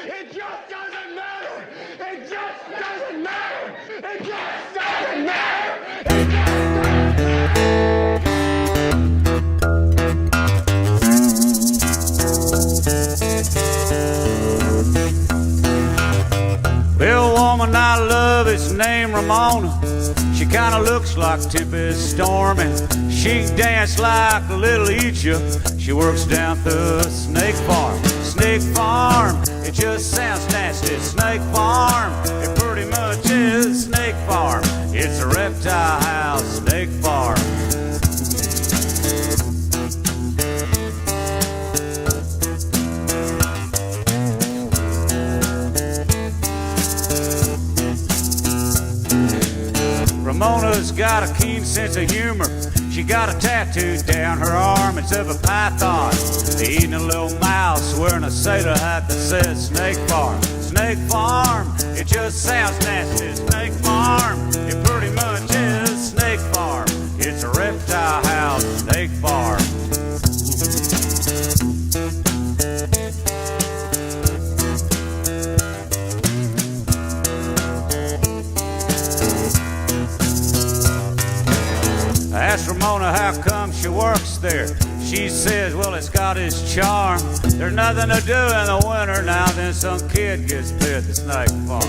It just doesn't matter. It just doesn't matter. It just doesn't matter. It just Well, woman I love is named Ramona. She kinda looks like Tempest Storm, and she can dance like a little Egypt. She works down the snake farm. Snake farm, it just sounds nasty. Snake farm, it pretty much is snake farm. It's a reptile house, snake farm. Ramona's got a keen sense of humor. She got a tattoo down her arm. It's of a python eating a little mouse, wearing a sailor hat that says Snake Farm. Snake Farm, it just sounds nasty. Snake Farm, it pretty much is Snake Farm. It's a reptile house, Snake Farm. I asked Ramona how come she works there. She says, well, it's got its charm. There's nothing to do in the winter now, then some kid gets put at the snake farm.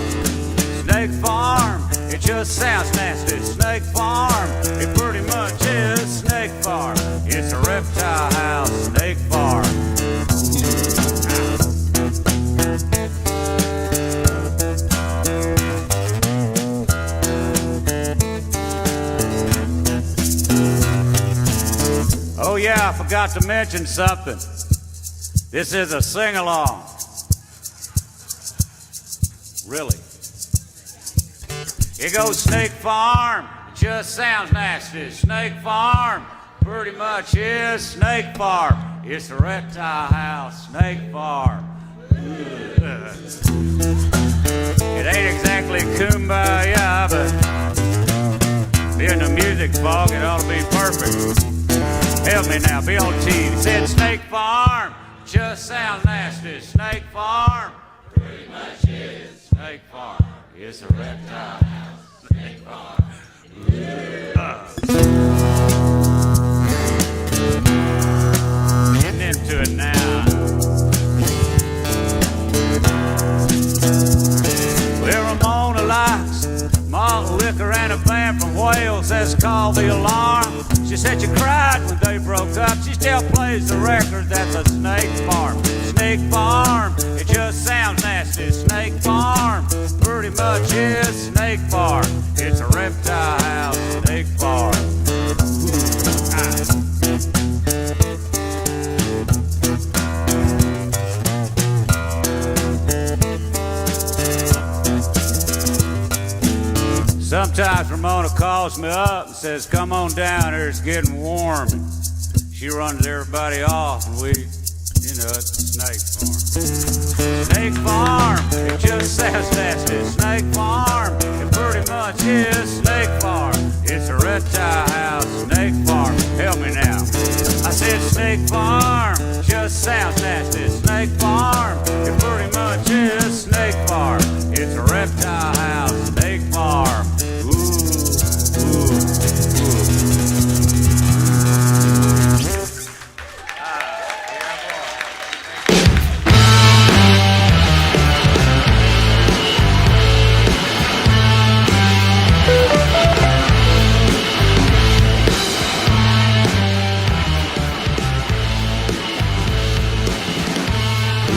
Snake farm, it just sounds nasty. Snake farm, it pretty much is snake farm. It's a reptile house, snake farm. Oh yeah, I forgot to mention something. This is a sing-along. Really. It goes Snake Farm, it just sounds nasty. Snake Farm, pretty much is Snake Farm. It's a reptile house, Snake Farm. It ain't exactly kumbaya, but being the music fog, it ought to be perfect. Help me now, be on TV. It said Snake Farm, just sounds nasty. Snake Farm, pretty much is Snake Farm. It's a reptile house, Snake Farm. Getting into it now. Well, Ramona likes malt liquor and a band from Wales that's called The Alarm. She said you cried when they broke up. She still plays the record that's a Snake Farm. Snake Farm, it just sounds nasty. Snake Farm, pretty much is Snake Farm. It's a reptile house, Snake Farm. Sometimes Ramona calls me up and says, come on down here, it's getting warm. And she runs everybody off, and we, it's Snake Farm. Snake Farm, it just sounds nasty. Snake Farm, it pretty much is Snake Farm. It's a reptile house, Snake Farm. Help me now. I said Snake Farm, just sounds nasty. Snake Farm, it pretty much is Snake Farm. It's a reptile house, Snake Farm.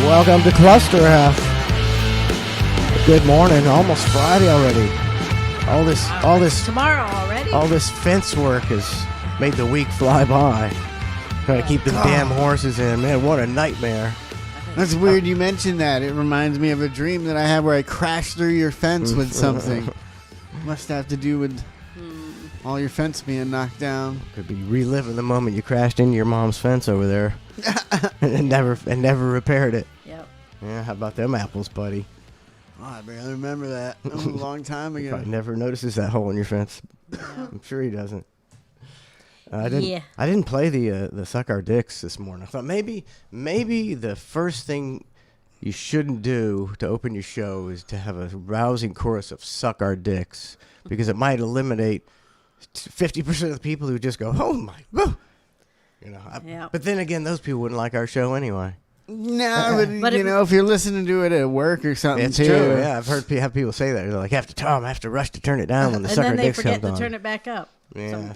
Welcome to ClusterF. Good morning. Almost Friday already. All this tomorrow already. All this fence work has made the week fly by. Trying to keep the damn horses in. Man, what a nightmare. That's weird you mentioned that. It reminds me of a dream that I had where I crashed through your fence with something. Must have to do with all your fence being knocked down. Could be reliving the moment you crashed into your mom's fence over there and never repaired it. Yep. Yeah, how about them apples, buddy? Oh, I barely remember that. That was a long time ago. Probably never notices that hole in your fence. Yeah. I'm sure he doesn't. I didn't play the Suck Our Dicks this morning. I thought maybe the first thing you shouldn't do to open your show is to have a rousing chorus of "suck our dicks," because it might eliminate 50% of the people who just go, "Oh my," But then again, those people wouldn't like our show anyway. No, but if you're listening to it at work or something, It's too. true. Yeah, I've heard people say that. They're like, I have to rush to turn it down when the "suck our dicks" comes on. And then they forget to turn it back up. Yeah,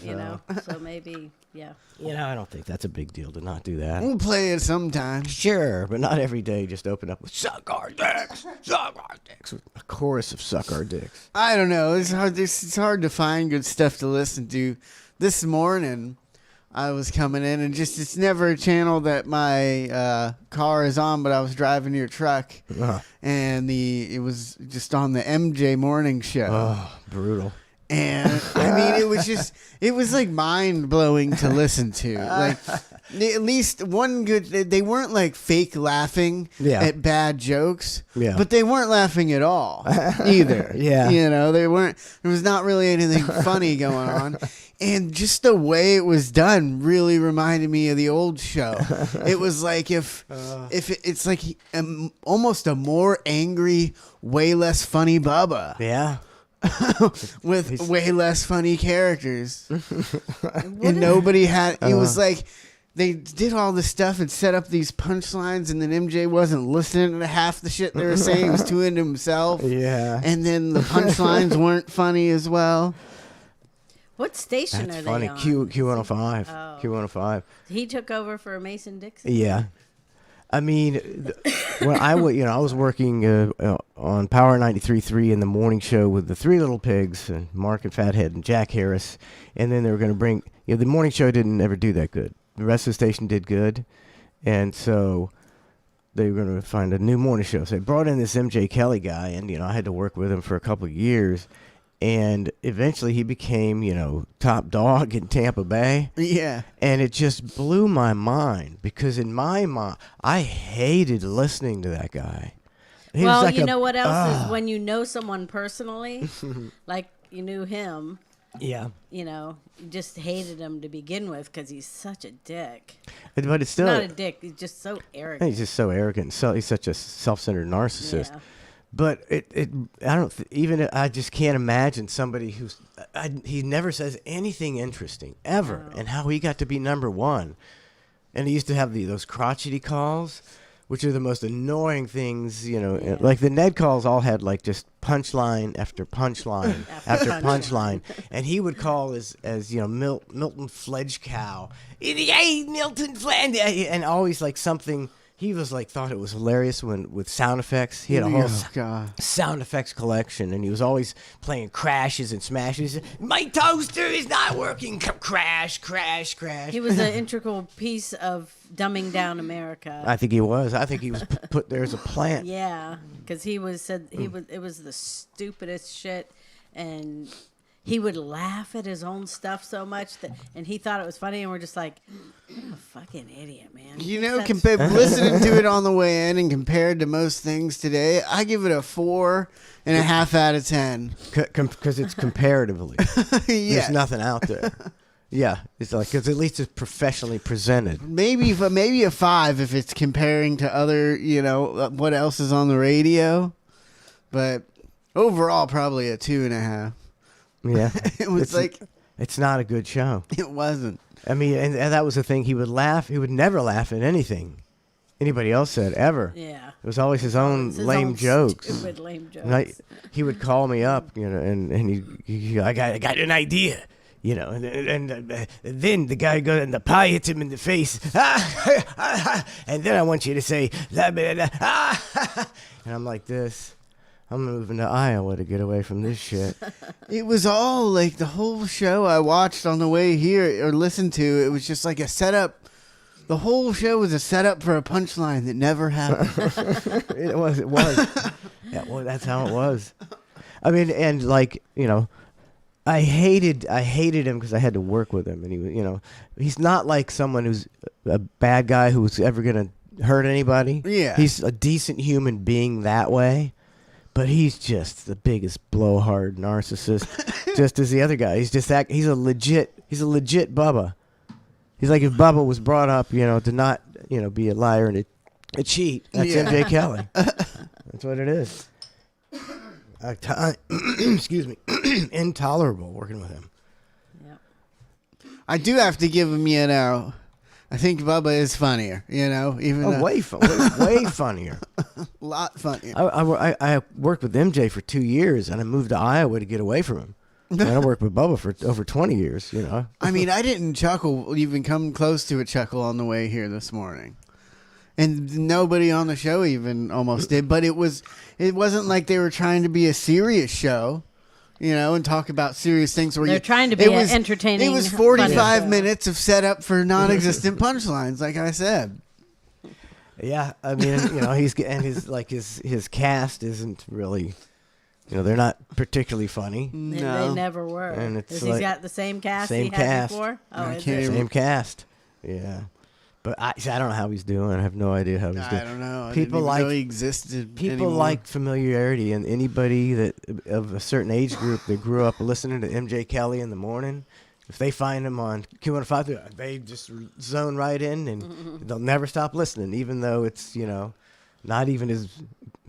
So maybe, yeah. I don't think that's a big deal to not do that. We'll play it sometime. Sure, but not every day. Just open up with "suck our dicks," "suck our dicks," with a chorus of "suck our dicks." I don't know. It's hard to find good stuff to listen to. This morning, I was coming in, and it's never a channel that my car is on, but I was driving your truck, and it was just on the MJ morning show. Oh, brutal. And I mean, it was like mind blowing to listen to. Like, at least one good, they weren't like fake laughing at bad jokes, but they weren't laughing at all either. They weren't, there was not really anything funny going on. And just the way it was done really reminded me of the old show. It was like it's like almost a more angry, way less funny Bubba. Yeah. With way less funny characters. And nobody had, it was like they did all this stuff and set up these punchlines, and then MJ wasn't listening to half the shit they were saying. He was too into himself. Yeah. And then the punchlines weren't funny as well. What station That's are funny. they on? Q105. Oh. Q105. He took over for Mason Dixon? Yeah. I mean, when I was working on Power 93.3 in the morning show with the Three Little Pigs, and Mark and Fathead and Jack Harris, and then they were going to bring. The morning show didn't ever do that good. The rest of the station did good, and so they were going to find a new morning show. So they brought in this MJ Kelly guy, and I had to work with him for a couple of years. And eventually he became, top dog in Tampa Bay. Yeah. And it just blew my mind because in my mind, I hated listening to that guy. Well, you know what else is when you know someone personally, like you knew him. Yeah. You just hated him to begin with because he's such a dick. But it's still not a dick. He's just so arrogant. He's just so arrogant. So he's such a self-centered narcissist. Yeah. But I just can't imagine somebody he never says anything interesting ever, and how he got to be number one. And he used to have those crotchety calls, which are the most annoying things, like the Ned calls all had like just punchline after punchline after punchline. And he would call as Milton Fledgecow, "Hey, Milton Fledge," and always like something. He was like thought it was hilarious with sound effects. He had a whole sound effects collection, and he was always playing crashes and smashes. "My toaster is not working. Crash, crash, crash." He was an integral piece of dumbing down America. I think he was. I think he was put there as a plant. Yeah, because it was the stupidest shit, and he would laugh at his own stuff so much and he thought it was funny, and we're just like, "You're a fucking idiot, man." Listening to it on the way in and compared to most things today, I give it a 4.5 out of 10. Because it's comparatively. There's nothing out there. Yeah, it's like because at least it's professionally presented. Maybe a 5 if it's comparing to other, what else is on the radio. But overall, probably a 2.5. Yeah, it's not a good show. It wasn't. I mean, and that was the thing. He would laugh. He would never laugh at anything anybody else said ever. Yeah, it was always his own lame jokes. Stupid lame jokes. He would call me up, and he I got an idea. And then the guy goes and the pie hits him in the face. And then I want you to say, and I'm like this. I'm moving to Iowa to get away from this shit. It was all like the whole show I watched on the way here or listened to. It was just like a setup. The whole show was a setup for a punchline that never happened. It was. Yeah, well, that's how it was. I mean, and like, I hated him because I had to work with him, and he, he's not like someone who's a bad guy who's ever gonna hurt anybody. Yeah, he's a decent human being that way, but he's just the biggest blowhard narcissist, just as the other guy. He's just that. He's a legit Bubba. He's like if Bubba was brought up, to not, be a liar and a A cheat. That's MJ Kelly. That's what it is. Excuse me. Intolerable working with him. Yep. I do have to give him, I think Bubba is funnier, even though, Way funnier. a lot funnier. I worked with MJ for 2 years, and I moved to Iowa to get away from him. And I worked with Bubba for over 20 years, I mean, I didn't chuckle, even come close to a chuckle on the way here this morning. And nobody on the show even almost did. But it wasn't like they were trying to be a serious show, and talk about serious things. They're trying to be entertaining. It was 45 minutes of setup for non-existent punchlines, like I said. Yeah, I mean, his cast isn't really... they're not particularly funny. No. They never were. And it's He's got the same cast he had before? Oh, Same cast. Yeah. But I don't know how he's doing. I have no idea how he's doing. I don't know. People know he existed People anymore. like familiarity, and anybody that of a certain age group that grew up listening to MJ Kelly in the morning, if they find him on Q105, they just zone right in, and they'll never stop listening, even though it's, not even as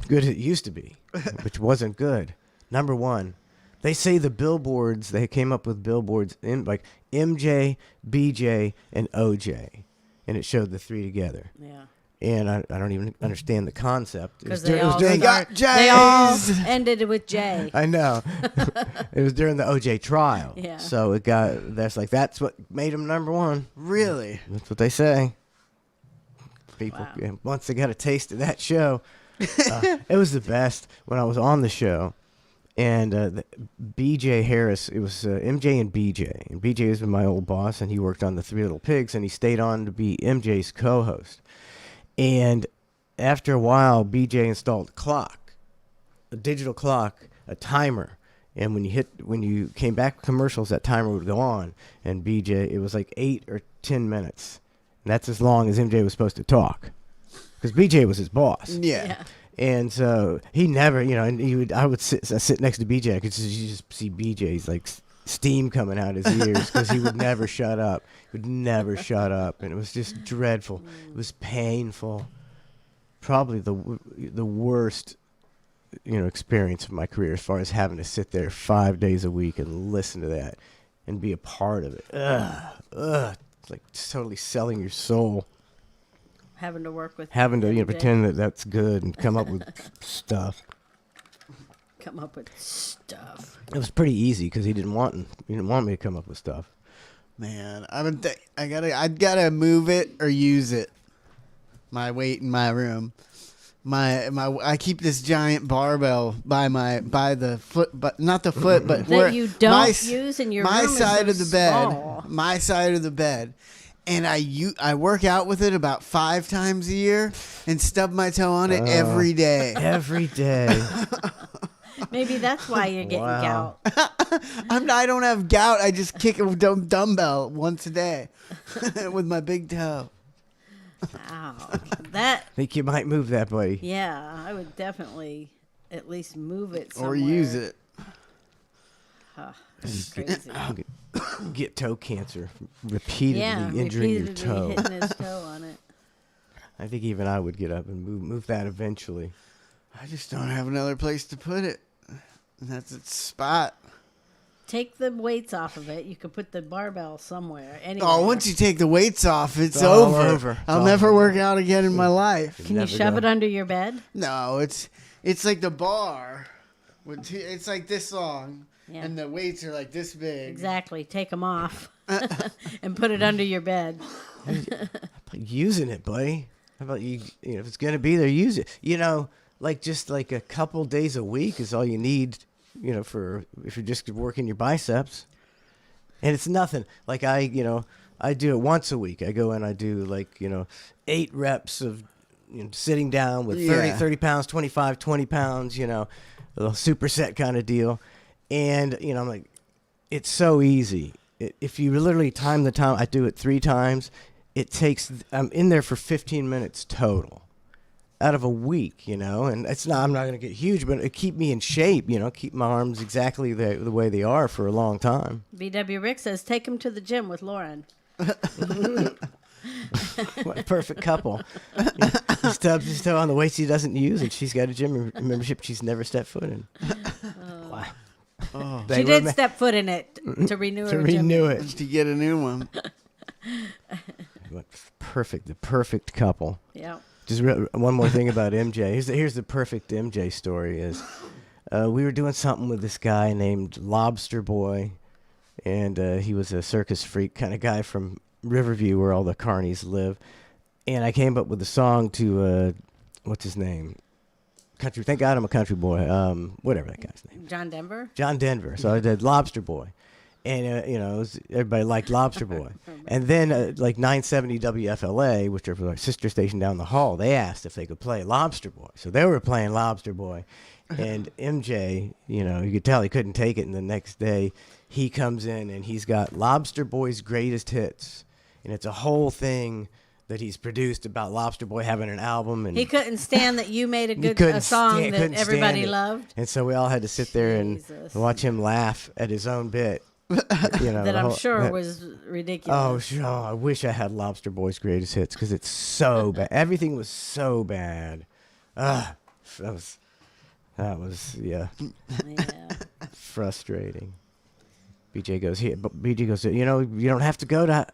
good as it used to be, which wasn't good. Number one, they say the billboards, they came up with billboards in like MJ, BJ, and OJ, and it showed the three together. Yeah. And I don't even understand the concept. Because they all ended with J. I know. It was during the OJ trial. Yeah. So that's what made him number one. Really? That's what they say. People, once they got a taste of that show, it was the best when I was on the show. And BJ Harris, it was MJ and BJ. And BJ was my old boss, and he worked on the Three Little Pigs, and he stayed on to be MJ's co-host. And after a while, BJ installed a clock, a digital clock, a timer. And when you came back with commercials, that timer would go on. And BJ, it was like 8 or 10 minutes. And that's as long as MJ was supposed to talk, because BJ was his boss. Yeah. And so he never, and I would sit next to BJ. I could just see BJ's like steam coming out his ears, because he would never shut up. He would never shut up, and it was just dreadful. It was painful. Probably the worst, experience of my career, as far as having to sit there 5 days a week and listen to that and be a part of it. Ugh. Like totally selling your soul. Having to work with. Having to pretend that that's good and come up with stuff. Come up with stuff. It was pretty easy because he didn't want me to come up with stuff. Man, I gotta move it or use it. My weight in my room. I keep this giant barbell by the foot, but not the foot, but that where you don't use in your my room side is of the small. bed, my side of the bed, and I work out with it about 5 times a year and stub my toe on it every day. Every day. Maybe that's why you're getting gout. I don't have gout. I just kick a dumbbell once a day with my big toe. Wow. I think you might move that, buddy. Yeah, I would definitely at least move it somewhere. Or use it. That's crazy. Get toe cancer. Repeatedly injuring your toe. Hitting his toe on it. I think even I would get up and move that eventually. I just don't have another place to put it. And that's its spot. Take the weights off of it. You could put the barbell somewhere. Anywhere. Oh, once you take the weights off, it's over. I'll never work out again in my life. Can you shove it under your bed? No, it's like the bar. It's like this long, and the weights are like this big. Exactly. Take them off and put it under your bed. Using it, buddy. How about you? If it's gonna be there, use it. Just like a couple days a week is all you need. For if you're just working your biceps, and it's nothing. Like I do it once a week. I go and I do 8 reps of sitting down with 30 pounds, 25, 20 pounds, a little superset kind of deal. And, I'm like, it's so easy. If you literally time the time, I do it 3 times. I'm in there for 15 minutes total. Out of a week, and it's not. I'm not going to get huge, but it keep me in shape. Keep my arms exactly the way they are for a long time. BW Rick says, take him to the gym with Lauren. What a perfect couple. He stubs his toe on the weights he doesn't use, and she's got a gym membership she's never stepped foot in. Wow. Oh. She did step foot in it to renew her gym. To get a new one. The perfect couple. Yeah. Just one more thing about MJ. Here's the perfect MJ story is we were doing something with this guy named Lobster Boy, and he was a circus freak kind of guy from Riverview where all the carnies live. And I came up with a song to, what's his name? Country. Thank God I'm a country boy. Whatever that guy's name. John Denver? John Denver. So I did Lobster Boy. And, everybody liked Lobster Boy. And then, like 970 WFLA, which is our sister station down the hall, they asked if they could play Lobster Boy. So they were playing Lobster Boy. And MJ, you could tell he couldn't take it. And the next day, he comes in and he's got Lobster Boy's greatest hits. And it's a whole thing that he's produced about Lobster Boy having an album. And he couldn't stand that you made a song that everybody loved. And so we all had to sit there and watch him laugh at his own bit. That I'm sure was ridiculous. Oh, sure. I wish I had Lobster Boy's greatest hits because it's so bad. Everything was so bad. That was frustrating. BJ goes here, but BJ goes, you don't have to go to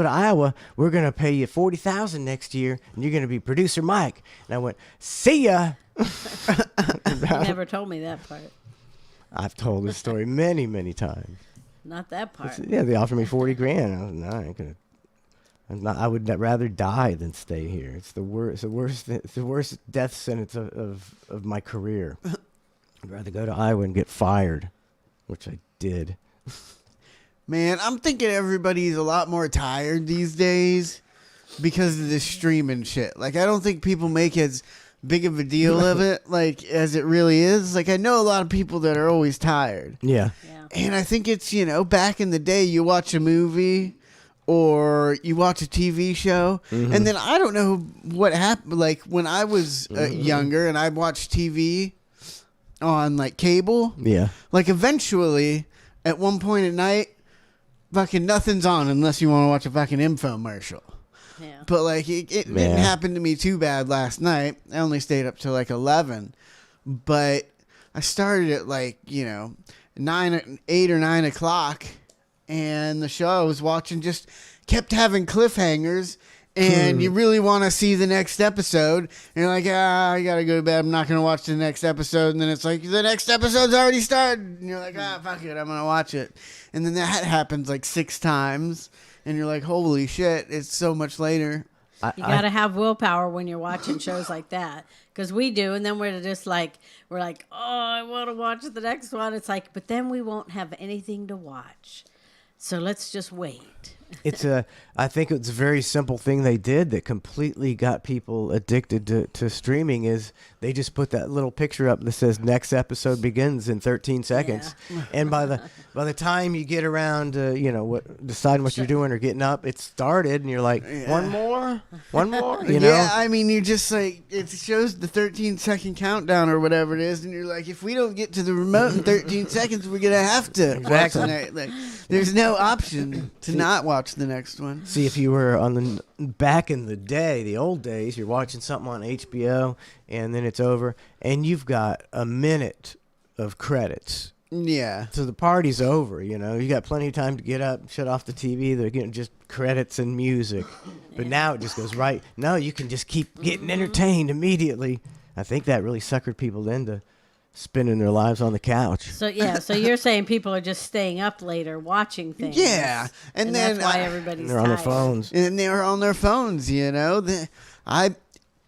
Iowa. We're gonna pay you $40,000 next year, and you're gonna be producer Mike. And I went, see ya. You never told me that part. I've told this story many, many times. Not that part. They offered me $40,000. I was no, I ain't gonna. I would rather die than stay here. It's the worst. It's the worst death sentence of my career. I'd rather go to Iowa and get fired, which I did. Man, I'm thinking everybody's a lot more tired these days because of this streaming shit. Like, I don't think people make as big of a deal of it, like, as it really is. Like, I know a lot of people that are always tired. Yeah. And I think it's, back in the day, you watch a movie or you watch a TV show, and then I don't know what happened. Like, when I was younger and I watched TV on, like, cable, like, eventually, at one point at night, fucking nothing's on unless you want to watch a fucking infomercial. Yeah. But, like, it didn't happen to me too bad last night. I only stayed up till, like, 11. But I started at, like, 8 or 9 o'clock, and the show I was watching just kept having cliffhangers, and you really want to see the next episode, and you're like, I gotta go to bed, I'm not gonna watch the next episode, and then it's like, the next episode's already started, and you're like, fuck it, I'm gonna watch it, and then that happens like 6 times, and you're like, holy shit, it's so much later. You got to have willpower when you're watching shows like that, because we do, and then we're like, oh, I want to watch the next one. It's like, but then we won't have anything to watch, so let's just wait. I think it's a very simple thing they did that completely got people addicted to streaming. Is they just put that little picture up that says next episode begins in 13 seconds, and by the time you get around deciding what you're doing or getting up, it's started, and you're like, one more. Yeah, I mean, you just like, it shows the 13-second countdown or whatever it is, and you're like, if we don't get to the remote in 13 seconds, we're gonna have to. Exactly. Like, there's no option to not watch the next one. See, if you were back in the day, the old days, you're watching something on HBO, and then it's over, and you've got a minute of credits. Yeah. So the party's over, you got plenty of time to get up, shut off the TV. They're getting just credits and music. But now it just goes right. No, you can just keep getting entertained immediately. I think that really suckered people into spending their lives on the couch. So you're saying people are just staying up later watching things. Yeah. And then that's why everybody's they're tired. on their phones. And they're on their phones, I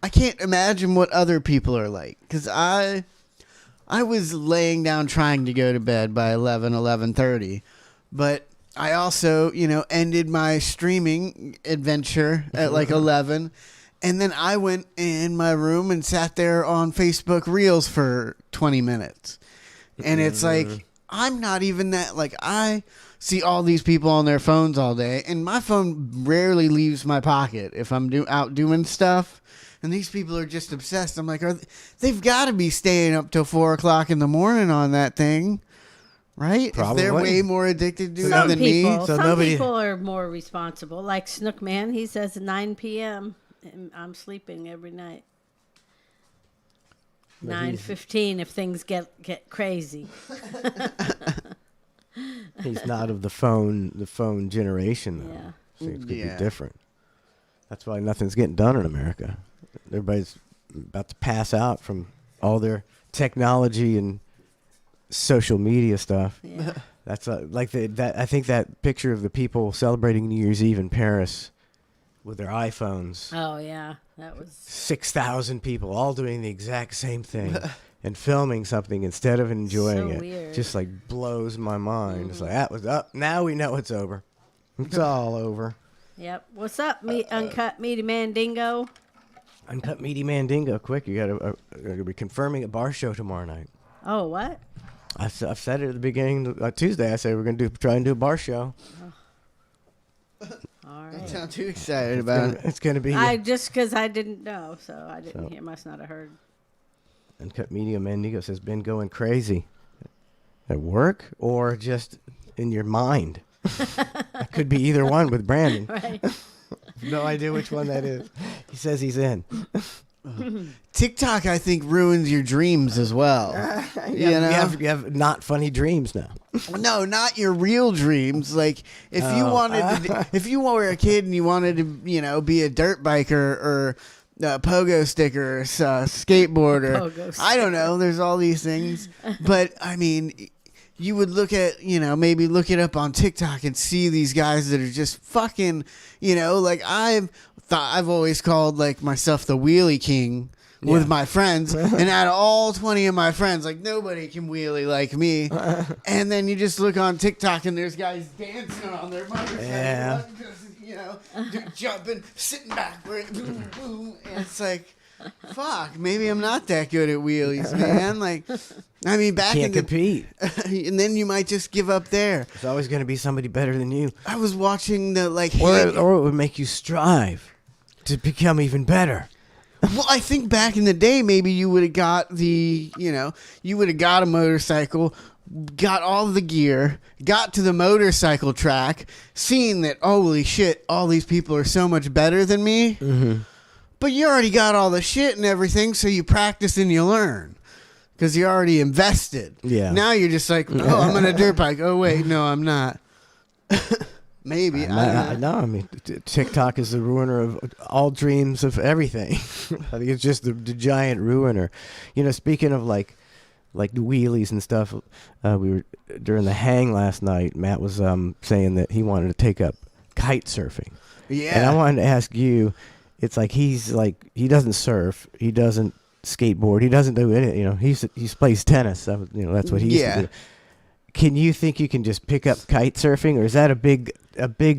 can't imagine what other people are like, because I was laying down trying to go to bed by 11:30, but I also, ended my streaming adventure at like 11, and then I went in my room and sat there on Facebook Reels for 20 minutes. And it's like, I'm not even that, like, I see all these people on their phones all day, and my phone rarely leaves my pocket if I'm out doing stuff. And these people are just obsessed. I'm like, they've got to be staying up till 4 o'clock in the morning on that thing, right? Probably. If they're way more addicted to it Some than people, me. Some people are more responsible. Like Snookman, he says 9 p.m. and I'm sleeping every night. 9:15 if things get crazy. He's not of the phone generation, though. Yeah. Things could be different. That's why nothing's getting done in America. Everybody's about to pass out from all their technology and social media stuff. Yeah. That's like that. I think that picture of the people celebrating New Year's Eve in Paris with their iPhones. Oh yeah, that was 6,000 people all doing the exact same thing and filming something instead of enjoying it. weird. Just like blows my mind. It's like that was up. Now we know it's over. It's all over. Yep. What's up, Uncut Meaty Mandingo? Uncut Meaty Mandingo. Quick, you got to be confirming a bar show tomorrow night. Oh, what? I've said it at the beginning Tuesday. I said we're going to try and do a bar show. All right. Don't sound too excited about it. It's going to be Just because I didn't know, so I didn't hear. Must not have heard. Uncut Media Mandingo says been going crazy at work or just in your mind. It could be either one with Brandon. Right. No idea which one that is. He says he's in. TikTok, I think, ruins your dreams as well. You have not funny dreams now. No, not your real dreams. Like if you wanted, if you were a kid and you wanted to, be a dirt biker or a pogo sticker or skateboarder. I don't know. There's all these things, but I mean, you would look at, maybe look it up on TikTok and see these guys that are just fucking, like I've always called like myself the wheelie king with my friends, and out of all 20 of my friends, like nobody can wheelie like me. And then you just look on TikTok and there's guys dancing on their motorcycle, jumping, sitting backward, boom, boom, and it's like, fuck, maybe I'm not that good at wheelies, man. Like, I mean, Can't compete. And then you might just give up there. There's always going to be somebody better than you. I was watching the or it would make you strive to become even better. Well, I think back in the day, maybe you would have got you would have got a motorcycle, got all the gear, got to the motorcycle track, seen that, holy shit, all these people are so much better than me. Mm-hmm. But you already got all the shit and everything, so you practice and you learn. Because you already invested. Yeah. Now you're just like, oh, I'm on a dirt bike. Oh, wait, no, I'm not. Maybe. I mean, TikTok is the ruiner of all dreams of everything. I think it's just the giant ruiner. Speaking of like the wheelies and stuff, we were during the hang last night. Matt was saying that he wanted to take up kite surfing. Yeah. And I wanted to ask you, it's like he doesn't surf, he doesn't skateboard, he doesn't do it. He plays tennis. That's what he used to do. Can you think you can just pick up kite surfing, or is that a big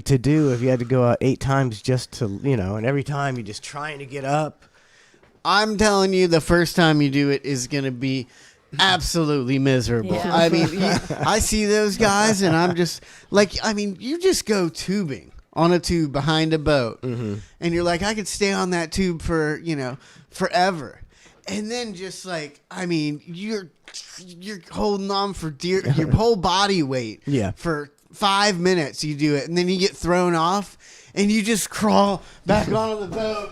to do if you had to go out 8 times just to and every time you're just trying to get up? I'm telling you, the first time you do it is gonna be absolutely miserable. Yeah. I mean, I see those guys, and I'm just like, you just go tubing on a tube behind a boat, and you're like, I could stay on that tube for forever. And then just like, you're holding on for your whole body weight. Yeah. For 5 minutes you do it, and then you get thrown off, and you just crawl back onto the boat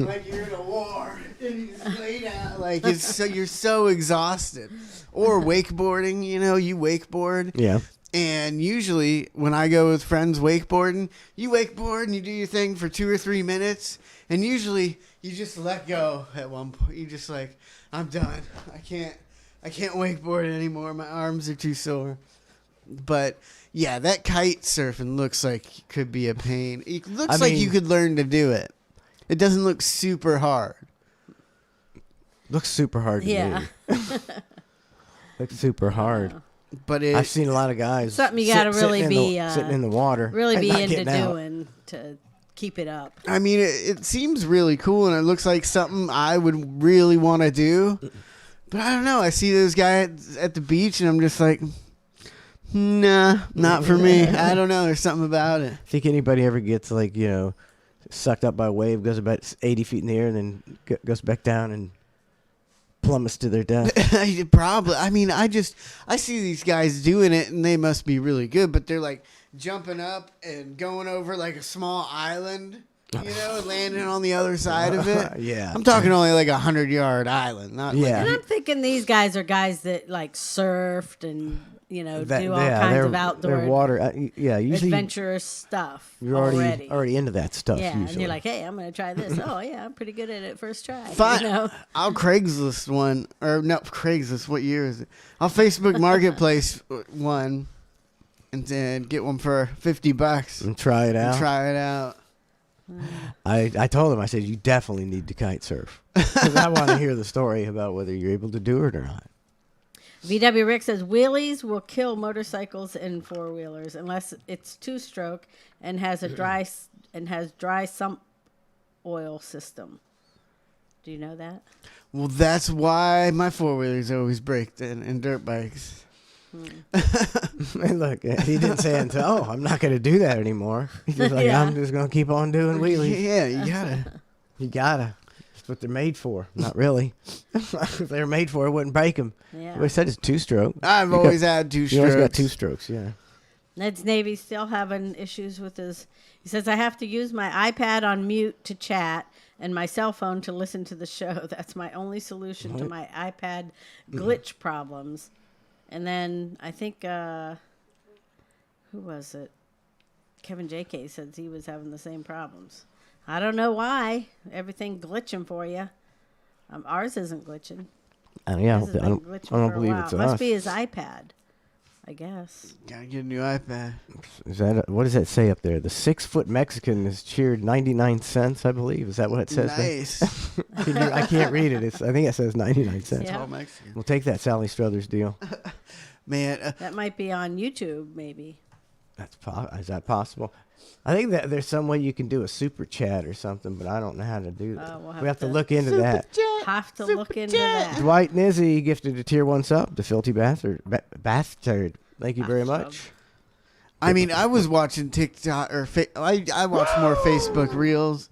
like you're in a war, and you just lay down like you're so exhausted. Or wakeboarding, you wakeboard. Yeah. And usually when I go with friends wakeboarding, you wakeboard and you do your thing for 2 or 3 minutes, and usually you just let go at one point. You just like, I'm done. I can't wakeboard anymore. My arms are too sore. But yeah, that kite surfing looks like it could be a pain. It looks like you could learn to do it. It doesn't look super hard. Looks super hard to me. Looks super hard. But I've seen a lot of guys. Something you got to really be sitting in the water. Really be not into getting out. doing to keep it up. I mean, it seems really cool, and it looks like something I would really want to do. But I don't know. I see those guys at the beach, and I'm just like, nah, not for me. I don't know. There's something about it. Think anybody ever gets sucked up by a wave, goes about 80 feet in the air, and then goes back down and plummets to their death? Probably. I mean, I see these guys doing it, and they must be really good, but they're like jumping up and going over like a small island landing on the other side of it. Yeah. I'm talking only like 100-yard island. Not Yeah. And Like, I'm thinking these guys are guys that like surfed and do all kinds they're- of outdoor they're water. Usually adventurous stuff. you're already into that stuff. Yeah, usually. and you're like, hey, I'm gonna try this. Oh yeah, I'm pretty good at it first try. fine. I'll Craigslist one. Or no, Craigslist. What year is it? I'll Facebook Marketplace one. And then get one for $50 and try it out. Try it out. I told him, I said, you definitely need to kite surf. Because I want to hear the story about whether you're able to do it or not. VW Rick says wheelies will kill motorcycles and four-wheelers unless it's two-stroke and has dry sump oil system. Do you know that? Well, that's why my four-wheelers always break in dirt bikes. And look, he didn't say until, I'm not going to do that anymore. He's just like, Yeah. I'm just going to keep on doing wheelies. Yeah, you gotta. You gotta. That's what they're made for. Not really. If they were made for it, wouldn't break them. Yeah. We said it's two-stroke. I've always had two You strokes. always got two strokes, yeah. Ned's Navy still having issues with his. He says, I have to use my iPad on mute to chat and my cell phone to listen to the show. That's my only solution to my iPad glitch problems. And then I think, who was it? Kevin JK said he was having the same problems. I don't know why. Everything glitching for you. Ours isn't glitching. Yeah, His has I been don't glitching for a believe while. it's Must us. be his iPad, I guess. Gotta get a new iPad. Is that what does that say up there? The 6-foot Mexican is cheered 99 cents, I believe. Is that what it says? Nice. There? I can't read it. I think it says 99 cents. Yeah. All Mexican. We'll take that Sally Struthers deal. Man, That might be on YouTube, maybe. Is that possible? I think that there's some way you can do a super chat or something, but I don't know how to do that. We'll we have to to look into that. Have to look into that. Dwight Nizzy gifted a tier 1 sub to Filthy Bastard. Bastard. Thank you very much. I mean, I was watching TikTok or I watch more Facebook Reels,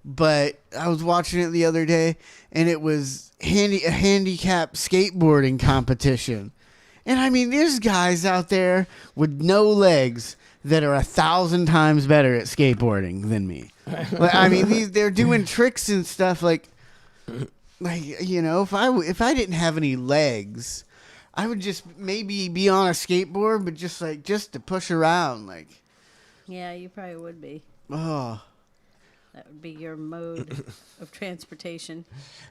but I was watching it the other day, and it was a handicap skateboarding competition. And I mean, there's guys out there with no legs that are 1,000 times better at skateboarding than me. Like, I mean, they're doing tricks and stuff like if I didn't have any legs, I would just maybe be on a skateboard, but just to push around, like. Yeah, you probably would be. Oh. That would be your mode of transportation.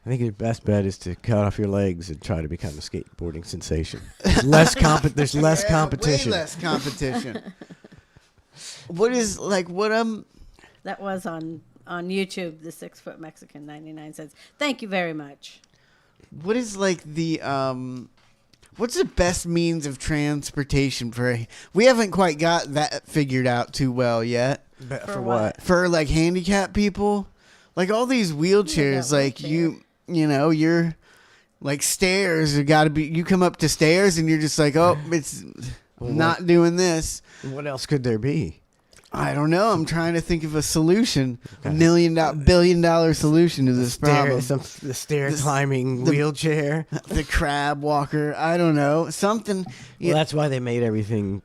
I think your best bet is to cut off your legs and try to become a skateboarding sensation. There's less competition. Way less competition. That was on YouTube, the 6-foot Mexican, 99 cents. Thank you very much. What is like the what's the best means of transportation we haven't quite got that figured out too well yet. For what? For like handicapped people, like all these wheelchairs, like you're like stairs. You come up to stairs and you're just like, oh, it's not doing this. What else could there be? I don't know. I'm trying to think of a solution, $1 billion dollar solution to this problem. The stair climbing wheelchair, the crab walker. I don't know, something. Well, that's why they made everything,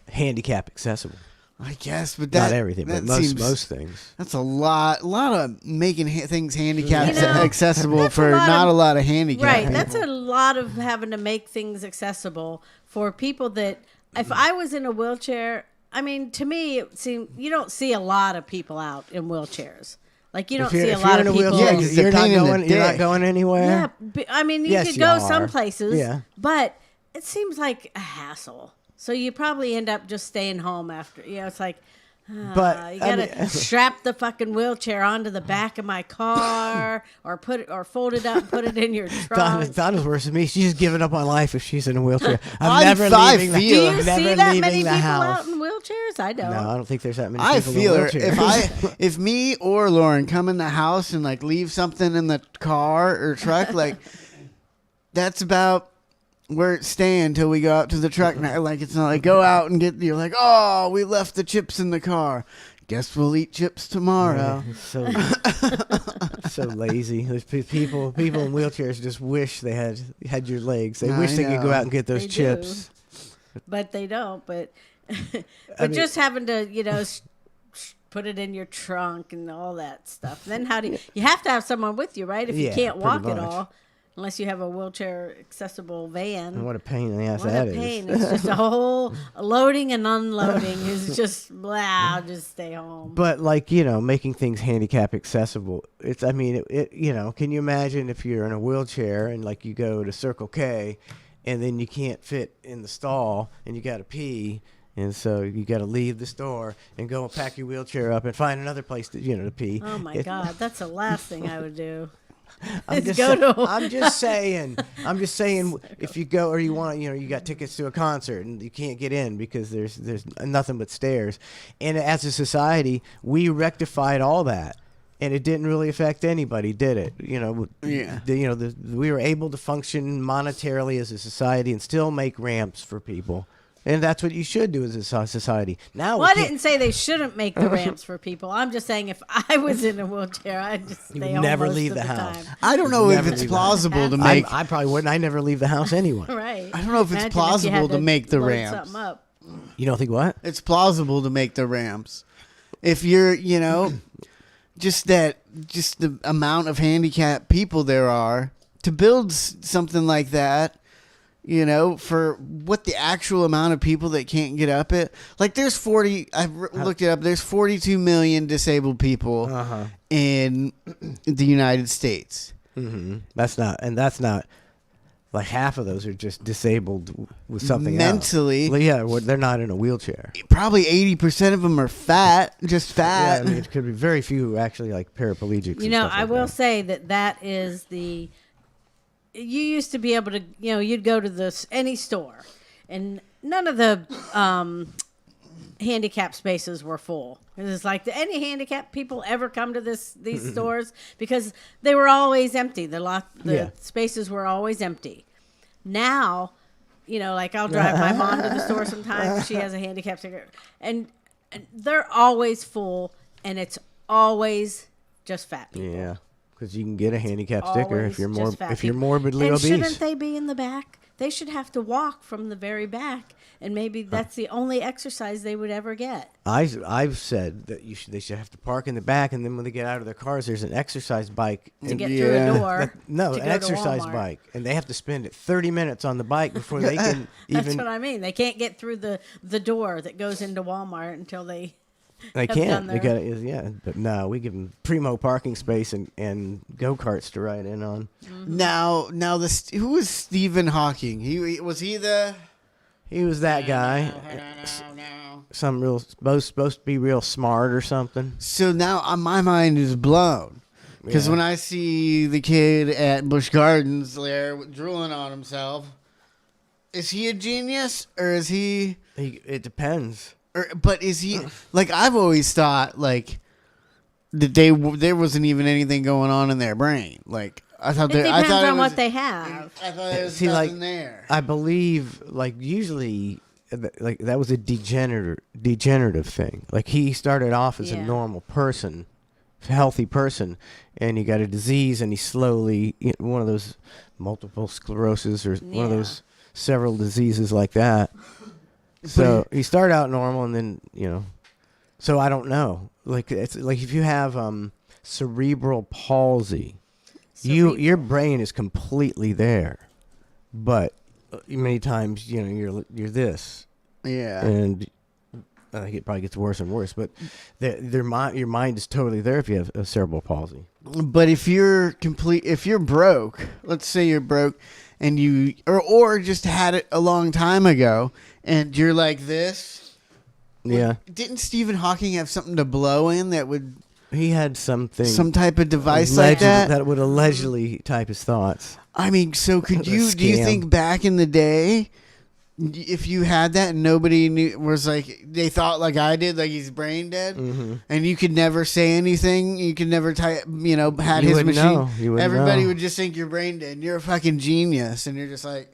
handicap accessible. I guess, but not everything, but most things. That's a lot of making things handicapped accessible for a lot of handicapped Right, people. that's a lot of having to make things accessible for people that, if I was in a wheelchair, I mean, to me, it seemed you don't see a lot of people out in wheelchairs. Like you don't see a lot of people. Yeah, you're not going anywhere. Yeah, I mean, you could go some places, but it seems like a hassle. So you probably end up just staying home after. It's like, but you gotta strap the fucking wheelchair onto the back of my car, or fold it up and put it in your trunk. Donna's worse than me. She's just giving up on life if she's in a wheelchair. I'm never leaving the Do you see that many people house. out in wheelchairs? I don't. No, I don't think there's that many. I people feel in her. wheelchairs. If me or Lauren come in the house and like leave something in the car or truck, like that's about where it's staying until we go out to the truck. Like it's not like go out and get. You're like, oh, we left the chips in the car. Guess we'll eat chips tomorrow. So lazy. There's people in wheelchairs just wish they had your legs. They wish they could go out and get those chips. But they don't. But just having to, put it in your trunk and all that stuff. Then how do you have to have someone with you, right? If you can't walk at all, unless you have a wheelchair accessible van. And what a pain in the ass What that a is. pain. It's just a whole loading and unloading is just blah, just stay home. But like, making things handicap accessible. I mean, can you imagine if you're in a wheelchair and like you go to Circle K and then you can't fit in the stall and you got to pee. And so you got to leave the store and go and pack your wheelchair up and find another place to pee. Oh my God, that's the last thing I would do. I'm just saying. If you go or you want, you got tickets to a concert and you can't get in because there's nothing but stairs. And as a society, we rectified all that, and it didn't really affect anybody, did it? We were able to function monetarily as a society and still make ramps for people. And that's what you should do as a society. Now, I didn't say they shouldn't make the ramps for people. I'm just saying if I was in a wheelchair, I'd just stay home never most leave of the the house. time. I don't know if it's plausible to make. I probably wouldn't. I never leave the house anyway. Right. I don't know if it's plausible to make the ramps. Something up. You don't think what? It's plausible to make the ramps. If you're, just the amount of handicapped people there are to build something like that. For what the actual amount of people that can't get up it. Like there's looked it up, there's 42 million disabled people in the United States. Mm-hmm. That's not like half of those are just disabled with something mentally. Else. Well, yeah, they're not in a wheelchair. Probably 80% of them are fat, just fat. Yeah, I mean, it could be very few actually like paraplegics. I will say that is the... You used to be able to, you'd go to any store, and none of the handicap spaces were full. It was like, did any handicapped people ever come to these stores? Because they were always empty. The spaces were always empty. Now, like I'll drive my mom to the store sometimes. She has a handicap sticker, and they're always full, and it's always just fat people. Yeah. Because you can get a handicap sticker if you're people. morbidly and obese. Shouldn't they be in the back? They should have to walk from the very back, and maybe that's the only exercise they would ever get. I've said that they should have to park in the back, and then when they get out of their cars, there's an exercise bike to get through a door. An exercise bike, and they have to spend 30 minutes on the bike before they can even. That's what I mean. They can't get through the door that goes into Walmart until they. They can't. They got but no, we give them primo parking space and go karts to ride in on. Mm-hmm. Now, who was Stephen Hawking? He was that guy. Some real supposed to be real smart or something. So now my mind is blown because when I see the kid at Busch Gardens there drooling on himself, is he a genius or is he? It depends. But is he like I've always thought like that there wasn't even anything going on in their brain. Like I thought it depends on what they have. I thought there was nothing there. I believe like usually like that was a degenerative thing. Like he started off as a normal person, healthy person, and he got a disease and he slowly one of those multiple sclerosis or one of those several diseases like that. So he started out normal, and then so I don't know. Like it's like if you have cerebral palsy, your brain is completely there, but many times you're this, and I think it probably gets worse and worse. But your mind is totally there if you have a cerebral palsy. But if you're broke, let's say you're broke, and you or just had it a long time ago. And you're like this? Yeah. Didn't Stephen Hawking have something to blow in that would... He had something... Some type of device like that? That would allegedly type his thoughts. I mean, so do you think back in the day, if you had that and nobody was like... They thought like I did, like he's brain dead? Mm-hmm. And you could never say anything? You could never type, had his machine? Everybody would just think you're brain dead. You're a fucking genius. And you're just like...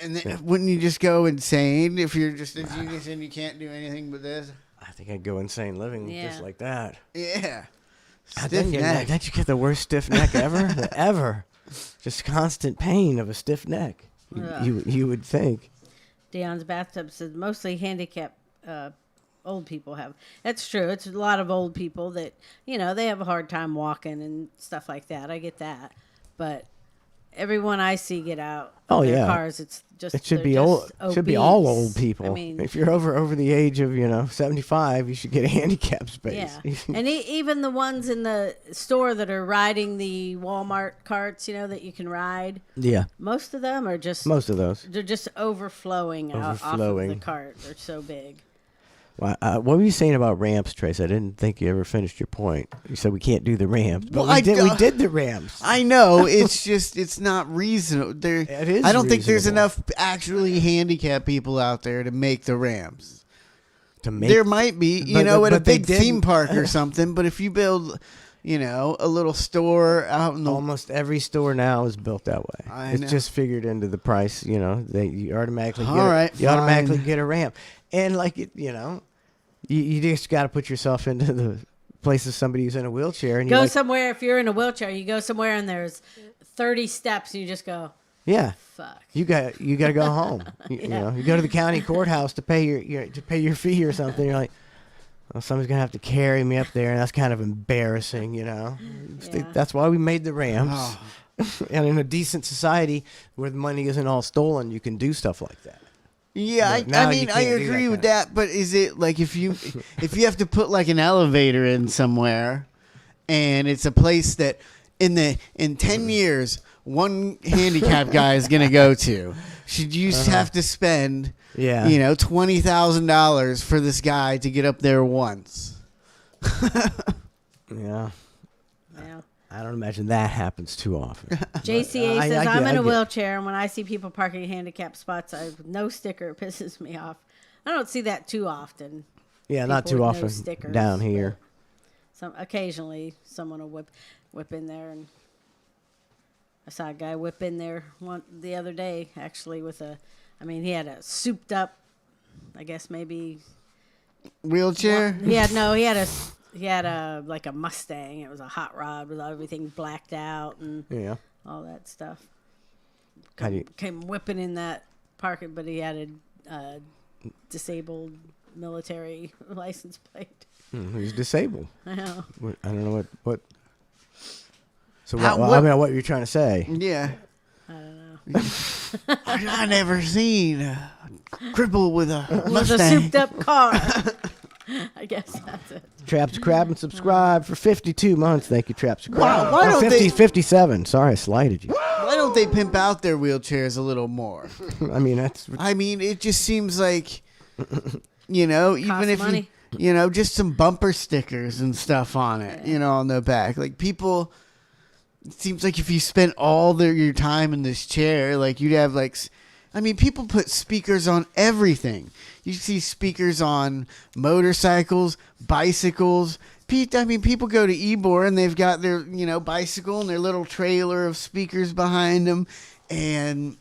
And then, wouldn't you just go insane if you're just a genius and you can't do anything but this? I think I'd go insane living just like that. Yeah. Stiff neck. Don't you get the worst stiff neck ever? Ever. Just constant pain of a stiff neck. You would think. Dion's bathtub says mostly handicapped old people have. That's true. It's a lot of old people that, they have a hard time walking and stuff like that. I get that. But everyone I see get out of their cars, it should be old. It should be all old people. I mean, if you're over the age of 75, you should get a handicap space. Yeah, and even the ones in the store that are riding the Walmart carts, that you can ride. Yeah, most of them are just they're just overflowing. Off of the cart. They're so big. Well, what were you saying about ramps, Trace? I didn't think you ever finished your point. You said we can't do the ramps, but we did the ramps. I know. It's just it's not reasonable. I don't think there's enough actually handicapped people out there to make the ramps. There might be, at a big theme park or something. But if you build, a little store out in the almost every store now is built that way. It's just figured into the price. You automatically automatically get a ramp. And you just got to put yourself into the place of somebody who's in a wheelchair. And go somewhere. If you're in a wheelchair, you go somewhere and there's 30 steps, and you just go, yeah, fuck. You got to go home. You go to the county courthouse to pay your fee or something. You're like, well, somebody's gonna have to carry me up there, and that's kind of embarrassing. That's why we made the ramps. Oh. And in a decent society where the money isn't all stolen, you can do stuff like that. Yeah, I agree with that, but is it like if you have to put like an elevator in somewhere, and it's a place that in 10 years one handicapped guy is gonna go to, should you have to spend $20,000 for this guy to get up there once? Yeah. I don't imagine that happens too often. JCA says, I'm in a wheelchair, and when I see people parking handicapped spots, no sticker. It pisses me off. I don't see that too often. Yeah, not too often down here. Occasionally, someone will whip in there, and I saw a guy whip in there the other day, actually, he had a souped up, I guess maybe... wheelchair? He had a like a Mustang. It was a hot rod with everything blacked out and all that stuff. Came whipping in that parking, but he had a disabled military license plate. He's disabled. I know. I don't know what. So what you're trying to say? Yeah. I don't know. I never seen a cripple with a Mustang. With a souped up car. I guess that's it. Traps Crab and subscribe for 52 months. Thank you, Traps Crab. Wow, why don't 57. Sorry, I slighted you. Why don't they pimp out their wheelchairs a little more? It just seems like, even if money. Just some bumper stickers and stuff on it, on the back. Like people, it seems like if you spent all your time in this chair, like you'd have people put speakers on everything. You see speakers on motorcycles, bicycles. People go to Ybor and they've got their, bicycle and their little trailer of speakers behind them, and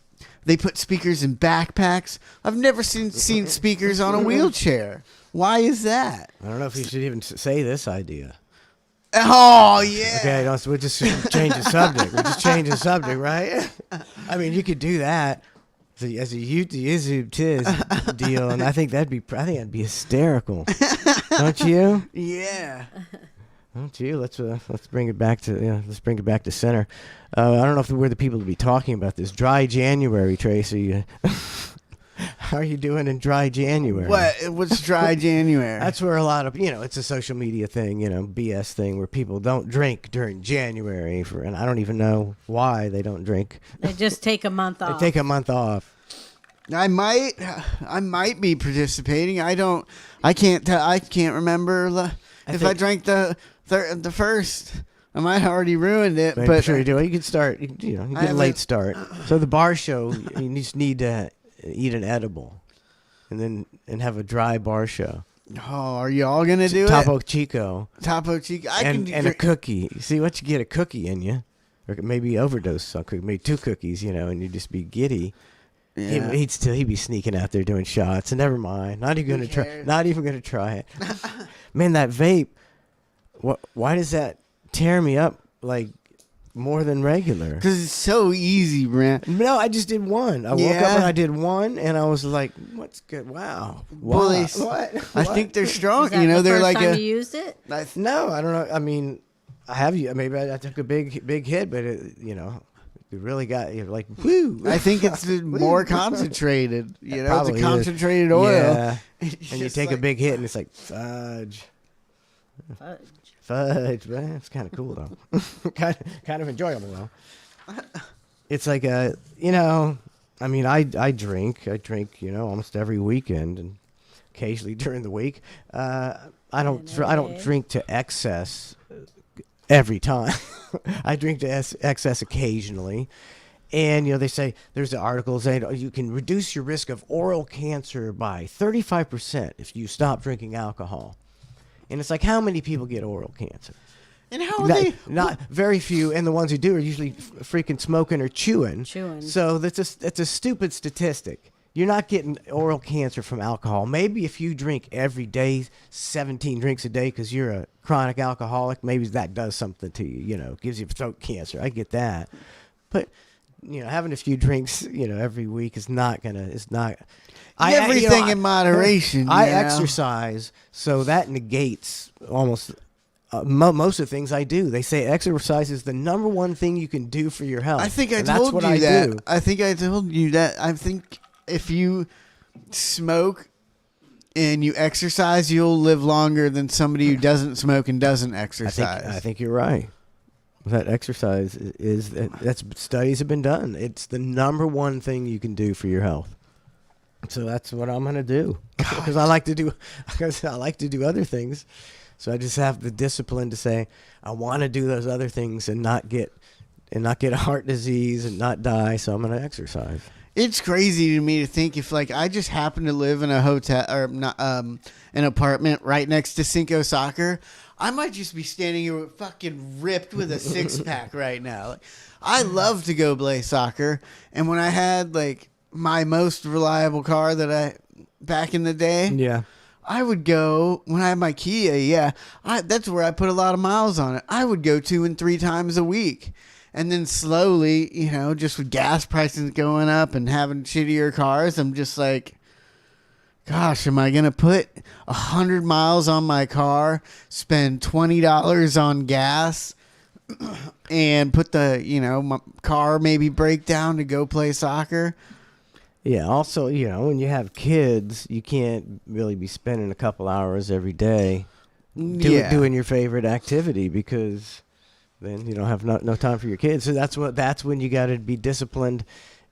they put speakers in backpacks. I've never seen speakers on a wheelchair. Why is that? I don't know if you should even say this idea. Oh, yeah. Okay, we'll just change the subject. We'll just change the subject, right? You could do that. As a YouTube deal, and I think that'd be hysterical, don't you? Yeah. Don't you? Let's bring it back to center. I don't know if we're the people to be talking about this. Dry January, Tracy. How are you doing in dry January? What's dry January? That's where a lot of, it's a social media thing, BS thing where people don't drink during January and I don't even know why they don't drink. They just take a month off. They take a month off. I might be participating. I can't remember if I drank the first. I might have already ruined it, but I'm sure you do. You can start, you get a late start. So the bar show, you just need to eat an edible and have a dry bar show. Oh, are you all gonna do Topo Chico. Topo Chico. And a cookie. See what you get a cookie in you. Or maybe overdose on cookie, maybe 2 cookies, and you just be giddy. Yeah. He'd be sneaking out there doing shots. And never mind. Not even gonna try it. Man, that vape. Why does that tear me up? Like more than regular. Because it's so easy, Brent. No, I just did one. I woke up and I did one, and I was like, "What's good? Wow, Well, what? I think they're strong. Is that the they're first like time you used it? No, I don't know. I mean, I have you. Maybe I took a big hit, but it really got like woo. I think it's more concentrated. It's a Probably concentrated oil. Yeah. And you take a big hit, and it's like fudge. Fudge, man, it's kind of cool though. kind of enjoyable though. It's like I drink, almost every weekend and occasionally during the week. I don't drink to excess every time. I drink to excess occasionally. And, they say there's an article saying you can reduce your risk of oral cancer by 35% if you stop drinking alcohol. And it's like, how many people get oral cancer? And how are they? Not very few, and the ones who do are usually freaking smoking or chewing. So it's a stupid statistic. You're not getting oral cancer from alcohol. Maybe if you drink every day, 17 drinks a day, because you're a chronic alcoholic, maybe that does something to you. Gives you throat cancer. I get that, but having a few drinks, every week is not gonna. It's not. Everything in moderation. I exercise, so that negates almost most of the things I do. They say exercise is the number one thing you can do for your health. I think I told you that. I think I told you that. I think if you smoke and you exercise, you'll live longer than somebody who doesn't smoke and doesn't exercise. I think you're right. That exercise that's studies have been done. It's the number one thing you can do for your health. So that's what I'm gonna do because I like to do other things. So I just have the discipline to say I want to do those other things and not get a heart disease and not die. So I'm gonna exercise. It's crazy to me to think if I just happen to live in a hotel or not an apartment right next to Cinco Soccer, I might just be standing here fucking ripped with a 6-pack right now. I love to go play soccer, and when I had my most reliable car back in the day, I would go when I had my Kia. That's where I put a lot of miles on it. I would go 2 and 3 times a week. And then slowly, just with gas prices going up and having shittier cars, I'm just like, gosh, am I going to put 100 miles on my car, spend $20 on gas, and put my car maybe break down to go play soccer? Yeah, also, when you have kids, you can't really be spending a couple hours every day doing your favorite activity because then you don't have no time for your kids. So that's when you got to be disciplined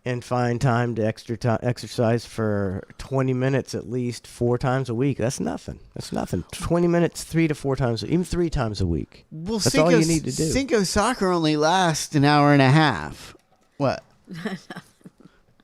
and find time to exercise for 20 minutes at least 4 times a week. That's nothing. 20 minutes 3 to 4 times, even 3 times a week. Well, that's all you need to do. Cinco Soccer only lasts an hour and a half. What?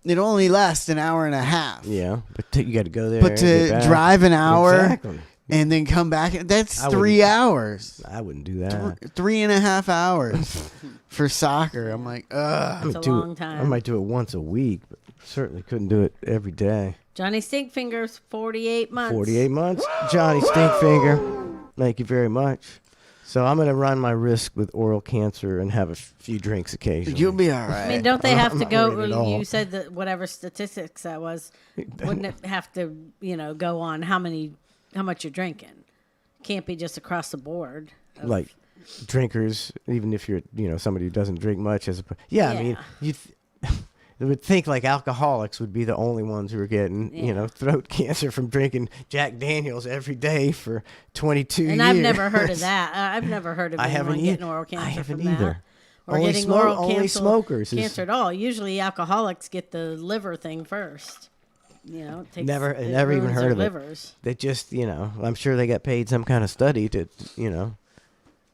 It only lasts an hour and a half. Yeah, but you got to go there. But to drive an hour exactly. And then come back, that's 3 hours. I wouldn't do that. 3.5 hours for soccer. I'm like, ugh. That's a long time. I might do it once a week, but certainly couldn't do it every day. Johnny Stinkfinger's 48 months. 48 months. Johnny Stinkfinger. Thank you very much. So I'm going to run my risk with oral cancer and have a few drinks occasionally. You'll be all right. I mean, don't they have to go? You said that whatever statistics that was, wouldn't it have to, go on how much you're drinking? Can't be just across the board. Like drinkers, even if you're, somebody who doesn't drink much. I mean, you would think like alcoholics would be the only ones who are getting, throat cancer from drinking Jack Daniels every day for 22 years. And I've never heard of that. I've never heard of anyone getting oral cancer. I haven't from either. That. Or only getting oral only smokers cancer at all. Usually alcoholics get the liver thing first. It takes, never even heard of livers. It. They just, I'm sure they got paid some kind of study to,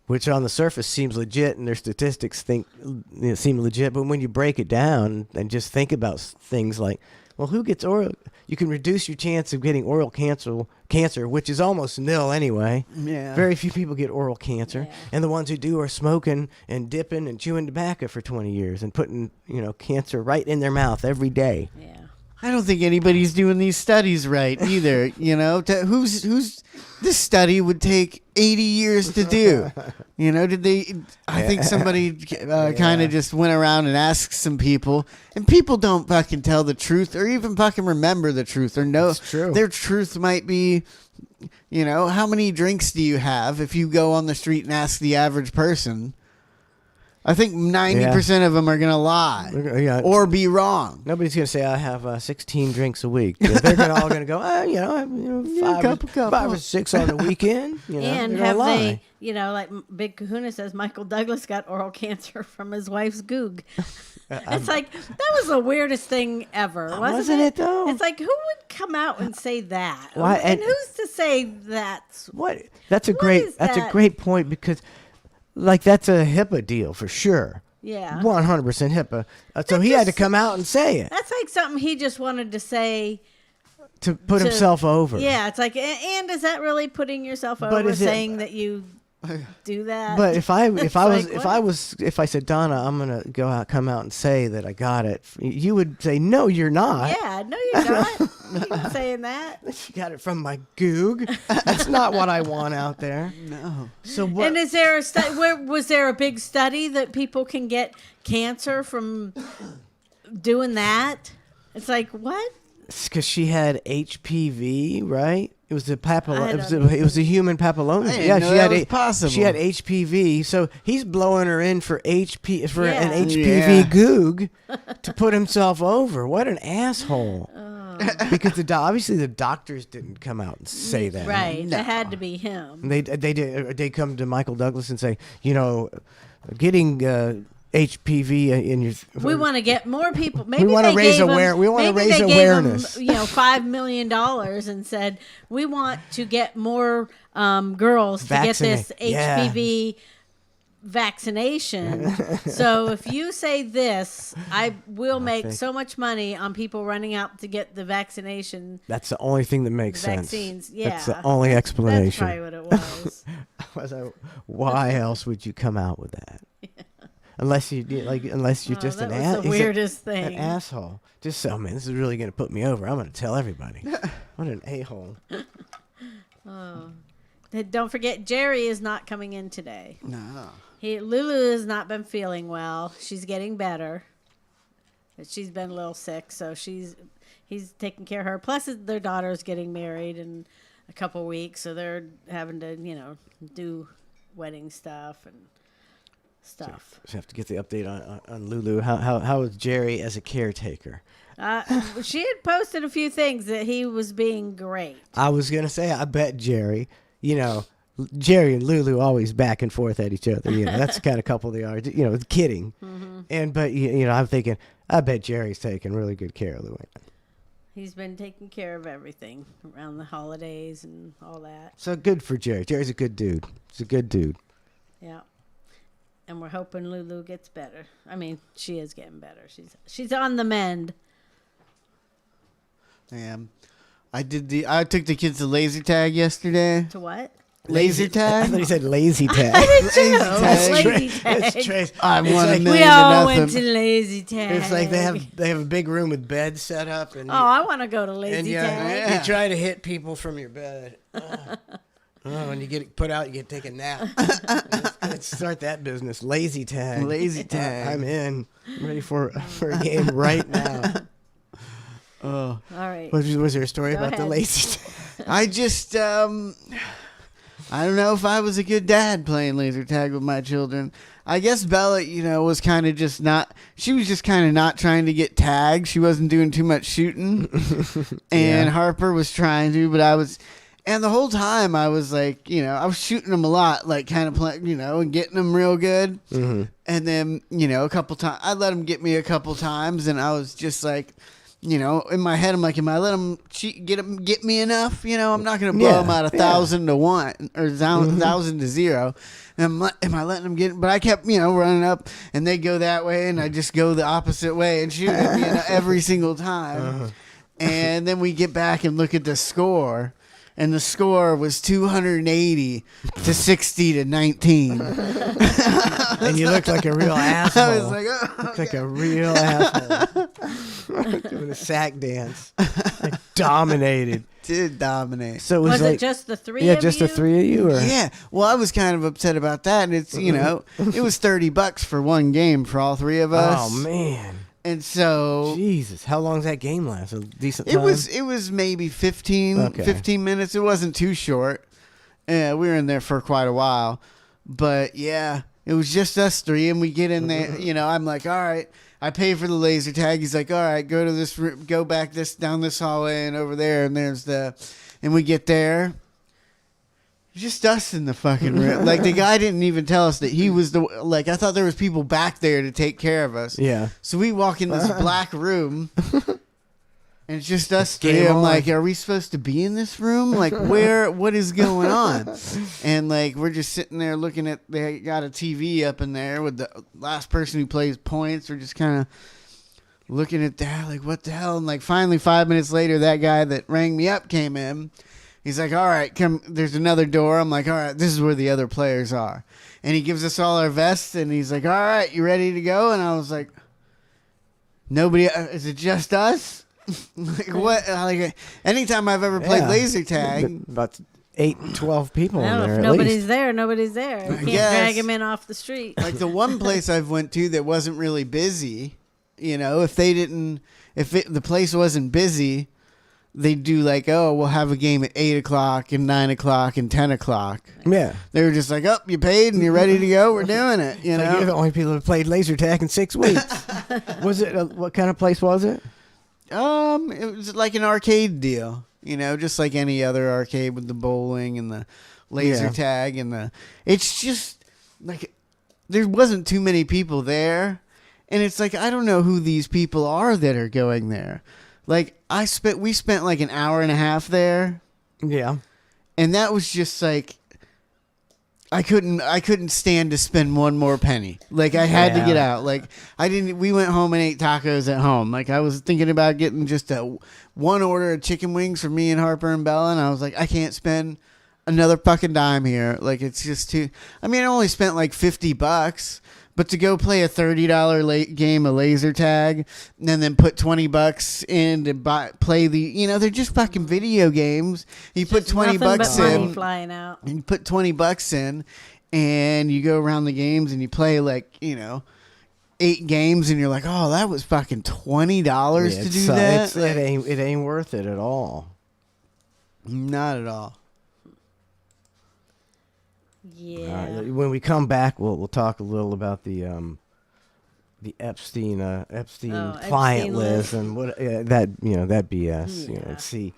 which on the surface seems legit, and their statistics seem legit. But when you break it down and just think about things like, well, who gets oral? You can reduce your chance of getting oral cancer, which is almost nil anyway. Yeah. Very few people get oral cancer, and the ones who do are smoking and dipping and chewing tobacco for 20 years and putting, cancer right in their mouth every day. Yeah. I don't think anybody's doing these studies right either. You know, who's this study would take 80 years to do. You know, did they? I think somebody kind of just went around and asked some people, and people don't fucking tell the truth or even fucking remember the truth or know their truth might be. You know, how many drinks do you have if you go on the street and ask the average person? I think 90% of them are going to lie or be wrong. Nobody's going to say, I have 16 drinks a week. They're all going to go, five or six on the weekend. You know, and have they, you know, like Big Kahuna says, Michael Douglas got oral cancer from his wife's goog. It's like, that was the weirdest thing ever. Wasn't it, though? It's like, who would come out and say that? Why? And who's to say that's... What? That's a great point because... Like, that's a HIPAA deal for sure. Yeah. 100% HIPAA. So he had to come out and say it. That's like something he just wanted to say. To put himself over. Yeah, it's like, and is that really putting yourself over saying that you do that? But if I said, Donna, I'm gonna come out and say that I got it, you would say, no, you're not. Yeah, no, you're not. You're not saying that. You got it from my goog. That's not what I want out there. No. So what? And is there was there a big study that people can get cancer from doing that? It's like, what? It's because she had HPV, right? It was the it was a human papilloma. She had HPV. So he's blowing her in for an HPV goog to put himself over. What an asshole! Because obviously the doctors didn't come out and say that. Right, no. It had to be him. They come to Michael Douglas and say, you know, getting HPV in your. We want to get more people. Maybe we want to raise awareness. We want to raise awareness. Him, $5 million and said we want to get more girls to get this HPV vaccination. So if you say this, I will make so much money on people running out to get the vaccination. That's the only thing that makes vaccines. sense. Yeah, that's the only explanation. That's probably what it was. Why else would you come out with that? Yeah. Unless you're just an asshole. The weirdest thing. An asshole. Just so, man, this is really going to put me over. I'm going to tell everybody. What an a-hole. Oh. Don't forget, Jerry is not coming in today. No. Lulu has not been feeling well. She's getting better. But she's been a little sick, so he's taking care of her. Plus, their daughter's getting married in a couple weeks, so they're having to, do wedding stuff and stuff. So have to get the update on Lulu. How is Jerry as a caretaker? She had posted a few things that he was being great. I was gonna say, I bet Jerry. Jerry and Lulu always back and forth at each other. That's the kind of couple they are. Kidding. Mm-hmm. But I'm thinking, I bet Jerry's taking really good care of Luann. He's been taking care of everything around the holidays and all that. So good for Jerry. Jerry's a good dude. He's a good dude. Yeah. And we're hoping Lulu gets better. I mean, she is getting better. She's on the mend. Damn. I took the kids to laser tag yesterday. To what? Laser tag? I thought he said lazy tag. I did too. Lazy tag. It's Trace. I want a million We all went to lazy tag. It's like they have a big room with beds set up. And I want to go to lazy tag. You try to hit people from your bed. When you get put out, you get to take a nap. Let's start that business. Lazy tag. Lazy tag. I'm in. I'm ready for a game right now. Oh. All right. Was there a story about the lazy tag? I just, I don't know if I was a good dad playing laser tag with my children. I guess Bella, was kind of just she was just kind of not trying to get tagged. She wasn't doing too much shooting. And Harper was trying to, but and the whole time I was like, I was shooting them a lot, like kind of playing, and getting them real good. Mm-hmm. And then, a couple times, I let them get me a couple times, and I was just like, in my head, I'm like, am I let them get me enough? I'm not going to blow them out 1,000 to 1 or 1,000 to 0. Am I letting them get? But I kept, running up, and they go that way, and I just go the opposite way and shoot at every single time. Uh-huh. And then we get back and look at the score. And the score was 280 to 60 to 19. And you looked like a real asshole. I was like, oh, looked like a real asshole. Doing a sack dance. I dominated. Did dominate. So it Was like, it just the three yeah, of you? just the three of you? Or? Yeah. Well, I was kind of upset about that. And it's, you know, it was $30 for one game for all three of us. Oh, man. And so Jesus, how long does that game last? A decent time? it was maybe 15 minutes. It wasn't too short. Yeah, we were in there for quite a while. But yeah, it was just us three, and we get in there, you know, I'm like, all right, I pay for the laser tag. He's like, all right, go to this go back down this hallway and over there, and and we get there. Just us in the fucking room. Like, the guy didn't even tell us that he was I thought there was people back there to take care of us. Yeah. So we walk in this black room, and it's just us Game three. I'm on. like, are we supposed to be in this room? Like, what is going on? And, like, we're just sitting there looking at, they got a TV up in there with the last person who plays points. We're just kind of looking at that, like, what the hell? And, like, finally, 5 minutes later, that guy that rang me up came in. He's like, all right, come. There's another door. I'm like, all right, this is where the other players are. And he gives us all our vests, and he's like, all right, you ready to go? And I was like, nobody, is it just us? Like, what? Like, anytime I've ever played laser tag. About 8, 12 people in Well, there if at nobody's least. there, nobody's there. You can't guess. drag him in off the street. Like, the one place I've went to that wasn't really busy, you know, if the place wasn't busy, they do like, oh, we'll have a game at 8 o'clock and 9 o'clock and 10 o'clock. Yeah. They were just like, oh, you paid and you're ready to go. We're doing it. You So know, you're the only people that played laser tag in 6 weeks. Was it? What kind of place was it? it was like an arcade deal. You know, just like any other arcade with the bowling and the laser tag and it's just like there wasn't too many people there, and it's like I don't know who these people are that are going there. Like we spent like an hour and a half there. Yeah. And that was just like I couldn't stand to spend one more penny. Like I had to get out. Like we went home and ate tacos at home. Like I was thinking about getting just one order of chicken wings for me and Harper and Bella, and I was like, I can't spend another fucking dime here. Like it's just too I mean, I only spent like $50. But to go play a $30 game of laser tag and then put $20 in to play they're just fucking video games. You put $20 in, flying out. and you put $20 in, and you go around the games and you play 8 games, and you're like, oh, that was fucking $20 to do that. It ain't worth it at all. Not at all. Yeah. When we come back, we'll talk a little about the Epstein client list and what that BS. Yeah. You know, see.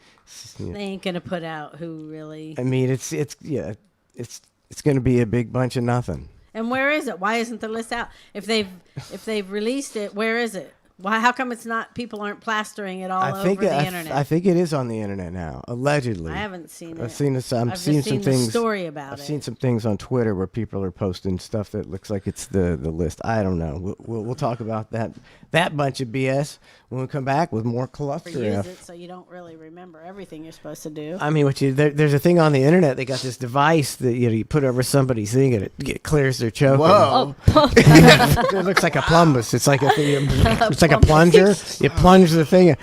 They ain't gonna put out who really. I mean, it's going to be a big bunch of nothing. And where is it? Why isn't the list out? If they've released it, where is it? Why? How come it's not? People aren't plastering it all over the internet. I think it is on the internet now, allegedly. I haven't seen it. I've seen some the things. Story about I've it. seen some things on Twitter where people are posting stuff that looks like it's the list. I don't know. We'll talk about that bunch of BS when we come back with more ClusterF. Use it so you don't really remember everything you're supposed to do. I mean, there's a thing on the internet. They got this device that you put over somebody's thing and it clears their choke. Whoa! It looks like a plumbus. It's like a thing. It's like a plunger. You plunge the thing.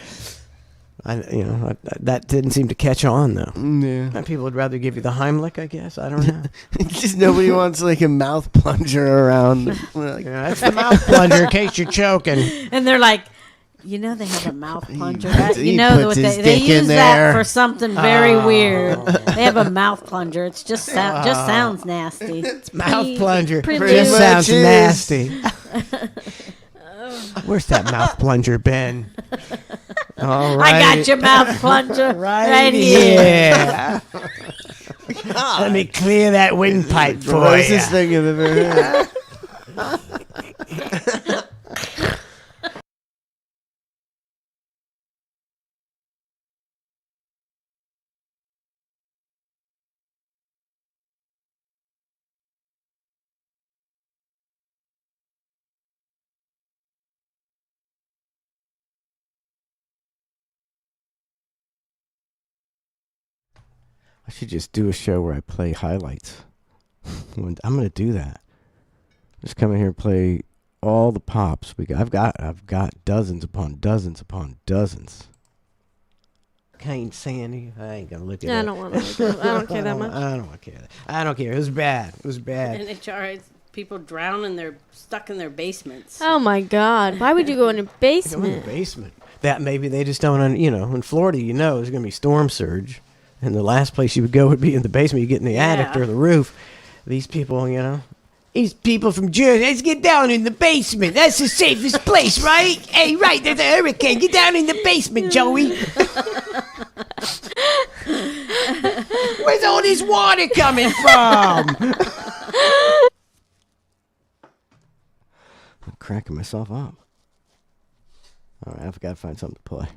That didn't seem to catch on though. Yeah. And people would rather give you the Heimlich, I guess. I don't know. Just nobody wants like a mouth plunger around. That's the mouth plunger in case you're choking. And they're like, they have a mouth plunger. Right? He You know puts what his they dick use in that there. for something very weird. They have a mouth plunger. It's just sounds nasty. It's Mouth plunger. Pretty Just much sounds is. nasty. Where's that mouth plunger been? All right. I got your mouth plunger right here. Yeah. Let me clear that windpipe for you. Grossest thing I've ever heard. I should just do a show where I play highlights. I'm going to do that. Just come in here and play all the pops. I've got dozens upon dozens upon dozens. Kane Sandy. I ain't gonna look at it. I don't want to look at it. I don't care that much. I don't care. I don't care. It was bad. It was bad. NHRA, people drown and they're stuck in their basements. Oh my God! Why would you go in a Go in basement? the basement. That maybe they just don't. In Florida, there's gonna be storm surge, and the last place you would go would be in the basement. You get in the attic or the roof. These people, These people from Jersey, let's get down in the basement. That's the safest place, right? Hey, right, there's a hurricane. Get down in the basement, Joey. Where's all this water coming from? I'm cracking myself up. All right, I've got to find something to play.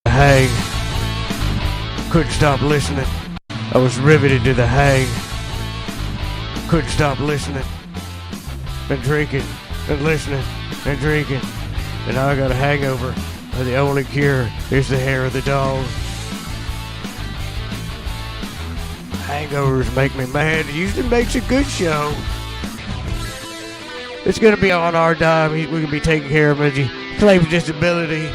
Hang. Couldn't stop listening. I was riveted to the hang. Couldn't stop listening. Been drinking and listening and drinking. And now I got a hangover. And the only cure is the hair of the dog. Hangovers make me mad. Houston makes a good show. It's gonna be on our dime. We can be taking care of him as he claims disability.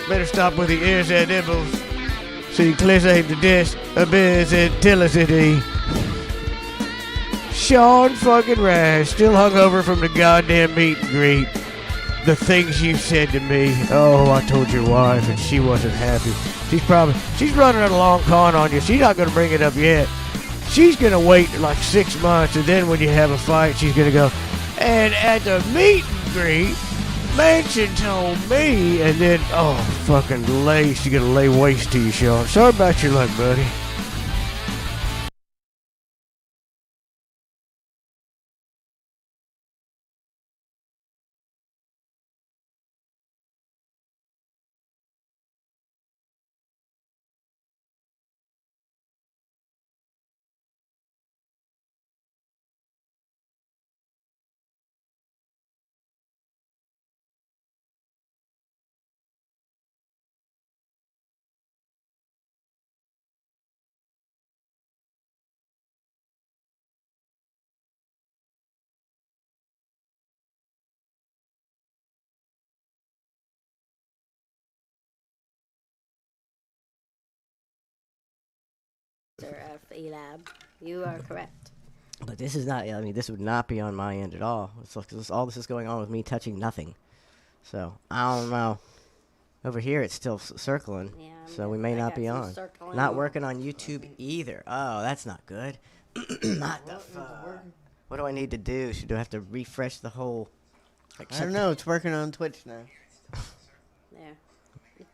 Better stop with the ears and nibbles. See, clears ain't the dish. A biz and tillicity. Sean fucking Rash, still hungover from the goddamn meet and greet. The things you said to me. Oh, I told your wife and she wasn't happy. She's running a long con on you. She's not gonna bring it up yet. She's gonna wait like 6 months, and then when you have a fight, she's gonna go, and at the meet and greet, Mansion told me, and then, fucking she's gonna lay waste to you, Sean. Sorry about your luck, buddy. Elab, you are correct. But this is not, this would not be on my end at all. All this is going on with me touching nothing. So, I don't know. Over here, it's still circling. Yeah, so we may not be on. Not working on YouTube either. Oh, that's not good. Not the fuck. What do I need to do? Do I have to refresh the whole... I don't know. It's working on Twitch now. There.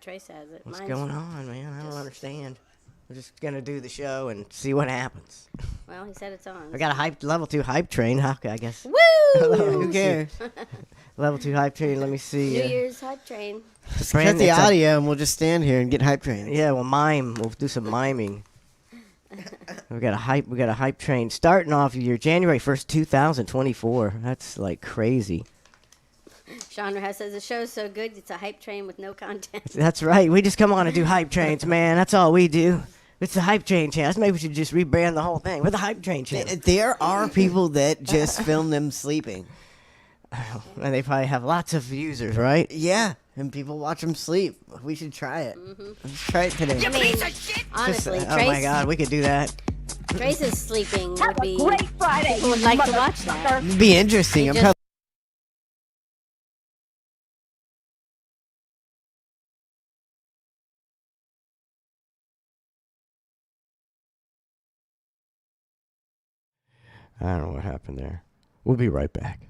Trace has it. What's going on, man? I don't understand. We're just going to do the show and see what happens. Well, he said it's on. I got a level 2 hype train, I guess. Woo! Who cares? Level 2 hype train, let me see. New Year's hype train. Just cut the audio and we'll just stand here and get hype trains. Yeah, we'll mime. We'll do some miming. We got a hype train starting off January 1st, 2024. That's like crazy. Chandra says the show's so good, it's a hype train with no content. That's right. We just come on and do hype trains, man. That's all we do. It's the hype train channel. Maybe we should just rebrand the whole thing. We're the hype train channel. There are people that just film them sleeping. And they probably have lots of users, right? Yeah, and people watch them sleep. We should try it. Mm-hmm. Let's try it today. You piece of shit! Honestly, oh my God, we could do that. Trace's sleeping would Have be... a great Friday, People would like to watch that. It'd be interesting. I don't know what happened there. We'll be right back.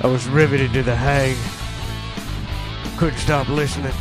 I was riveted to the hang. Couldn't stop listening.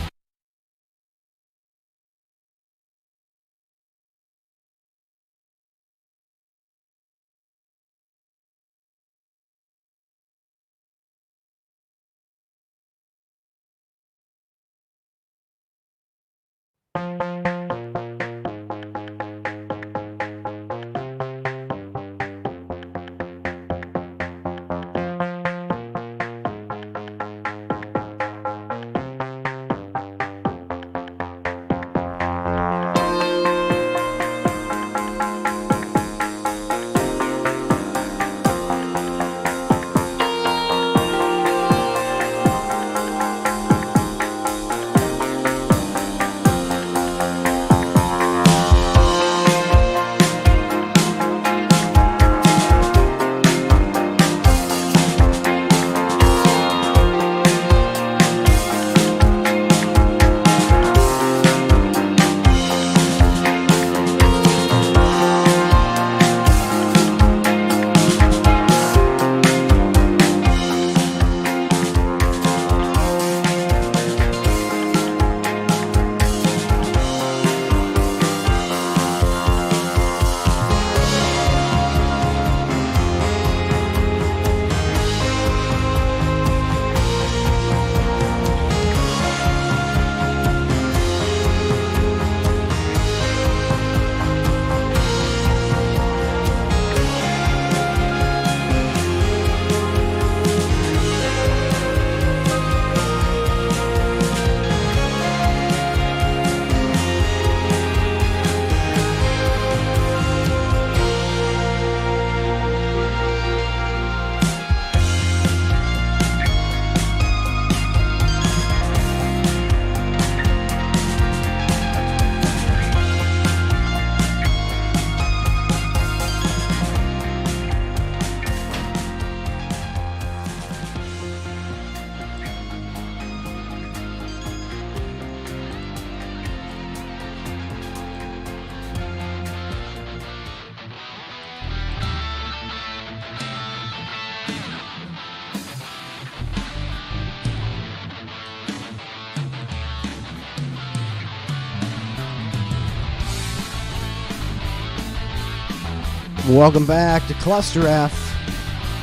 Welcome back to ClusterF.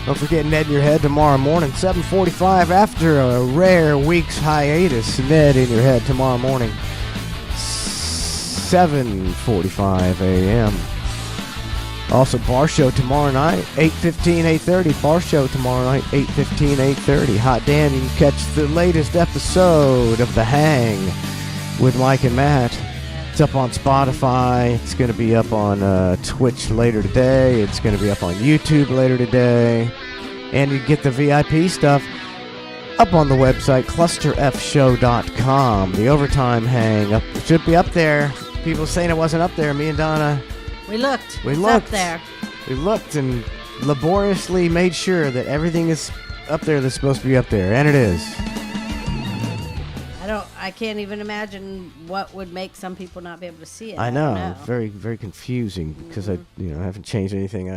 Don't forget Ned in your head tomorrow morning, 7:45 after a rare week's hiatus. Ned in your head tomorrow morning, 7:45 a.m. Also, Bar Show tomorrow night, 8:15, 8:30. Bar Show tomorrow night, 8:15, 8:30. Hot damn, you can catch the latest episode of The Hang with Mike and Matt. It's up on Spotify. It's going to be up on Twitch later today. It's going to be up on YouTube later today. And you get the VIP stuff up on the website, ClusterFshow.com. The overtime hang up should be up there. People saying it wasn't up there. Me and Donna, we looked. We it's looked up there. We looked and laboriously made sure that everything is up there that's supposed to be up there, and it is. I can't even imagine what would make some people not be able to see it. I know. Very, very confusing because I haven't changed anything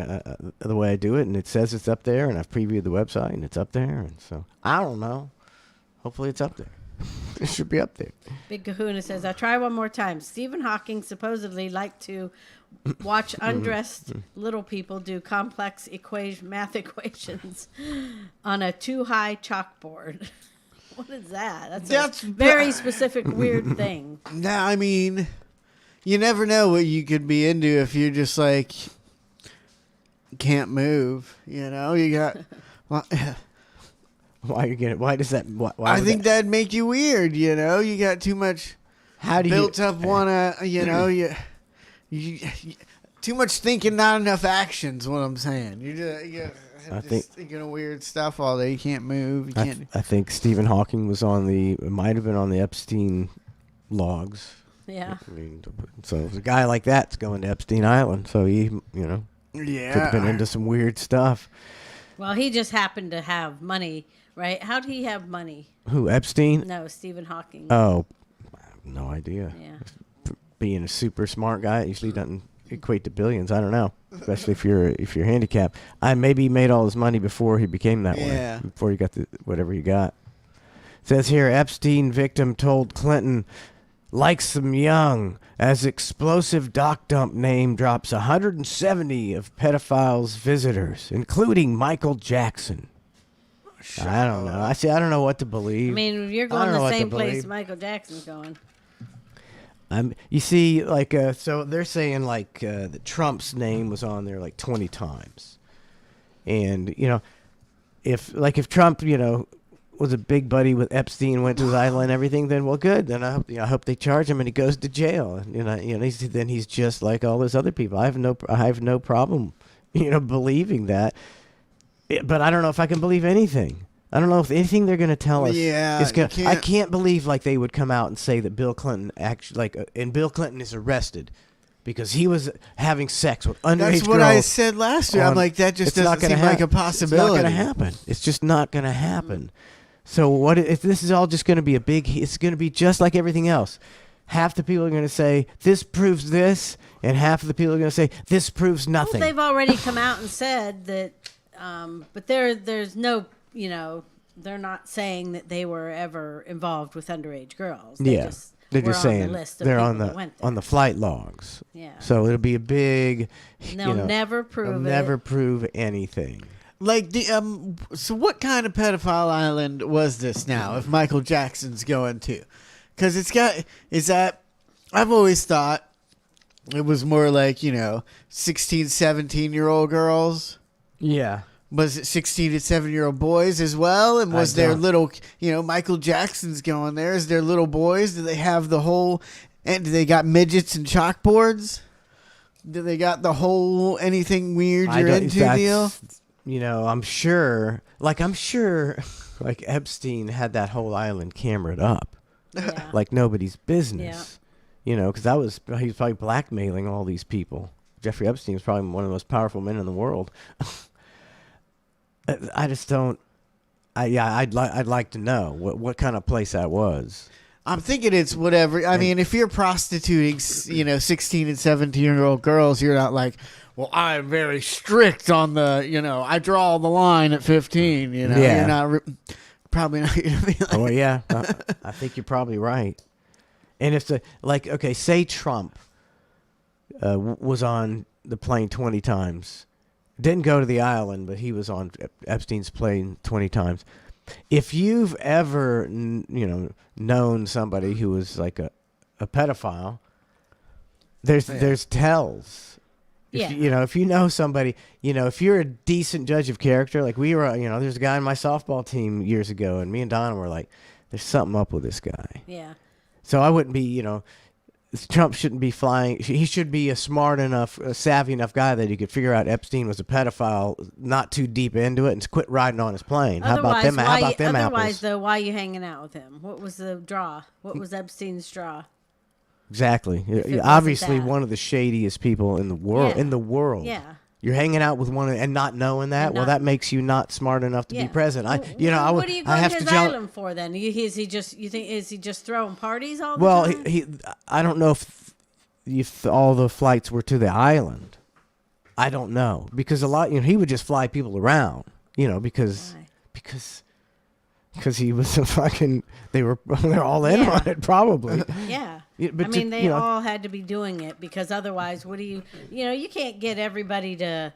the way I do it, and it says it's up there, and I've previewed the website, and it's up there, and so I don't know. Hopefully, it's up there. It should be up there. Big Kahuna says, "I'll try one more time." Stephen Hawking supposedly liked to watch undressed little people do complex math equations on a too-high chalkboard. What is that? That's a very specific, weird thing. Nah, I mean, you never know what you could be into if you're just like can't move. You know, you got. Why are you getting? Why does that? Why I think that'd make you weird. You know, you got too much. How do built up? You too much thinking, not enough actions. What I'm saying, you're just thinking of weird stuff all day. You can't move. You can't. I think Stephen Hawking was might have been on the Epstein logs. Yeah. I mean, so a guy like that's going to Epstein Island. So he, could have been into some weird stuff. Well, he just happened to have money, right? How did he have money? Who, Epstein? No, Stephen Hawking. Oh, I have no idea. Yeah. Being a super smart guy, it usually doesn't equate to billions. I don't know, especially if you're handicapped. Maybe he made all his money before he became that way. Before he got whatever he got. It says here, Epstein victim told Clinton likes them young as explosive dock dump name drops 170 of pedophiles' visitors, including Michael Jackson. I don't know. I don't know what to believe. I mean, if you're going the same place Michael Jackson's going. You see, like, so they're saying, like, that Trump's name was on there, like, 20 times. And, if Trump, was a big buddy with Epstein, went to his island and everything, then, well, good. Then I hope they charge him and he goes to jail. And, then he's just like all those other people. I have no problem, believing that. But I don't know if I can believe anything. I don't know if anything they're going to tell us. Yeah, I can't believe like they would come out and say that Bill Clinton actually and Bill Clinton is arrested because he was having sex with underage girls. That's what I said last year. I'm like, that just doesn't seem like a possibility. It's not going to happen. It's just not going to happen. So what if this is all just going to be it's going to be just like everything else. Half the people are going to say this proves this, and half of the people are going to say this proves nothing. Well, they've already come out and said that, but there's no. They're not saying that they were ever involved with underage girls. They're just saying on the list of they're on the flight logs. Yeah. So it'll be a big. They'll never prove they'll it. Never prove anything. Like so what kind of pedophile island was this now? If Michael Jackson's going to, because I've always thought it was more like 16, 17-year-old girls. Yeah. Was it 16 to 7-year-old boys as well? And was there little, Michael Jackson's going there? Is there little boys? Do they have the whole, and do they got midgets and chalkboards? Do they got the whole anything weird you're into deal? I'm sure, like Epstein had that whole island cameraed up. Yeah. Like nobody's business. Yeah. Because he was probably blackmailing all these people. Jeffrey Epstein was probably one of the most powerful men in the world. I just don't. I'd like to know what kind of place that was. I'm thinking it's whatever. I mean, if you're prostituting, 16 and 17-year-old girls, you're not like, well, I'm very strict on the, I draw the line at 15. You're not probably not going to be like. Oh yeah, I think you're probably right. And if say Trump was on the plane 20 times. Didn't go to the island, but he was on Epstein's plane 20 times. If you've ever, known somebody who was like a pedophile, there's tells. If you know somebody, if you're a decent judge of character, like we were, there's a guy on my softball team years ago, and me and Donna were like, there's something up with this guy. Yeah. So I wouldn't be, Trump shouldn't be flying. He should be a smart enough, savvy enough guy that he could figure out Epstein was a pedophile, not too deep into it, and quit riding on his plane. How about them Otherwise, apples? though, why are you hanging out with him? What was the draw? What was Epstein's draw? Exactly. You're obviously one of the shadiest people in the world. Yeah. In the world. Yeah. You're hanging out with one and not knowing that. Well, that makes you not smart enough to be president. What are you going to his island for then? Is he just throwing parties all the time? Well, I don't know if all the flights were to the island. I don't know because a lot. He would just fly people around. Because he was a fucking. They're all in on it probably. Yeah. But they all had to be doing it because otherwise, what do you can't get everybody to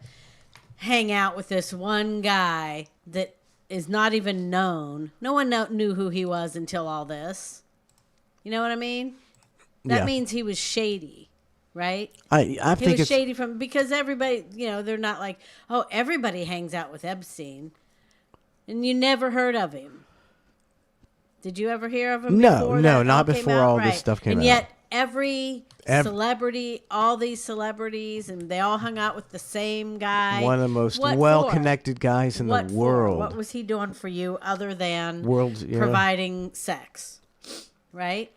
hang out with this one guy that is not even known. No one knew who he was until all this. You know what I mean? That means he was shady, right? I think he was shady because everybody, they're not like, oh, everybody hangs out with Epstein, and you never heard of him. Did you ever hear of him? No, not before all this stuff came out. And yet, every celebrity, all these celebrities, and they all hung out with the same guy. One of the most well-connected guys in the world. What was he doing for you other than providing sex? Right?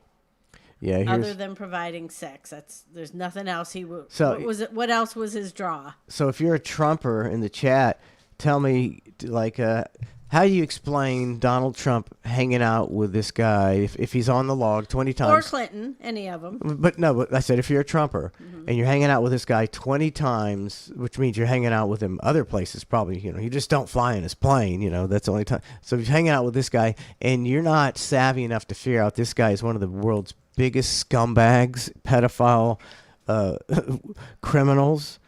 Yeah. Other than providing sex, there's nothing else he would. So what else was his draw? So if you're a Trumper in the chat, tell me How do you explain Donald Trump hanging out with this guy if he's on the log 20 times? Or Clinton, any of them. But I said if you're a Trumper and you're hanging out with this guy 20 times, which means you're hanging out with him other places probably, you just don't fly in his plane, that's the only time. So if you're hanging out with this guy and you're not savvy enough to figure out this guy is one of the world's biggest scumbags, pedophile, criminals,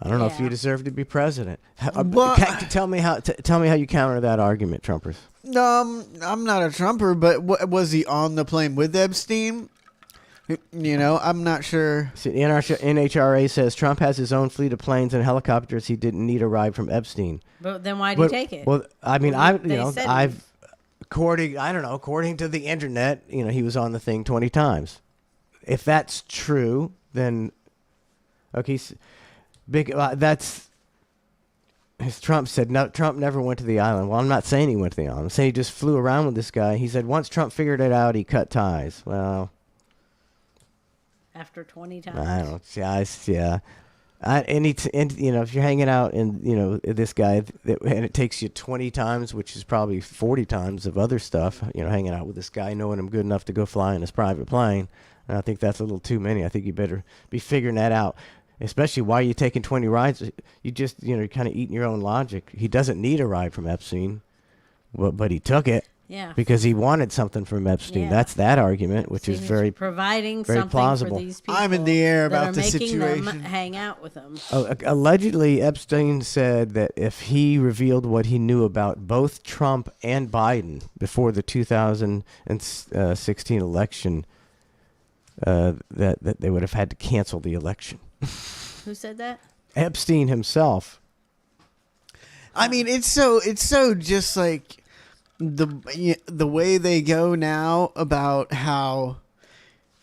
I don't know if you deserve to be president. Tell me how you counter that argument, Trumpers. I'm not a Trumper, but was he on the plane with Epstein? I'm not sure. See, NHRA says Trump has his own fleet of planes and helicopters. He didn't need a ride from Epstein. But then why did he take it? Well, I mean, according to the internet, he was on the thing 20 times. If that's true, then okay. That's as Trump said. No, Trump never went to the island. Well, I'm not saying he went to the island. I'm saying he just flew around with this guy. He said once Trump figured it out, he cut ties. Well, after 20 times, I don't. Yeah. If you're hanging out and this guy, and it takes you 20 times, which is probably 40 times of other stuff. Hanging out with this guy, knowing him good enough to go fly in his private plane. And I think that's a little too many. I think you better be figuring that out. Especially why are you taking 20 rides? You just, you're kind of eating your own logic. He doesn't need a ride from Epstein, but he took it. Yeah. Because he wanted something from Epstein. Yeah. That's that argument, which is very providing very something plausible. for these people. I'm in the air about the making situation. them hang out with them. Allegedly, Epstein said that if he revealed what he knew about both Trump and Biden before the 2016 election, that they would have had to cancel the election. Who said that? Epstein himself. I mean, it's so just like the way they go now about how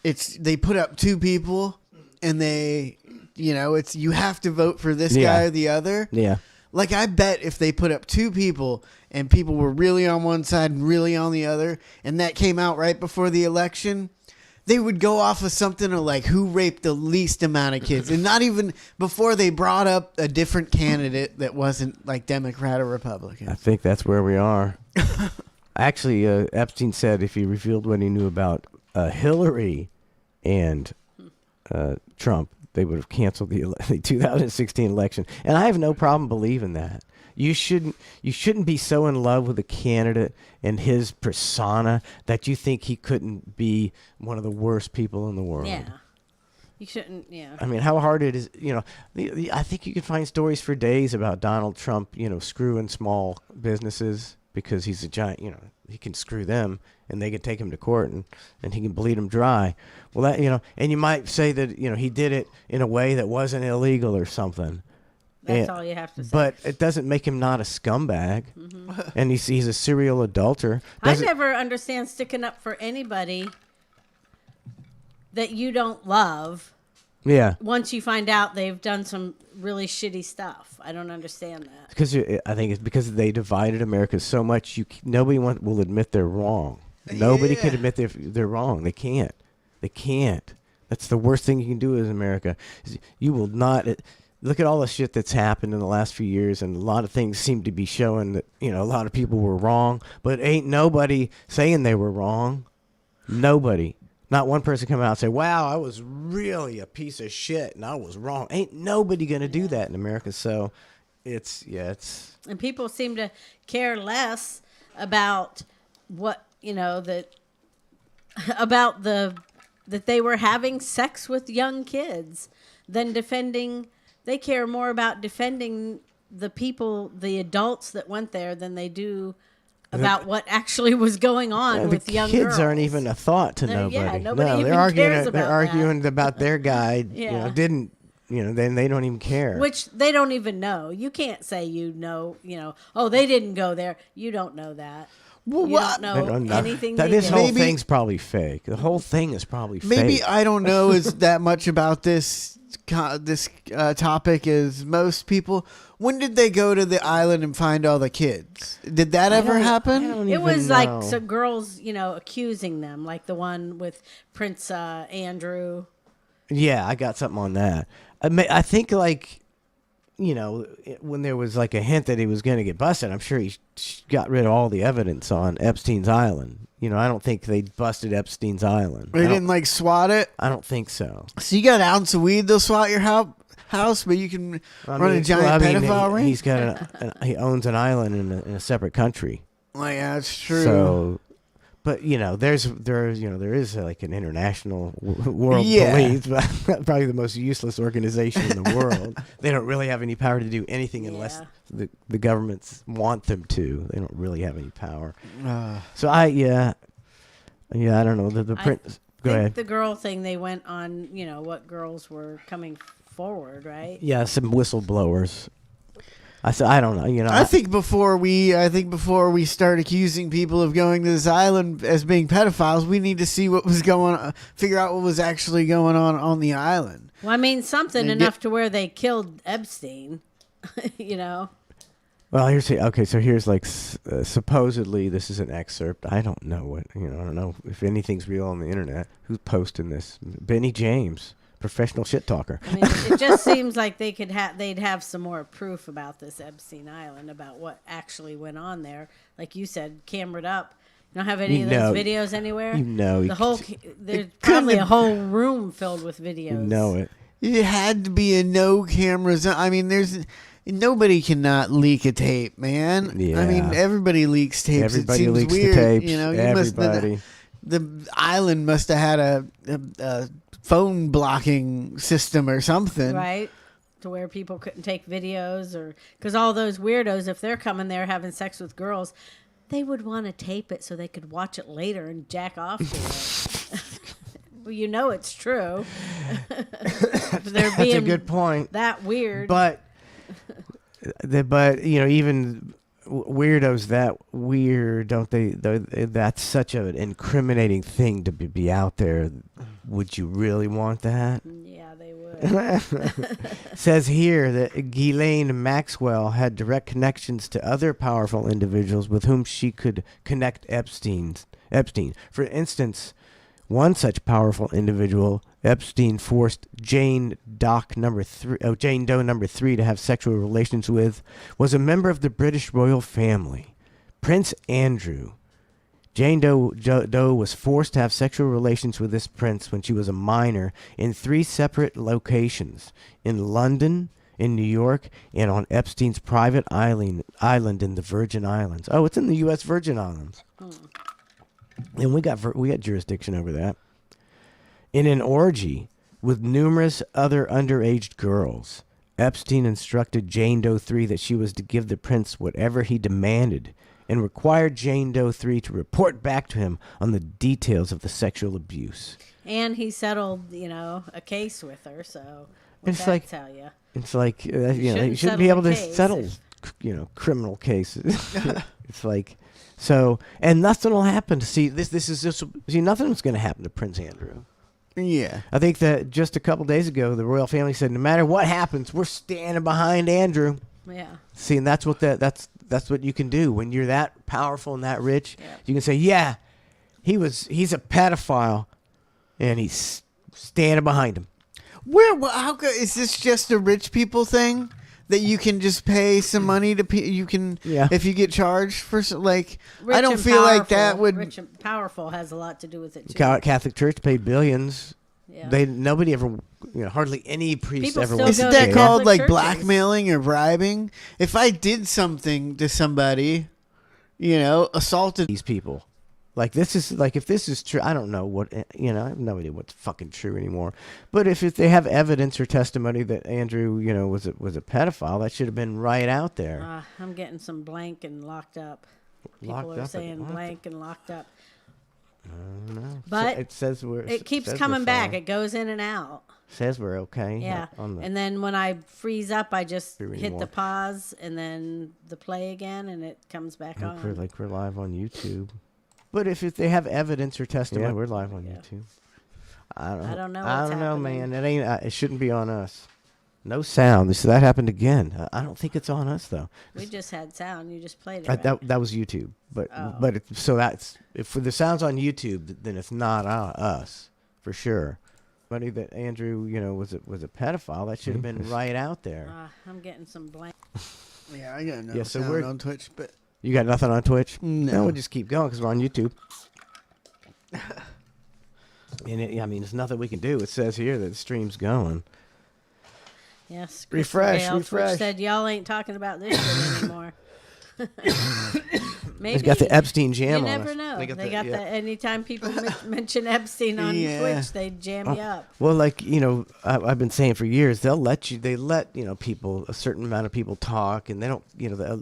they put up two people and they it's you have to vote for this guy or the other. Yeah. Like I bet if they put up two people and people were really on one side and really on the other, and that came out right before the election, they would go off of something of like who raped the least amount of kids, and not even before they brought up a different candidate that wasn't like Democrat or Republican. I think that's where we are. Actually, Epstein said if he revealed what he knew about Hillary and Trump, they would have canceled the 2016 election. And I have no problem believing that. You shouldn't be so in love with a candidate and his persona that you think he couldn't be one of the worst people in the world. Yeah. You shouldn't, yeah. I mean, how hard it is, I think you could find stories for days about Donald Trump, screwing small businesses because he's a giant, he can screw them and they can take him to court and he can bleed them dry. Well, that, and you might say that, he did it in a way that wasn't illegal or something. That's all you have to say. But it doesn't make him not a scumbag. Mm-hmm. And he's a serial adulterer. I never understand sticking up for anybody that you don't love. Yeah. Once you find out they've done some really shitty stuff. I don't understand that. Because I think it's because they divided America so much. Nobody will admit they're wrong. Nobody can admit they're wrong. They can't. That's the worst thing you can do as America. You will not... Look at all the shit that's happened in the last few years, and a lot of things seem to be showing that, a lot of people were wrong, but ain't nobody saying they were wrong. Nobody. Not one person come out and say, wow, I was really a piece of shit and I was wrong. Ain't nobody going to do that in America. So it's. And people seem to care less about what, that they were having sex with young kids than defending. They care more about defending the people, the adults that went there, than they do about what actually was going on with young girls. The kids aren't even a thought to nobody. Yeah, nobody even cares about they're arguing about their guy. Yeah. Then they don't even care. Which they don't even know. You can't say oh, they didn't go there. You don't know that. Well, you don't know anything. This whole thing's probably fake. The whole thing is probably fake. Maybe I don't know that much about this topic as most people. When did they go to the island and find all the kids? Did that ever happen? It was like some girls, accusing them, like the one with Prince Andrew. Yeah, I got something on that. I think when there was like a hint that he was going to get busted, I'm sure he got rid of all the evidence on Epstein's Island. I don't think they busted Epstein's Island. They didn't like SWAT it? I don't think so. So you got an ounce of weed, they'll SWAT your house, but you can run a giant pedophile ring? He's got he owns an island in a separate country. Well, yeah, that's true. So, but there is like an international world police, probably the most useless organization in the world. They don't really have any power to do anything unless the governments want them to. They don't really have any power. So I don't know the print. Go ahead. The girl thing, they went on. What girls were coming forward, right? Yeah, some whistleblowers. I don't know. I think before we start accusing people of going to this island as being pedophiles, we need to see what was going on, figure out what was actually going on the island. Well, I mean, something enough to where they killed Epstein. Well, here's like supposedly this is an excerpt. I don't know what I don't know if anything's real on the internet. Who's posting this? Benny James. Professional shit talker. I mean, it just seems like they'd have some more proof about this Epstein Island, about what actually went on there. Like you said, camered up. You don't have any of those videos anywhere. There's probably a whole room filled with videos. It had to be a no cameras. I mean, nobody cannot leak a tape, man. Yeah. I mean, everybody leaks tapes. Everybody it seems leaks weird. the tapes. Everybody. The island must have had a phone blocking system or something, right? To where people couldn't take videos, or because all those weirdos, if they're coming there having sex with girls, they would want to tape it so they could watch it later and jack off to it. Well, it's true. They're being That's a good point. That weird, but even weirdos that weird, don't they? That's such an incriminating thing to be out there. Would you really want that? Yeah, they would. Says here that Ghislaine Maxwell had direct connections to other powerful individuals with whom she could connect Epstein. For instance, one such powerful individual, Epstein forced Jane Doe number 3 to have sexual relations with, was a member of the British royal family, Prince Andrew. Jane Doe was forced to have sexual relations with this prince when she was a minor in 3 separate locations, in London, in New York, and on Epstein's private island in the Virgin Islands. Oh, it's in the U.S. Virgin Islands. And we got jurisdiction over that. In an orgy with numerous other underage girls, Epstein instructed Jane Doe 3 that she was to give the prince whatever he demanded, and required Jane Doe 3 to report back to him on the details of the sexual abuse. And he settled, a case with her. So it's that tell you? It's like you shouldn't be able to settle, criminal cases. It's like so, and nothing will happen. Nothing's going to happen to Prince Andrew. Yeah, I think that just a couple days ago, the royal family said, no matter what happens, we're standing behind Andrew. Yeah. See, and that's what what you can do when you're that powerful and that rich. Yeah. You can say, yeah, he's a pedophile, and he's standing behind him. How is this just a rich people thing that you can just pay some money to if you get charged for rich I don't feel like that would rich and powerful has a lot to do with it too. Catholic Church paid billions. Yeah. Nobody ever, hardly any priest People ever. Isn't that called like blackmailing or bribing? If I did something to somebody, assaulted these people, like this is like if this is true, I don't know what I have no idea what's fucking true anymore. But if they have evidence or testimony that Andrew, was a pedophile, that should have been right out there. I'm getting some blank and locked up. People are saying blank and locked up. I don't know. But it keeps coming back. It goes in and out. Says we're okay. Yeah. And then when I freeze up, I just hit the pause and then the play again, and it comes back on. We're live on YouTube. But if they have evidence or testimony, we're live on YouTube. I don't know. I don't know, man. It ain't. It shouldn't be on us. No sound. So that happened again. I don't think it's on us though. We just had sound. You just played it. That was YouTube. But that's if the sound's on YouTube, then it's not us for sure. Buddy, that Andrew, was a pedophile. That should have been right out there. I'm getting some blank. Yeah, I got no Yeah, so sound we're- on Twitch, but You got nothing on Twitch? No. We'll just keep going because we're on YouTube. And there's nothing we can do. It says here that the stream's going. Yes. Refresh, Gale refresh. said y'all ain't talking about this shit anymore. Maybe. He's got the Epstein jam You on never us. know. They got yeah. the anytime people mention Epstein on Twitch, they jam you up. Well, I've been saying for years, they let people, a certain amount of people talk, and they don't,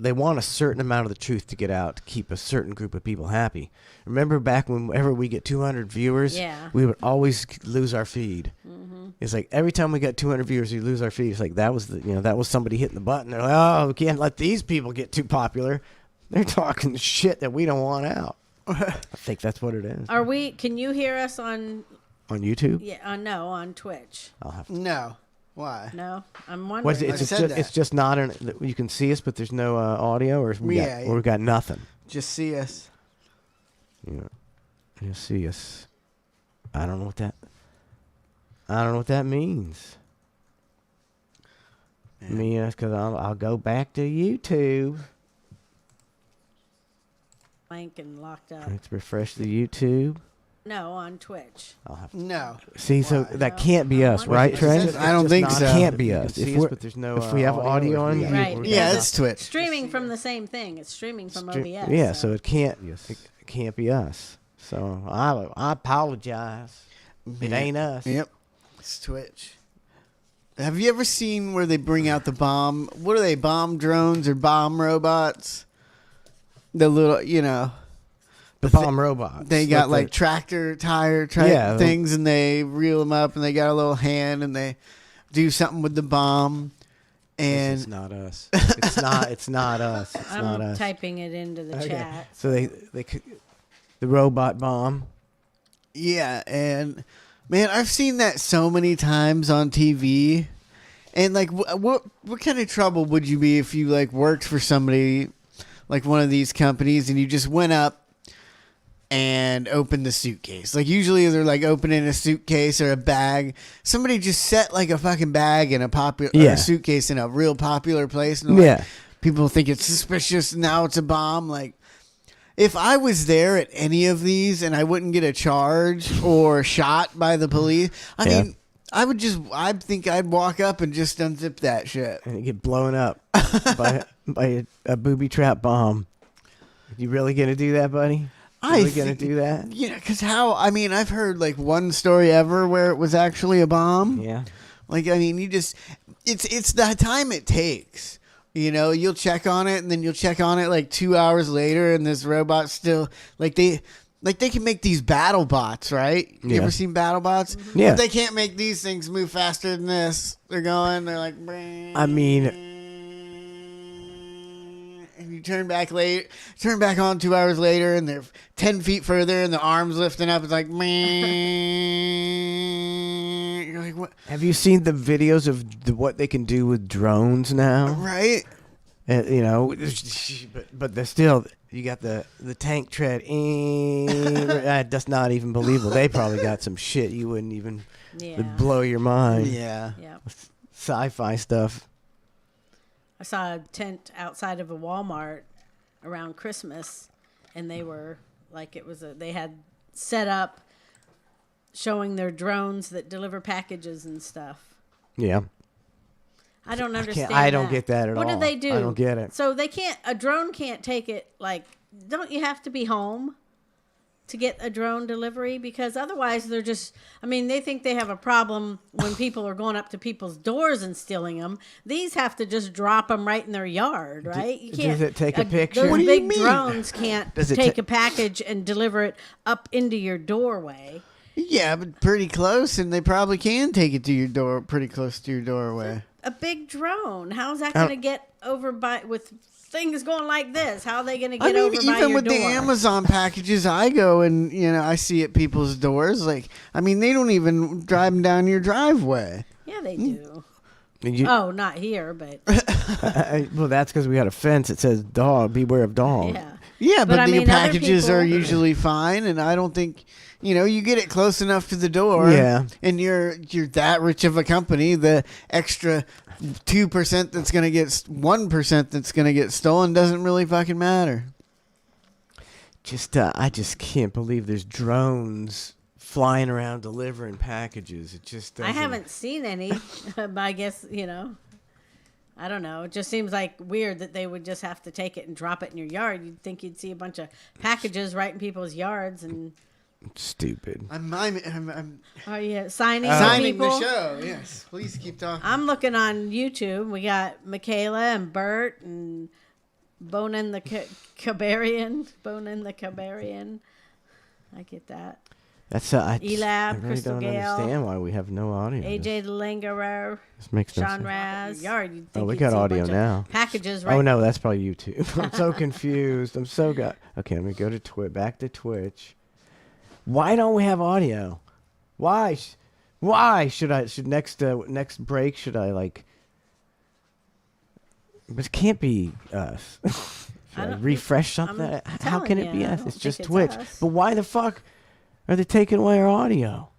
they want a certain amount of the truth to get out to keep a certain group of people happy. Remember back whenever we get 200 viewers, we would always lose our feed. Mm-hmm. It's like every time we got 200 viewers, we lose our feed. It's like that was somebody hitting the button. They're like, oh, we can't let these people get too popular. They're talking shit that we don't want out. I think that's what it is. Can you hear us on YouTube? Yeah, no, on Twitch. I'll have to. no. Why? No, I'm wondering. It's just not you can see us, but there's no audio, or we got nothing. Just see us. Yeah, you see us. I don't know what that means. Yeah. I mean, that's because I'll go back to YouTube. Blank and locked up. Let's refresh the YouTube. No, on Twitch. I'll have to. No. See, so that can't be us, right, Trey? I don't think so. It can't be us. But there's no. If we have audio on, Right. Yeah, it's Twitch. Streaming from the same thing. It's streaming from OBS. Yeah, so it can't. It can't be us. So I apologize. It ain't us. Yep. It's Twitch. Have you ever seen where they bring out the bomb? What are they, bomb drones or bomb robots? The little, The bomb robot. They got like tractor tire things, and they reel them up, and they got a little hand, and they do something with the bomb. And it's not us. It's not us. It's not I'm us. typing it into the chat. So the robot bomb. yeah, and man, I've seen that so many times on TV. And like, what kind of trouble would you be if you like worked for somebody like one of these companies, and you just went up and opened the suitcase? Like usually they're like opening a suitcase or a bag. Somebody just set like a fucking bag in a suitcase in a real popular place. And like, people think it's suspicious. Now it's a bomb. Like if I was there at any of these and I wouldn't get a charge or shot by the police, I mean, I think I'd walk up and just unzip that shit. And get blown up by a booby trap bomb. You really gonna do that, buddy? Really gonna do that? Yeah, because I've heard like one story ever where it was actually a bomb. Yeah. Like, I mean, it's the time it takes. You'll check on it, and then you'll check on it like 2 hours later, and this robot's still they can make these battle bots, right? You ever seen battle bots? Mm-hmm. Yeah. But they can't make these things move faster than this. They're like, I mean, and you turn back on 2 hours later, and they're 10 feet further, and the arms lifting up. It's like, you're like, what? have you seen the videos of what they can do with drones now? Right. But they're still. You got the tank tread. That's not even believable. They probably got some shit you wouldn't even would blow your mind. Yeah. Sci-fi stuff. I saw a tent outside of a Walmart around Christmas, and they were like, they had set up showing their drones that deliver packages and stuff. Yeah. I don't understand. I don't get that at all. What do they do? I don't get it. So a drone can't take it, like, don't you have to be home to get a drone delivery? Because otherwise they're just, they think they have a problem when people are going up to people's doors and stealing them. These have to just drop them right in their yard, right? You can't. Does it take a picture? Those What do you big mean? drones can't take a package and deliver it up into your doorway. Yeah, but pretty close, and they probably can take it to your door, pretty close to your doorway. A big drone. How's that going to get over with things going like this? How are they going to get over by your door? Even with the Amazon packages, I go and I see at people's doors. Like, they don't even drive them down your driveway. Yeah, they do. Not here, but well, that's because we got a fence that says "dog, beware of dog." yeah. Yeah, but I the mean, other packages are people- usually fine, and I don't think you get it close enough to the door. Yeah. and you're that rich of a company. The extra 2% that's gonna get 1% that's gonna get stolen doesn't really fucking matter. I just can't believe there's drones flying around delivering packages. It just doesn't. I haven't seen any, but I guess, I don't know. It just seems like weird that they would just have to take it and drop it in your yard. You'd think you'd see a bunch of packages right in people's yards and Stupid. I'm signing signing people. the show. Yes, please keep talking. I'm looking on YouTube. We got Michaela and Bert and Bonin the Cabarian. I get that. That's I Elab, really Crystal don't Gale, understand why we have no audio. AJ Lingerer, This makes no Sean sense. Raz. Yard. You'd think Oh, we you'd got see a audio bunch of now. Packages right. Oh no, that's probably YouTube. I'm so confused. Okay, I'm gonna go to back to Twitch. Why don't we have audio? Why should next break should I like? But it can't be us. Should I refresh something? I'm How can telling it be you, I us? don't It's think just it's Twitch. us. But why the fuck are they taking away our audio?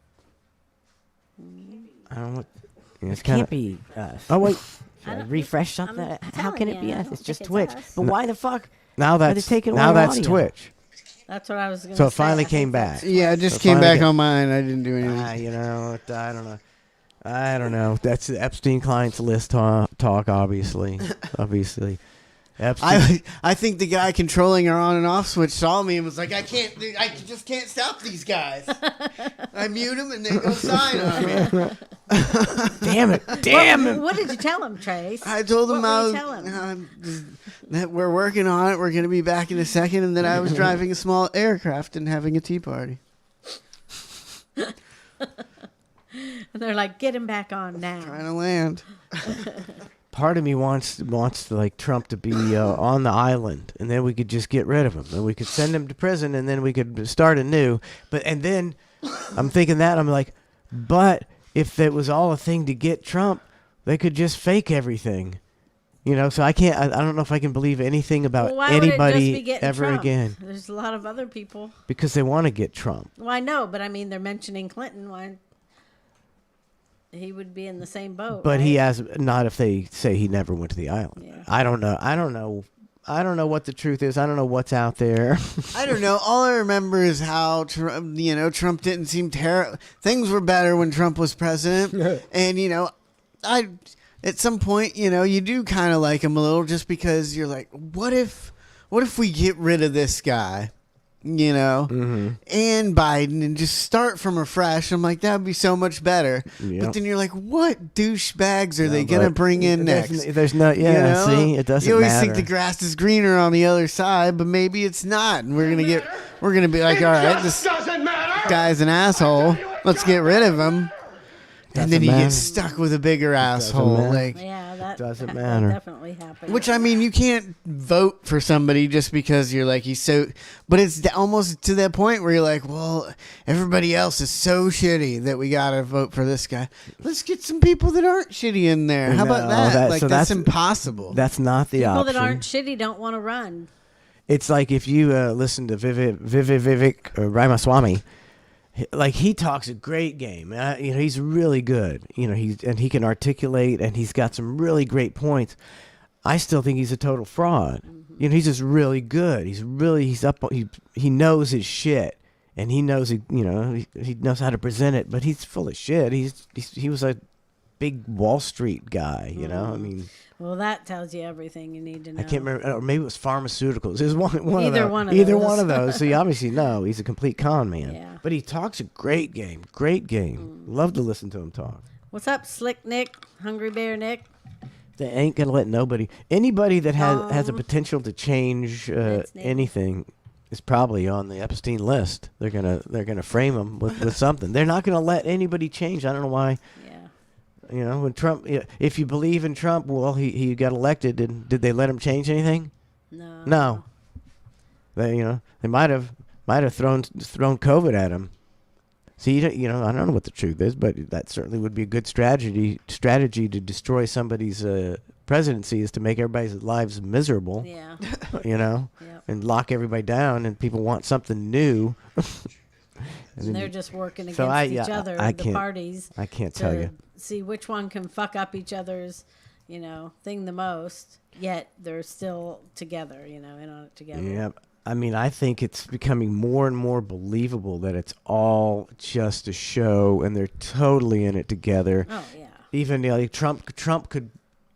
I don't know. It's kind of be us. Oh wait. Should I refresh something? How can it be us? It's just Twitch. But why the fuck? Now that's taking away now our that's audio? Twitch. That's what I was going to So say. it finally I came think that's- back. Yeah, it just So came finally back get- on mine. I didn't do anything. I don't know. That's the Epstein clients list talk, obviously. Obviously. Epstein. I think the guy controlling our on and off switch saw me and was like, I just can't stop these guys. I mute them and they go sign on me. Damn it. What did you tell him, Trace? I told him What did you tell him? that we're working on it. We're going to be back in a second. And then I was driving a small aircraft and having a tea party. And they're like, get him back on now. Trying to land. Part of me wants like Trump to be on the island, and then we could just get rid of him, and we could send him to prison, and then we could start anew. And then I'm thinking that I'm like, but if it was all a thing to get Trump, they could just fake everything, So I can't. I don't know if I can believe anything about Well, why would it just be anybody getting ever Trump? again There's a lot of other people. because they want to get Trump. Well, I know, but I mean, they're mentioning Clinton. Why? He would be in the same boat. But right? he has not if they say he never went to the island. Yeah. I don't know. I don't know what the truth is. I don't know what's out there. I don't know. All I remember is how Trump didn't seem terrible. Things were better when Trump was president, and I at some point you do kind of like him a little, just because you're like, what if we get rid of this guy, and Biden, and just start from afresh? I'm like, that'd be so much better. Yep. But then you're like, what douchebags are they gonna bring in next? There's no. Yeah. See, it doesn't You always matter. think the grass is greener on the other side, but maybe it's not. And we're gonna be like, all right, this Doesn't matter. guy's an asshole. Let's get rid of him. And then you matter. get stuck with a bigger asshole. matter. Like, Yeah, that Doesn't that matter. definitely happened. which, I mean, you can't vote for somebody just because you're like, he's so. But it's almost to that point where you're like, well, everybody else is so shitty that we gotta vote for this guy. Let's get some people that aren't shitty in there. How about No, that? so That's impossible. That's not the people option. that aren't shitty don't want to run. It's like if you listen to Vivek Ramaswamy, like he talks a great game. He's really good. He can articulate, and he's got some really great points. I still think he's a total fraud. Mm-hmm. He's just really good. He's up. He knows his shit, and he knows he knows how to present it. But he's full of shit. He was a big Wall Street guy. I Mm-hmm. mean. Well, that tells you everything you need to know. I can't remember, or maybe it was pharmaceuticals. It was one of Either those. one of Either those. one of those. So you obviously know he's a complete con man. Yeah. But he talks a great game. Great game. Love to listen to him talk. What's up, Slick Nick? Hungry Bear Nick? They ain't gonna let anybody that has a potential to change That's Nick. anything is probably on the Epstein list. They're gonna frame him with something. They're not gonna let anybody change. I don't know why. Yeah. When Trump, if you believe in Trump, well, he got elected, and did they let him change anything? No. No. They might have thrown COVID at him. See, I don't know what the truth is, but that certainly would be a good strategy to destroy somebody's presidency is to make everybody's lives miserable. Yeah. And lock everybody down, and people want something new. And they're just working against each other, the parties. I can't tell you. See which one can fuck up each other's, thing the most, yet they're still together, in on it together. Yeah. I mean, I think it's becoming more and more believable that it's all just a show, and they're totally in it together. Oh, yeah. Even Trump could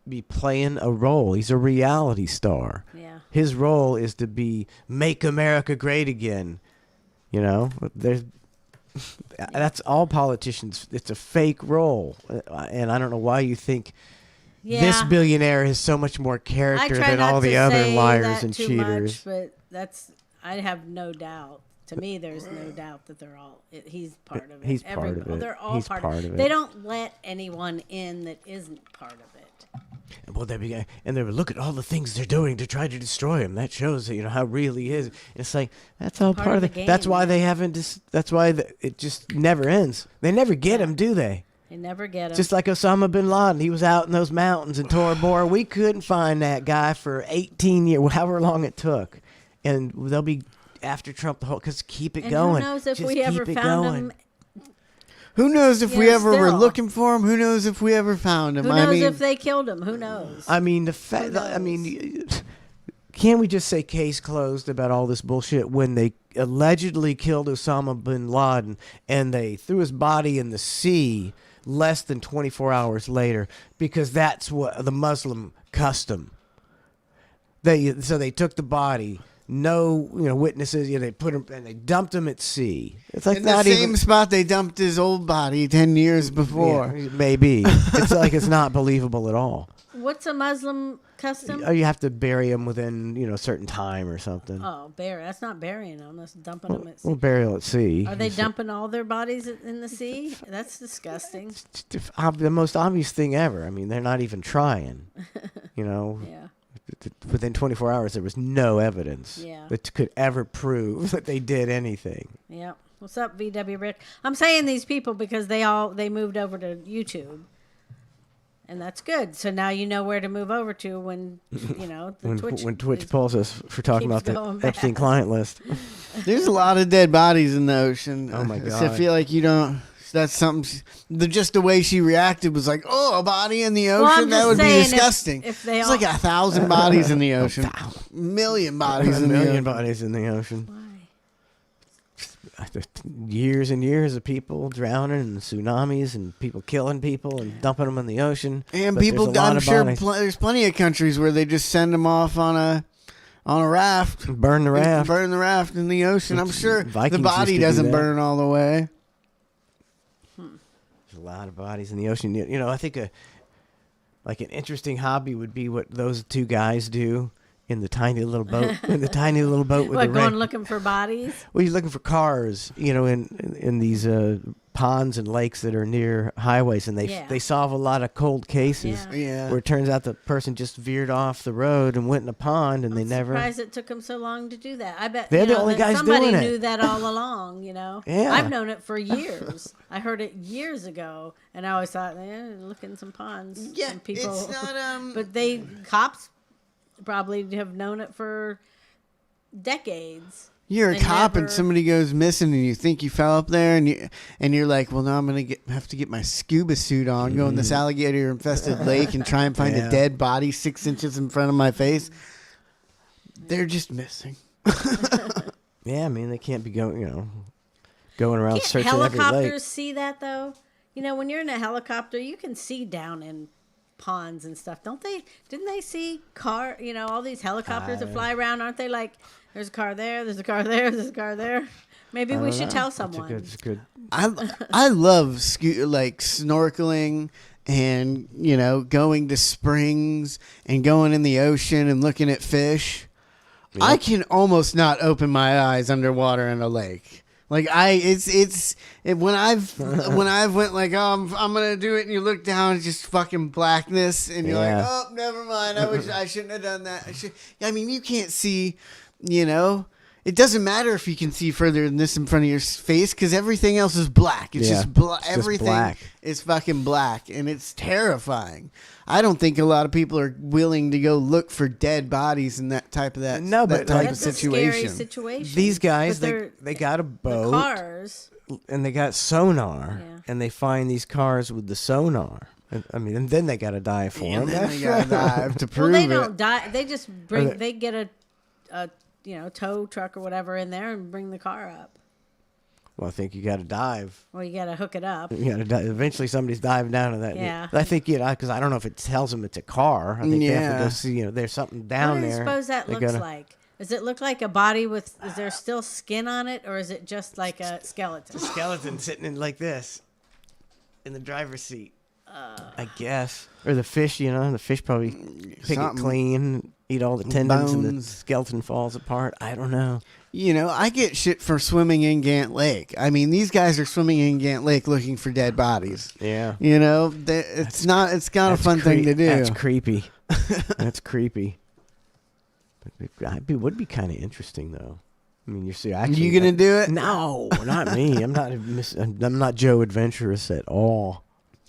be playing a role. He's a reality star. Yeah. His role is to be make America great again. That's all politicians. It's a fake role, and I don't know why you think this billionaire has so much more character than all the other liars and cheaters. Much, but I have no doubt. To me, there's no doubt that they're all. He's part of it. He's part of it. They're all part of it. They don't let anyone in that isn't part of it. Well, they would look at all the things they're doing to try to destroy him. That shows how real he is. It's like that's all part of the game. That's why they haven't. That's why it just never ends. They never get him, do they? They never get him. Just like Osama bin Laden, he was out in those mountains in Tora Bora. We couldn't find that guy for 18 years, however long it took, and they'll be after Trump the whole. Because keep it going. Who knows if we ever found him? Who knows if we ever were looking for him? Who knows if we ever found him? Who knows if they killed him? Who knows? I mean, can we just say case closed about all this bullshit when they allegedly killed Osama bin Laden and they threw his body in the sea less than 24 hours later because that's what the Muslim custom. So they took the body. No, witnesses. They put him and they dumped him at sea. It's like in the same spot they dumped his old body 10 years before. Yeah, maybe it's like it's not believable at all. What's a Muslim custom? You have to bury him within a certain time or something. Oh, bury. That's not burying them. That's dumping them at sea. Well, burial at sea. Are they dumping all their bodies in the sea? That's disgusting. It's the most obvious thing ever. I mean, they're not even trying. Yeah. Within 24 hours, there was no evidence that could ever prove that they did anything. Yeah. What's up, VW Rick? I'm saying these people because they moved over to YouTube, and that's good. So now you know where to move over to when when Twitch pulls us for talking about the Epstein client list. There's a lot of dead bodies in the ocean. Oh my god! So I feel like you don't. That's something. Just the way she reacted was like, "Oh, a body in the ocean? That would be disgusting." If there's like 1,000 bodies in the ocean, million bodies in the ocean. Million bodies in the ocean. Why? Years and years of people drowning and tsunamis and people killing people and dumping them in the ocean. And people, I'm sure there's plenty of countries where they just send them off on a raft, burn the raft in the ocean. I'm sure Vikings the body doesn't burn all the way. A lot of bodies in the ocean. I think an interesting hobby would be what those two guys do in the tiny little boat. With going looking for bodies? Well, you're looking for cars, in these ponds and lakes that are near highways, and they solve a lot of cold cases. Yeah. Where it turns out the person just veered off the road and went in a pond, and they never. I'm surprised it took them so long to do that. I bet they're the only guys doing it. Somebody knew that all along. Yeah. I've known it for years. I heard it years ago, and I always thought, look in some ponds. Yeah, and people, it's not. But cops probably have known it for decades. You're a cop and somebody goes missing and you think you fell up there and you're like, well, now I'm gonna have to get my scuba suit on, go in this alligator infested lake and try and find a dead body 6 inches in front of my face. They're just missing. Yeah, I mean they can't be going around Can't searching every lake. Helicopters see that though? When you're in a helicopter, you can see down in ponds and stuff, don't they? Didn't they see all these helicopters that fly around? Aren't they like, there's a car there, there's a car there, there's a car there? Maybe we should tell someone. It's good. I love snorkeling and going to springs and going in the ocean and looking at fish. Yep. I can almost not open my eyes underwater in a lake. Like when I've went like, oh, I'm gonna do it, and you look down, it's just fucking blackness, and you're like, oh, never mind. I shouldn't have done that. I mean, you can't see, it doesn't matter if you can see further than this in front of your face because everything else is black. It's just everything black. is fucking black, and it's terrifying. I don't think a lot of people are willing to go look for dead bodies in that type of That's situation. a scary situation. These guys, they got a boat, the cars, and they got sonar, and they find these cars with the sonar. I mean, and then they got to dive for them. Then they got to dive to prove they it. don't die. They just bring. They get a tow truck or whatever in there and bring the car up. Well, I think you got to dive. Well, you got to hook it up. You got to dive. Eventually, somebody's diving down to that. Yeah. I think because I don't know if it tells them it's a car. I think they have to go see. There's something down there. What do you suppose that looks like? Does it look like a body with? Is there still skin on it, or is it just like a skeleton? A skeleton sitting in like this, in the driver's seat. I guess. Or the fish, the fish probably pick it clean, eat all the tendons, and the skeleton falls apart. I don't know. I get shit for swimming in Gant Lake. I mean, these guys are swimming in Gant Lake looking for dead bodies. Yeah. It's not a fun thing to do. That's creepy. That's creepy. But it would be kind of interesting, though. I mean, you gonna do it? No, not me. I'm not Joe Adventurous at all.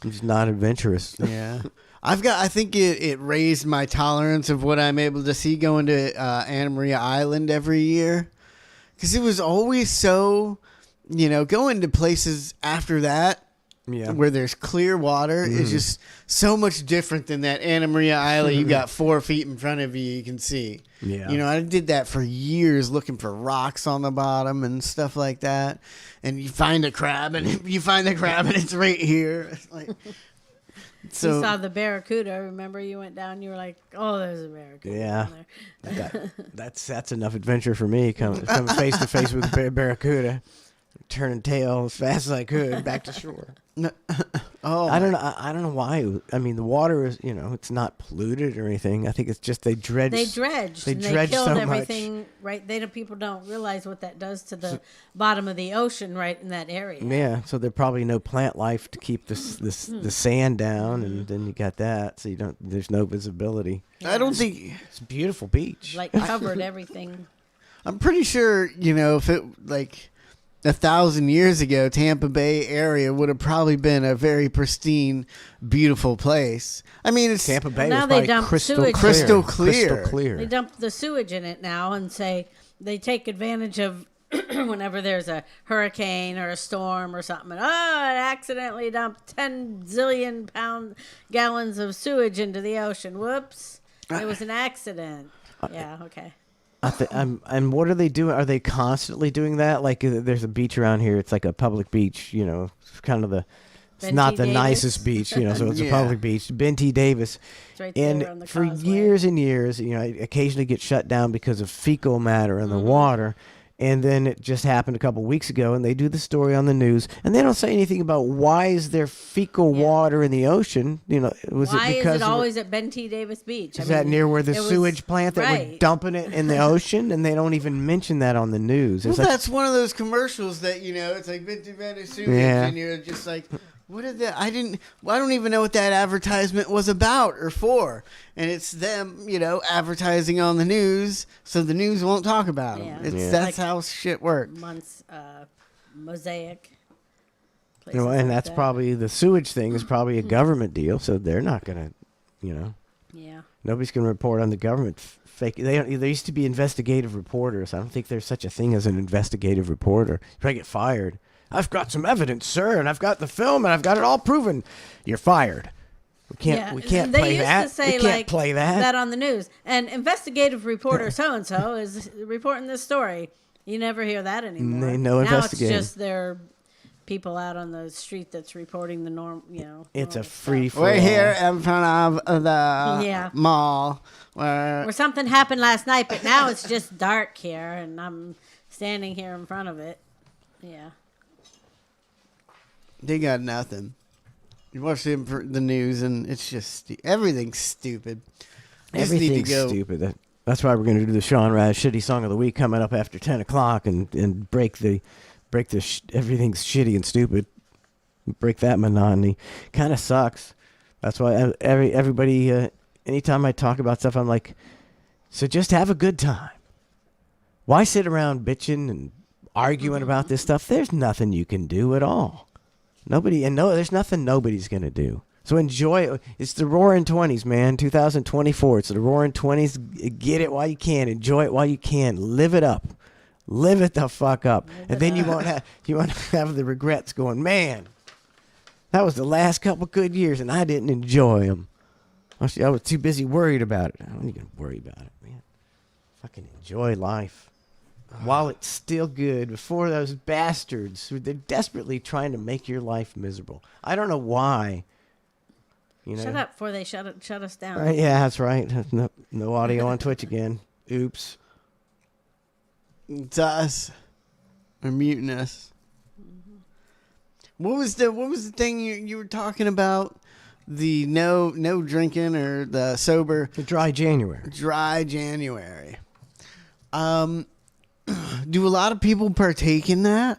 I'm just not adventurous. Yeah. I think it raised my tolerance of what I'm able to see going to Anna Maria Island every year. Because it was always so, going to places after that where there's clear water is just so much different than that Anna Maria Island. You got 4 feet in front of you can see. Yeah. I did that for years looking for rocks on the bottom and stuff like that. And you find a crab and it's right here. It's like, so you saw the barracuda. Remember, you went down. You were like, "Oh, there's a barracuda." Yeah, that's enough adventure for me. Come face to face with a barracuda, turning tail as fast as I could back to shore. I don't know why. I mean, the water is it's not polluted or anything. I think it's just they dredged. They killed so everything. Much. Right? People don't realize what that does to the bottom of the ocean right in that area. Yeah. So there's probably no plant life to keep the sand down, and then you got that. So there's no visibility. Yeah. I don't think it's a beautiful beach. Like covered everything. I'm pretty sure if it 1,000 years ago, Tampa Bay area would have probably been a very pristine, beautiful place. I mean, it's Tampa Bay. Now was they dump crystal clear. They dump the sewage in it now and say they take advantage of whenever there's a hurricane or a storm or something. And, it accidentally dumped 10 zillion gallons of sewage into the ocean. Whoops! It was an accident. Yeah. Okay. And what are they doing? Are they constantly doing that? Like, there's a beach around here. It's like a public beach. It's kind of it's not the nicest beach. So it's a public beach. Ben T. Davis. It's right there on the for causeway. years and years, it occasionally gets shut down because of fecal matter in the water. And then it just happened a couple weeks ago, and they do the story on the news, and they don't say anything about why is there fecal water in the ocean. Why is it always at Ben T. Davis Beach? Is that near where the sewage plant that we're dumping it in the ocean, and they don't even mention that on the news? Well, that's one of those commercials that it's like Ben T. Davis sewage, and you're just like, what is that? I don't even know what that advertisement was about or for. And it's them, advertising on the news, so the news won't talk about them. Yeah. That's how shit works. Mosaic. And that's probably the sewage thing is probably a government deal, so they're not gonna, Yeah. Nobody's gonna report on the government fake. There used to be investigative reporters. I don't think there's such a thing as an investigative reporter. You probably get fired. I've got some evidence, sir, and I've got the film, and I've got it all proven. You're fired. We can't play that. We can't play that on the news. And investigative reporter so-and-so is reporting this story. You never hear that anymore. No investigating. Now it's just their people out on the street that's reporting the norm. It's a free. We're here in front of the mall where something happened last night, but now it's just dark here, and I'm standing here in front of it. Yeah. They got nothing. You watch the news, and it's just everything's stupid. Everything's stupid. That's why we're going to do the Sean Raz Shitty Song of the Week coming up after 10 o'clock and break the everything's shitty and stupid. Break that monotony. Kind of sucks. That's why everybody, anytime I talk about stuff, I'm like, so just have a good time. Why sit around bitching and arguing about this stuff? There's nothing you can do at all. There's nothing nobody's going to do. So enjoy it. It's the Roaring 20s, man. 2024. It's the Roaring 20s. Get it while you can. Enjoy it while you can. Live it up. Live it the fuck up. And then you won't have the regrets going, man, that was the last couple good years and I didn't enjoy them. I was too busy worried about it. I don't even worry about it, man. Fucking enjoy life. While it's still good, before those bastards, they're desperately trying to make your life miserable. I don't know why. Shut up before they shut us down. Yeah, that's right. No audio on Twitch again. Oops. It's us. They're muting us. What was the thing you were talking about? The no drinking or the sober? The dry January. Dry January. Do a lot of people partake in that?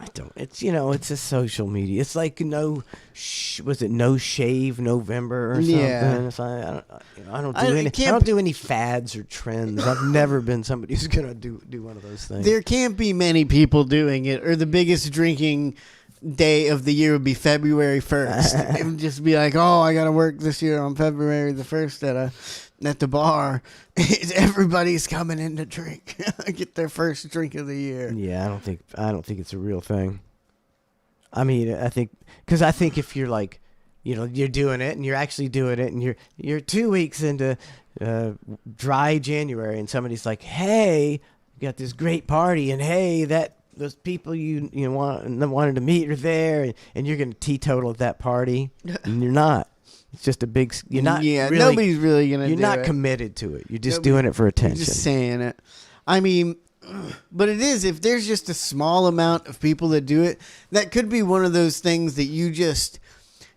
I don't. It's it's a social media. It's like no shave November or something? Yeah. It's like, I don't do any fads or trends. I've never been somebody who's gonna do one of those things. There can't be many people doing it, or the biggest drinking day of the year would be February 1st. It would just be like, oh, I got to work this year on February the 1st at the bar. Everybody's coming in to drink, get their first drink of the year. Yeah, I don't think it's a real thing. I mean, I think if you're like, you're doing it and you're actually doing it and you're 2 weeks into dry January and somebody's like, hey, you got this great party and hey, those people you wanted to meet are there, and you're going to teetotal at that party, and you're not. It's just a big. You're not. Yeah, really, nobody's really going to. You're not committed to it. You're just doing it for attention. You're just saying it. I mean, but it is. If there's just a small amount of people that do it, that could be one of those things that you just,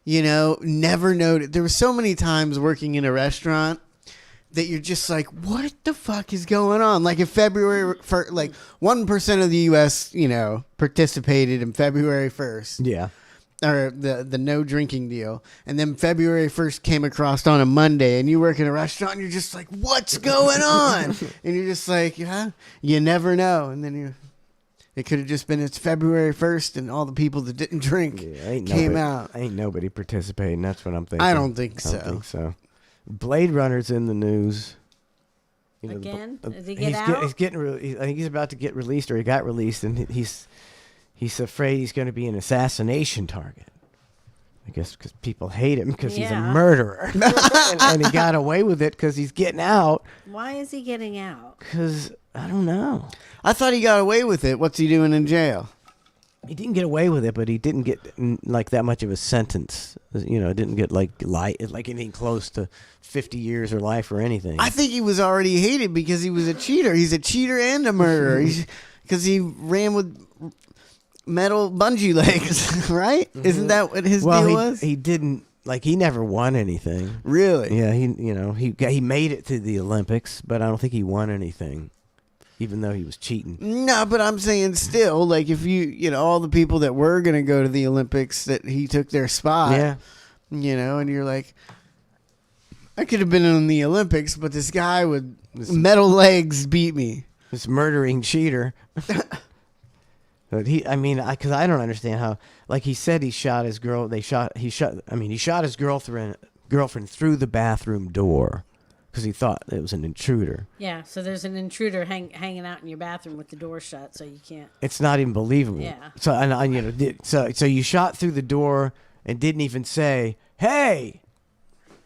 never noted. There were so many times working in a restaurant that you're just like, what the fuck is going on? Like, if February, 1% of the U.S., participated in February 1st. Yeah. Or the no drinking deal. And then February 1st came across on a Monday, and you work in a restaurant, and you're just like, what's going on? And you're just like, you never know. And then it could have just been it's February 1st, and all the people that didn't drink came out. Ain't nobody participating. That's what I'm thinking. I don't think so. Blade Runner's in the news. Again? Did he get out? I think he's about to get released, or he got released, and he's afraid he's going to be an assassination target. I guess because people hate him because he's a murderer. and he got away with it because he's getting out. Why is he getting out? Because, I don't know. I thought he got away with it. What's he doing in jail? He didn't get away with it, but he didn't get that much of a sentence. Didn't get like anything close to 50 years or life or anything. I think he was already hated because he was a cheater. He's a cheater and a murderer. Because he ran with metal bungee legs, right? Mm-hmm. Isn't that what his deal was? He didn't he never won anything. Really? Yeah, he made it to the Olympics, but I don't think he won anything. Even though he was cheating. No, but I'm saying still, if you all the people that were going to go to the Olympics, that he took their spot. Yeah. And you're like, I could have been in the Olympics, but this guy with metal legs beat me. This murdering cheater. But because I don't understand how, he said he shot his girl. He shot his girlfriend through the bathroom door. Because he thought it was an intruder. Yeah, so there's an intruder hanging out in your bathroom with the door shut, so you can't. It's not even believable. Yeah. So you shot through the door and didn't even say, "Hey,"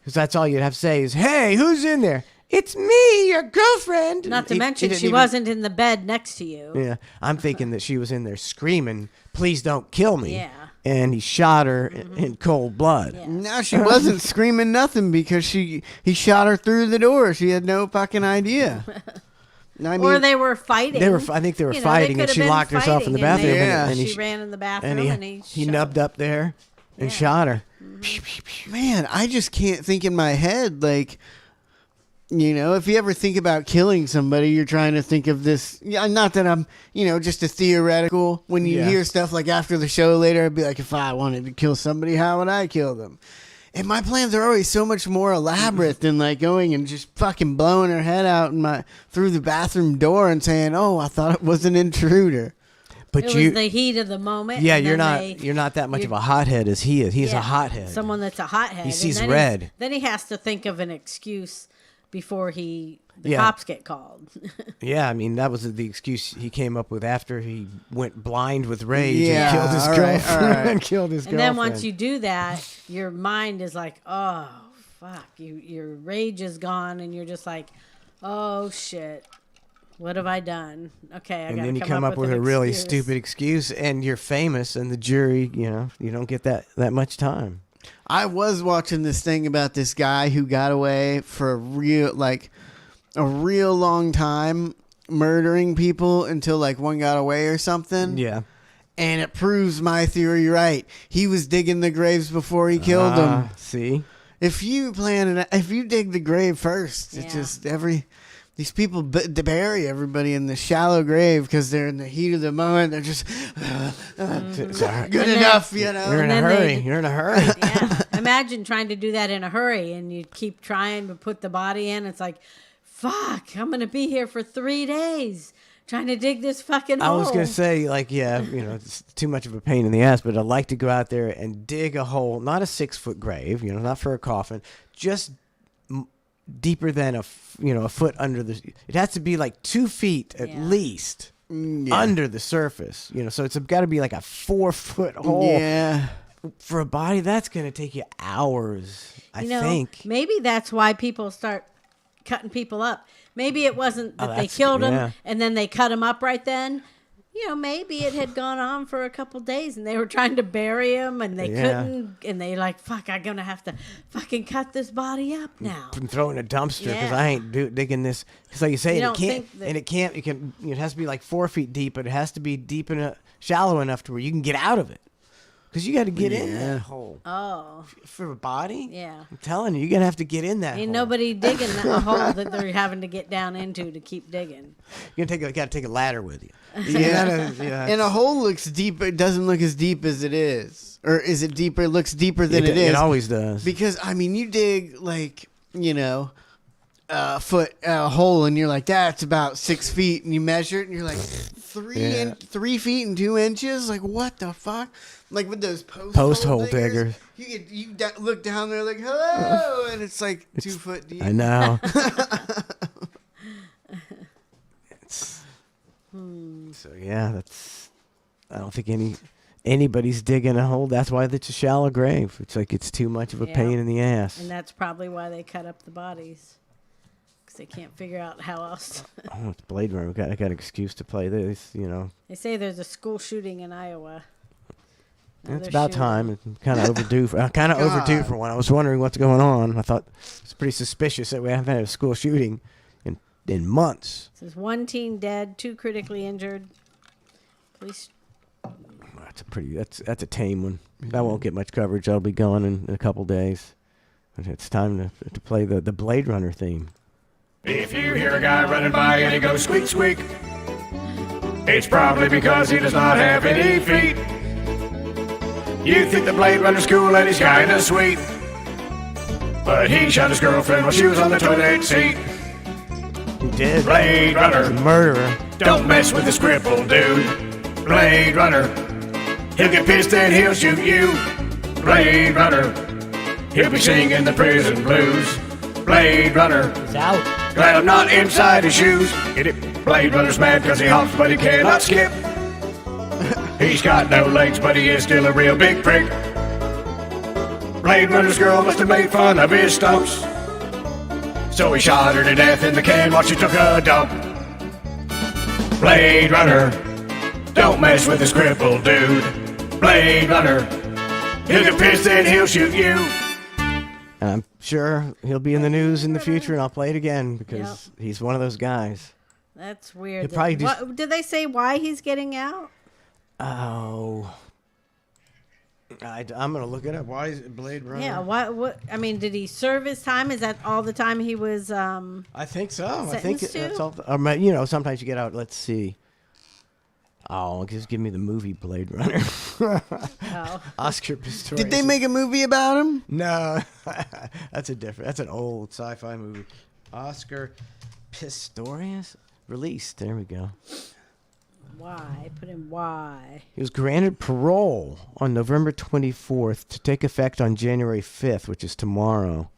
because that's all you'd have to say is, "Hey, who's in there?" It's me, your girlfriend. Not to mention she wasn't in the bed next to you. Yeah, I'm thinking that she was in there screaming, "Please don't kill me." Yeah. And he shot her in cold blood. Yeah. No, she wasn't screaming nothing because he shot her through the door. She had no fucking idea. Or they were fighting. I think they were fighting, and she locked herself in the bathroom. And she ran in the bathroom, and he nubbed up there and shot her. Man, I just can't think in my head if you ever think about killing somebody, you're trying to think of this. Yeah, not that I'm, just a theoretical. When you hear stuff like after the show later, I'd be like, if I wanted to kill somebody, how would I kill them? And my plans are always so much more elaborate than like going and just fucking blowing her head out through the bathroom door and saying, "Oh, I thought it was an intruder." But it was the heat of the moment. Yeah, you're not that much of a hothead as he is. He's a hothead. Someone that's a hothead. He sees red. Then he has to think of an excuse before the cops get called. Yeah, I mean, that was the excuse he came up with after he went blind with rage and killed his girlfriend. And killed his girlfriend. And then once you do that, your mind is like, oh, fuck. Your rage is gone, and you're just like, oh, shit. What have I done? Okay, and then you come up with a really stupid excuse, and you're famous, and the jury, you don't get that much time. I was watching this thing about this guy who got away for a real long time murdering people until like one got away or something. Yeah. And it proves my theory right. He was digging the graves before he killed them. See? If you dig the grave first, it's just these people bury everybody in the shallow grave because they're in the heat of the moment. They're just good enough, You're in a hurry. You're in a hurry. Yeah. Imagine trying to do that in a hurry, and you keep trying to put the body in. It's like, fuck, I'm going to be here for 3 days trying to dig this fucking hole. I was going to say, like, it's too much of a pain in the ass, but I'd like to go out there and dig a hole, not a 6-foot grave, not for a coffin, just deeper than a foot under the. It has to be like 2 feet at least under the surface. So it's got to be like a 4-foot hole. Yeah. For a body, that's going to take you hours. I think maybe that's why people start cutting people up. Maybe it wasn't that they killed him and then they cut him up right then. Maybe it had gone on for a couple days and they were trying to bury him and they couldn't. And they like, fuck, I'm going to have to fucking cut this body up now. And throw in a dumpster because I ain't digging this. Because like you say, it has to be like 4 feet deep, but it has to be shallow enough to where you can get out of it. Because you got to get in that hole. Oh. For a body? Yeah. I'm telling you, you're going to have to get in that Ain't hole. nobody digging that hole that they're having to get down into to keep digging. You got to take a ladder with you. And a hole looks deep. It doesn't look as deep as it is. Or is it deeper? It looks deeper than it is. It always does. Because, you dig, like, a hole and you're like, that's about 6 feet. And you measure it and you're like, 3 feet and 2 inches? Like, what the fuck? Like with those post hole diggers. You look down there like, hello, and it's like 2 foot deep. I know. So that's. I don't think anybody's digging a hole. That's why it's a shallow grave. It's like it's too much of a pain in the ass. And that's probably why they cut up the bodies. Because they can't figure out how else. It's Blade Runner. I got an excuse to play this. They say there's a school shooting in Iowa. It's about time. It's kind of overdue. Overdue for one. I was wondering what's going on. I thought it's pretty suspicious that we haven't had a school shooting in months. It says 1 teen dead, 2 critically injured. Police. That's a tame one. That won't get much coverage. That'll be gone in a couple days. It's time to play the Blade Runner theme. If you hear a guy running by and he goes squeak squeak, it's probably because he does not have any feet. You think the Blade Runner's cool and he's kinda sweet, but he shot his girlfriend while she was on the toilet seat. He did. Blade Runner. He's a murderer. Don't mess with the scribble dude. Blade Runner. He'll get pissed and he'll shoot you. Blade Runner. He'll be singing the prison blues. Blade Runner. He's out. Glad I'm not inside his shoes. Get it? Blade Runner's mad because he hops but he cannot skip. He's got no legs, but he is still a real big prick. Blade Runner's girl must have made fun of his stumps, so he shot her to death in the can while she took a dump. Blade Runner, don't mess with the scribble dude. Blade Runner, he'll get pissed and he'll shoot you. I'm sure he'll be in the news in the future, and I'll play it again because he's one of those guys. That's weird. Did they say why he's getting out? Oh, I'm gonna look it up. Why is it Blade Runner? Yeah. What? I mean, did he serve his time? Is that all the time he was? I think so. I think to? that's all. Sometimes you get out. Let's see. Oh, just give me the movie Blade Runner. Oh. Oscar Pistorius. Did they make a movie about him? No, that's an old sci-fi movie. Oscar Pistorius released. There we go. Why? Put in why. He was granted parole on November 24th to take effect on January 5th, which is tomorrow.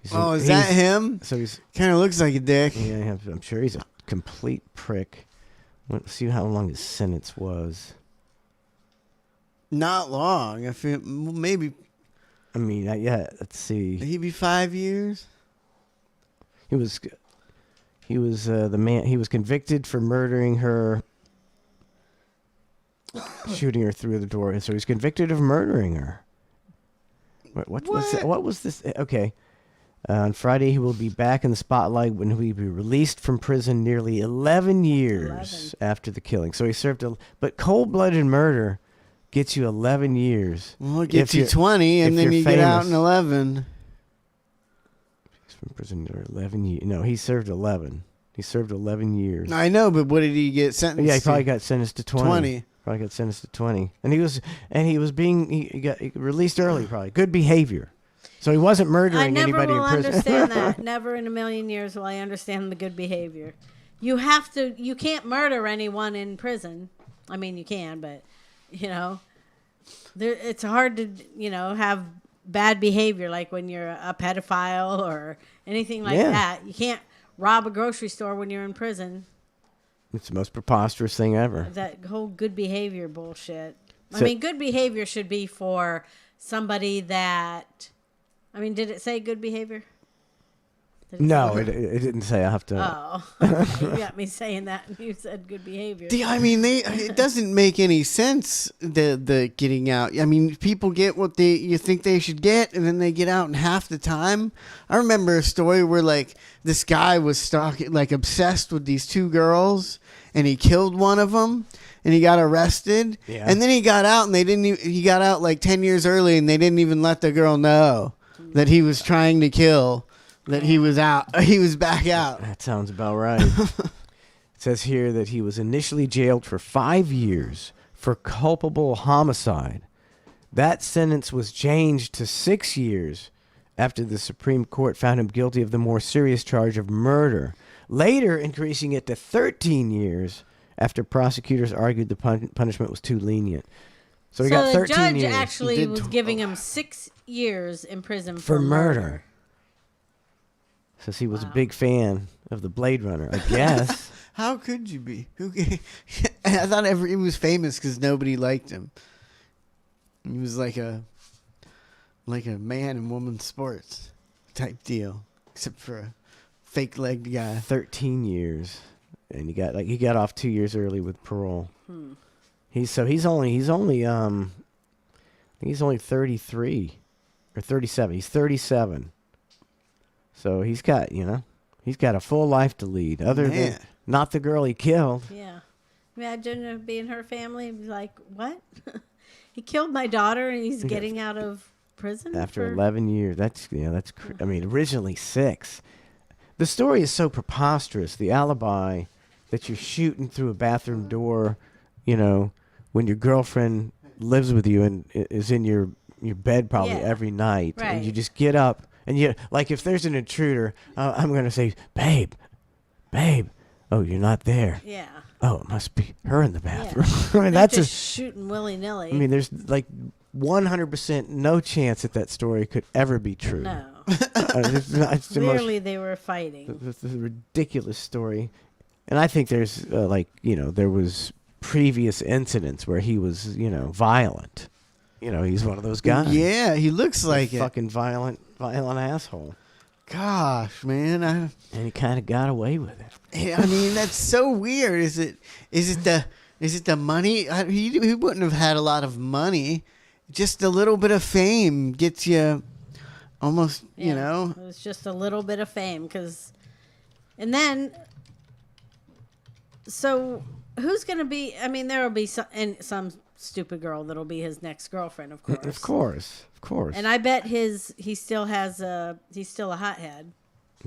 Is that him? So he's kind of looks like a dick. Yeah, I'm sure he's a complete prick. Let's see how long his sentence was. Not long. I feel maybe. I mean, yeah. Let's see. He be 5 years. He was the man. He was convicted for murdering her, shooting her through the door. So he's convicted of murdering her. What was this? Okay. On Friday, he will be back in the spotlight when he will be released from prison nearly 11 years after the killing. So he served but cold-blooded murder gets you 11 years. Well, it gets you 20, and then you get out in 11. He's from prison for 11 years. No, he served 11. He served 11 years. I know, but what did he get sentenced to? Yeah, he probably got sentenced to 20. Probably got sentenced to 20. And he got released early, probably. Good behavior. So he wasn't murdering anybody in prison. I never will understand that. Never in a million years will I understand the good behavior. You can't murder anyone in prison. I mean, you can, but, it's hard to, have bad behavior like when you're a pedophile or anything like that. You can't rob a grocery store when you're in prison. It's the most preposterous thing ever. That whole good behavior bullshit. Good behavior should be for somebody that... did it say good behavior? No, it didn't say. I have to. Oh, okay. You got me saying that, and you said good behavior. It doesn't make any sense, the getting out. People get what you think they should get, and then they get out in half the time. I remember a story where, this guy was stalking, obsessed with these two girls, and he killed one of them, and he got arrested. Yeah. And then he got out, and he got out 10 years early, and they didn't even let the girl know that he was trying to kill. That he was out. He was back out. That sounds about right. It says here that he was initially jailed for 5 years for culpable homicide. That sentence was changed to 6 years after the Supreme Court found him guilty of the more serious charge of murder, later increasing it to 13 years after prosecutors argued the punishment was too lenient. So he got 13 years. So the judge actually was giving him 6 years in prison for murder. Says he was a big fan of the Blade Runner, I guess. How could you be? I thought he was famous because nobody liked him. He was like a man and woman sports type deal, except for a fake-legged guy. 13 years, and he got off 2 years early with parole. He's only 33 or 37. He's 37. So he's got a full life to lead, other than not the girl he killed. Yeah. Imagine being her family and be like, what? He killed my daughter and he's getting out of prison? After 11 years. Originally 6. The story is so preposterous. The alibi that you're shooting through a bathroom door, when your girlfriend lives with you and is in your bed probably every night. Right. And you just get up. And if there's an intruder, I'm going to say, babe. Oh, you're not there. Yeah. Oh, it must be her in the bathroom. Yeah. That's just shooting willy-nilly. There's 100% no chance that story could ever be true. No. It's Clearly they were fighting. It's a ridiculous story. And I think there's, there was previous incidents where he was, violent. He's one of those guys. Yeah, he looks like it. Fucking violent asshole. Gosh, man. And he kind of got away with it. That's so weird. Is it the money? He wouldn't have had a lot of money. Just a little bit of fame gets you almost, It was just a little bit of fame. And then, so who's going to be, there will be some stupid girl that'll be his next girlfriend, of course. Of course. And I bet he's still a hothead.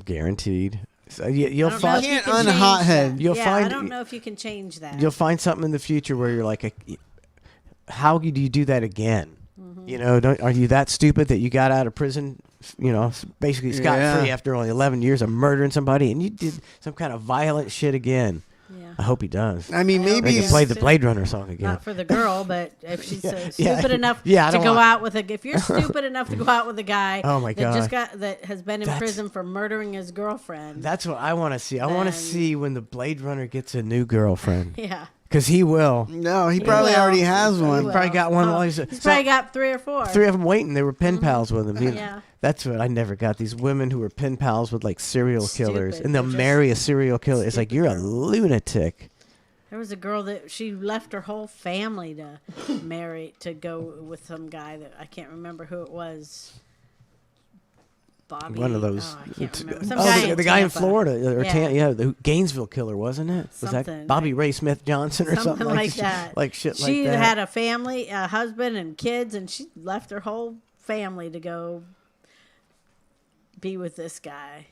Guaranteed. So you'll find you can't unhothead. You'll find. I don't know if you can change that. You'll find something in the future where you're like, how do you do that again? Mm-hmm. You know, are you that stupid that you got out of prison? You know, basically scot-free after only 11 years of murdering somebody, and you did some kind of violent shit again. Yeah. I hope he does. I mean, maybe he can play the Blade Runner song again. Not for the girl, but if she's stupid enough to go out with if you're stupid enough to go out with a guy that has been in prison for murdering his girlfriend. That's what I want to see. I want to see when the Blade Runner gets a new girlfriend. Yeah. Because he will. No, he probably already has one. He probably got one. He's probably got 3 or 4. 3 of them waiting. They were pen pals with him. Yeah. That's what I never got. These women who were pen pals with like serial killers. And they'll marry a serial killer. It's like, you're a lunatic. There was a girl that she left her whole family to go with some guy that I can't remember who it was. Bobby. One of those. I can't remember. The guy in Florida. The Gainesville killer, wasn't it? Was that Bobby Ray Smith Johnson or something like that? Like shit like that. She had a family, a husband and kids, and she left her whole family to go be with this guy.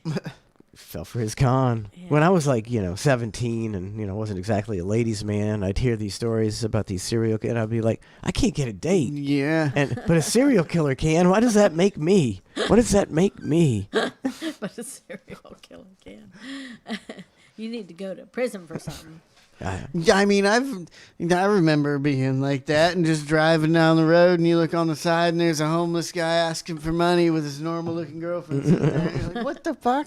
Fell for his con. Yeah. When I was like, 17 and, wasn't exactly a ladies' man, I'd hear these stories about these serial killers, and I'd be like, I can't get a date. Yeah. But a serial killer can. Why does that make me? What does that make me? But a serial killer can. You need to go to prison for something. I mean, I remember being like that and just driving down the road, and you look on the side and there's a homeless guy asking for money with his normal-looking girlfriend sitting there. And you're like, what the fuck?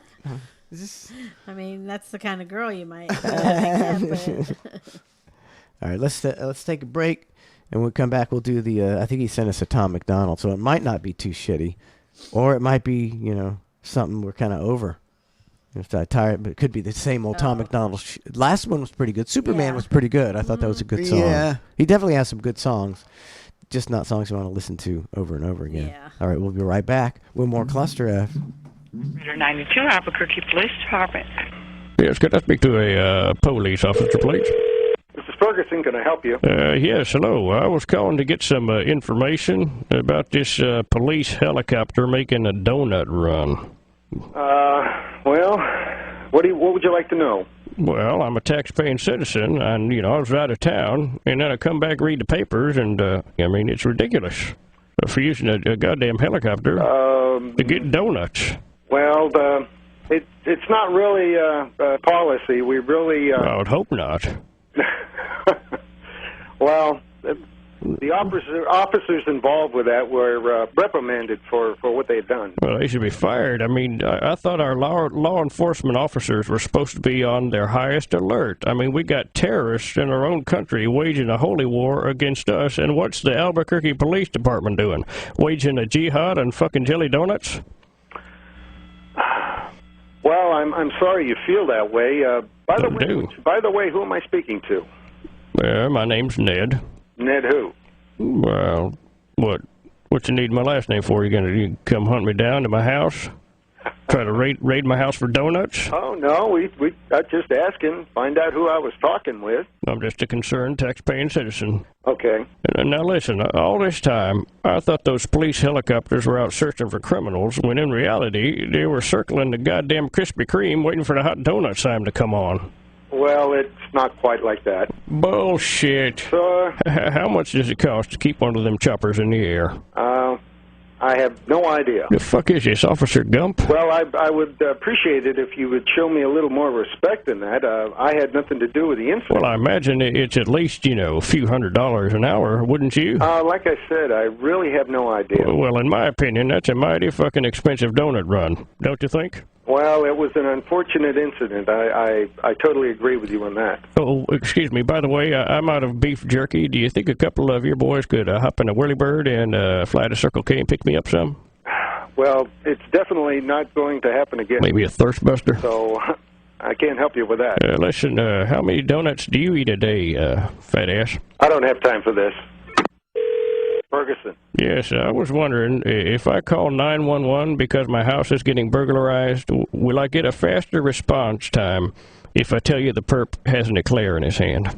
I mean, that's the kind of girl you might. All right, let's take a break, and we'll come back. We'll do the. I think he sent us a Tom McDonald, so it might not be too shitty, or it might be something we're kind of over. If I tired, but it could be the same old Tom McDonald. Last one was pretty good. Superman was pretty good. I thought that was a good song. Yeah, he definitely has some good songs, just not songs you want to listen to over and over again. Yeah. All right, we'll be right back with more ClusterF. 92 Albuquerque Police Department. Yes, could I speak to a police officer, please? This is Ferguson. Can I help you? Yes, hello. I was calling to get some information about this police helicopter making a donut run. Well, what would you like to know? Well, I'm a tax-paying citizen, and, I was out of town, and then I come back, read the papers, and, it's ridiculous for using a goddamn helicopter to get donuts. Well, it's not really policy. We really... I would hope not. Well, the officers involved with that were reprimanded for what they had done. Well, they should be fired. I mean, I thought our law enforcement officers were supposed to be on their highest alert. I mean, we got terrorists in our own country waging a holy war against us, and what's the Albuquerque Police Department doing? Waging a jihad on fucking jelly donuts? Well, I'm sorry you feel that way. By the way, who am I speaking to? Well, my name's Ned. Ned who? Well, what you need my last name for? You come hunt me down to my house? Try to raid my house for donuts? Oh, no, we just asking, find out who I was talking with. I'm just a concerned tax-paying citizen. Okay. Now listen, all this time, I thought those police helicopters were out searching for criminals, when in reality, they were circling the goddamn Krispy Kreme waiting for the hot donut sign to come on. Well, it's not quite like that. Bullshit. How much does it cost to keep one of them choppers in the air? I have no idea. The fuck is this, Officer Gump? Well, I would appreciate it if you would show me a little more respect than that. I had nothing to do with the incident. Well, I imagine it's at least, a few $100s an hour, wouldn't you? Like I said, I really have no idea. Well, in my opinion, that's a mighty fucking expensive donut run, don't you think? Well, it was an unfortunate incident. I totally agree with you on that. Oh, excuse me. By the way, I'm out of beef jerky. Do you think a couple of your boys could hop in a whirlybird and fly to Circle K and pick me up some? Well, it's definitely not going to happen again. Maybe a thirst buster? So I can't help you with that. Listen, how many donuts do you eat a day, fat ass? I don't have time for this. Ferguson. Yes, I was wondering, if I call 911 because my house is getting burglarized, will I get a faster response time if I tell you the perp has an eclair in his hand?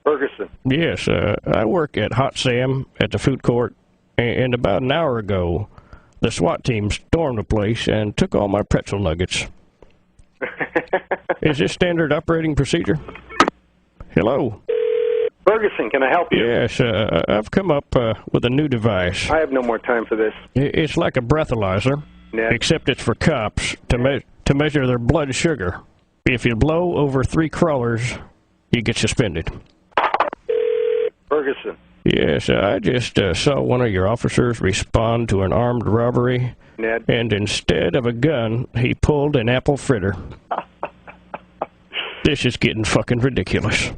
Ferguson. Yes, I work at Hot Sam at the food court, and about an hour ago, The SWAT team stormed the place and took all my pretzel nuggets. Is this standard operating procedure? Hello? Ferguson, can I help you? Yes, I've come up with a new device. I have no more time for this. It's like a breathalyzer, except it's for cops to measure their blood sugar. If you blow over 3 crawlers, you get suspended. Ferguson. Yes, I just saw one of your officers respond to an armed robbery, Ned. And instead of a gun, he pulled an apple fritter. This is getting fucking ridiculous.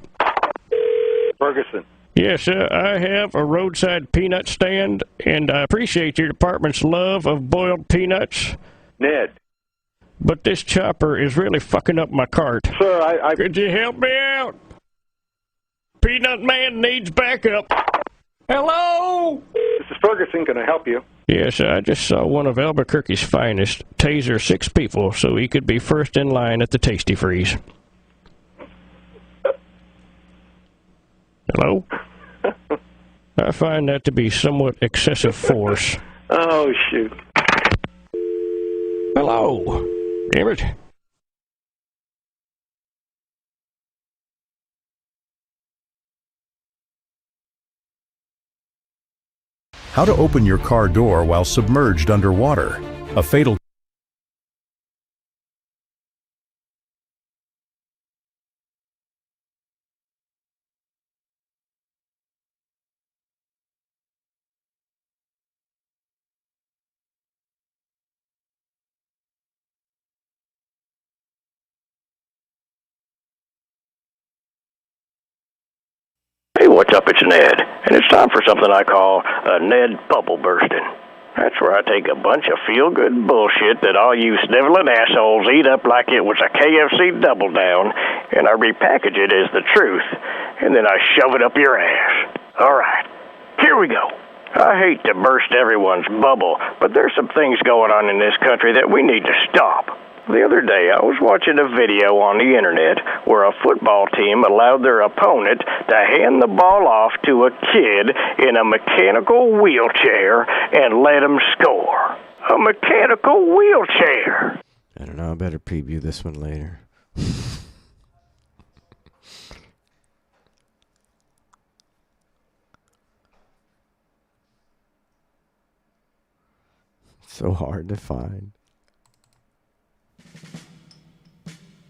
Ferguson. Yes, I have a roadside peanut stand, and I appreciate your department's love of boiled peanuts. Ned. But this chopper is really fucking up my cart. Sir, I... Could you help me out? Peanut Man needs backup. Hello? This is Ferguson. Can I help you? Yes, I just saw one of Albuquerque's finest taser 6 people so he could be first in line at the Tasty Freeze. Hello? I find that to be somewhat excessive force. Oh, shoot. Hello? Damn it. How to open your car door while submerged underwater. A fatal Hey, what's up? It's Ned, and it's time for something I call a Ned bubble bursting. That's where I take a bunch of feel-good bullshit that all you sniveling assholes eat up like it was a KFC Double Down, and I repackage it as the truth, and then I shove it up your ass. All right, here we go. I hate to burst everyone's bubble, but there's some things going on in this country that we need to stop. The other day, I was watching a video on the internet where a football team allowed their opponent to hand the ball off to a kid in a mechanical wheelchair and let him score. A mechanical wheelchair. I don't know. I better preview this one later. So hard to find.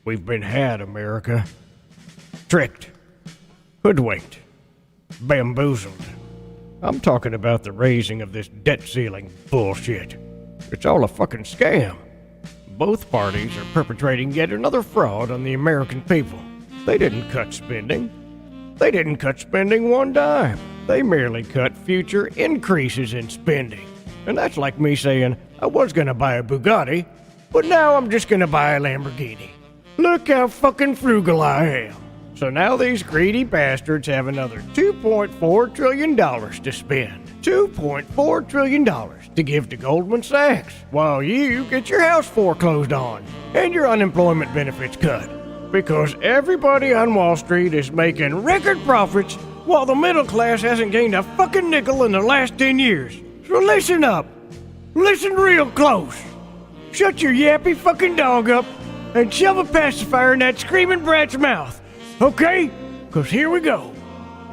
We've been had, America. Tricked. Hoodwinked. Bamboozled. I'm talking about the raising of this debt ceiling bullshit. It's all a fucking scam. Both parties are perpetrating yet another fraud on the American people. They didn't cut spending. They didn't cut spending one dime. They merely cut future increases in spending. And that's like me saying, I was gonna buy a Bugatti, but now I'm just gonna buy a Lamborghini. Look how fucking frugal I am. So now these greedy bastards have another $2.4 trillion to spend. $2.4 trillion to give to Goldman Sachs, while you get your house foreclosed on and your unemployment benefits cut. Because everybody on Wall Street is making record profits while the middle class hasn't gained a fucking nickel in the last 10 years. So listen up. Listen real close. Shut your yappy fucking dog up and shove a pacifier in that screaming brat's mouth, okay? Because here we go.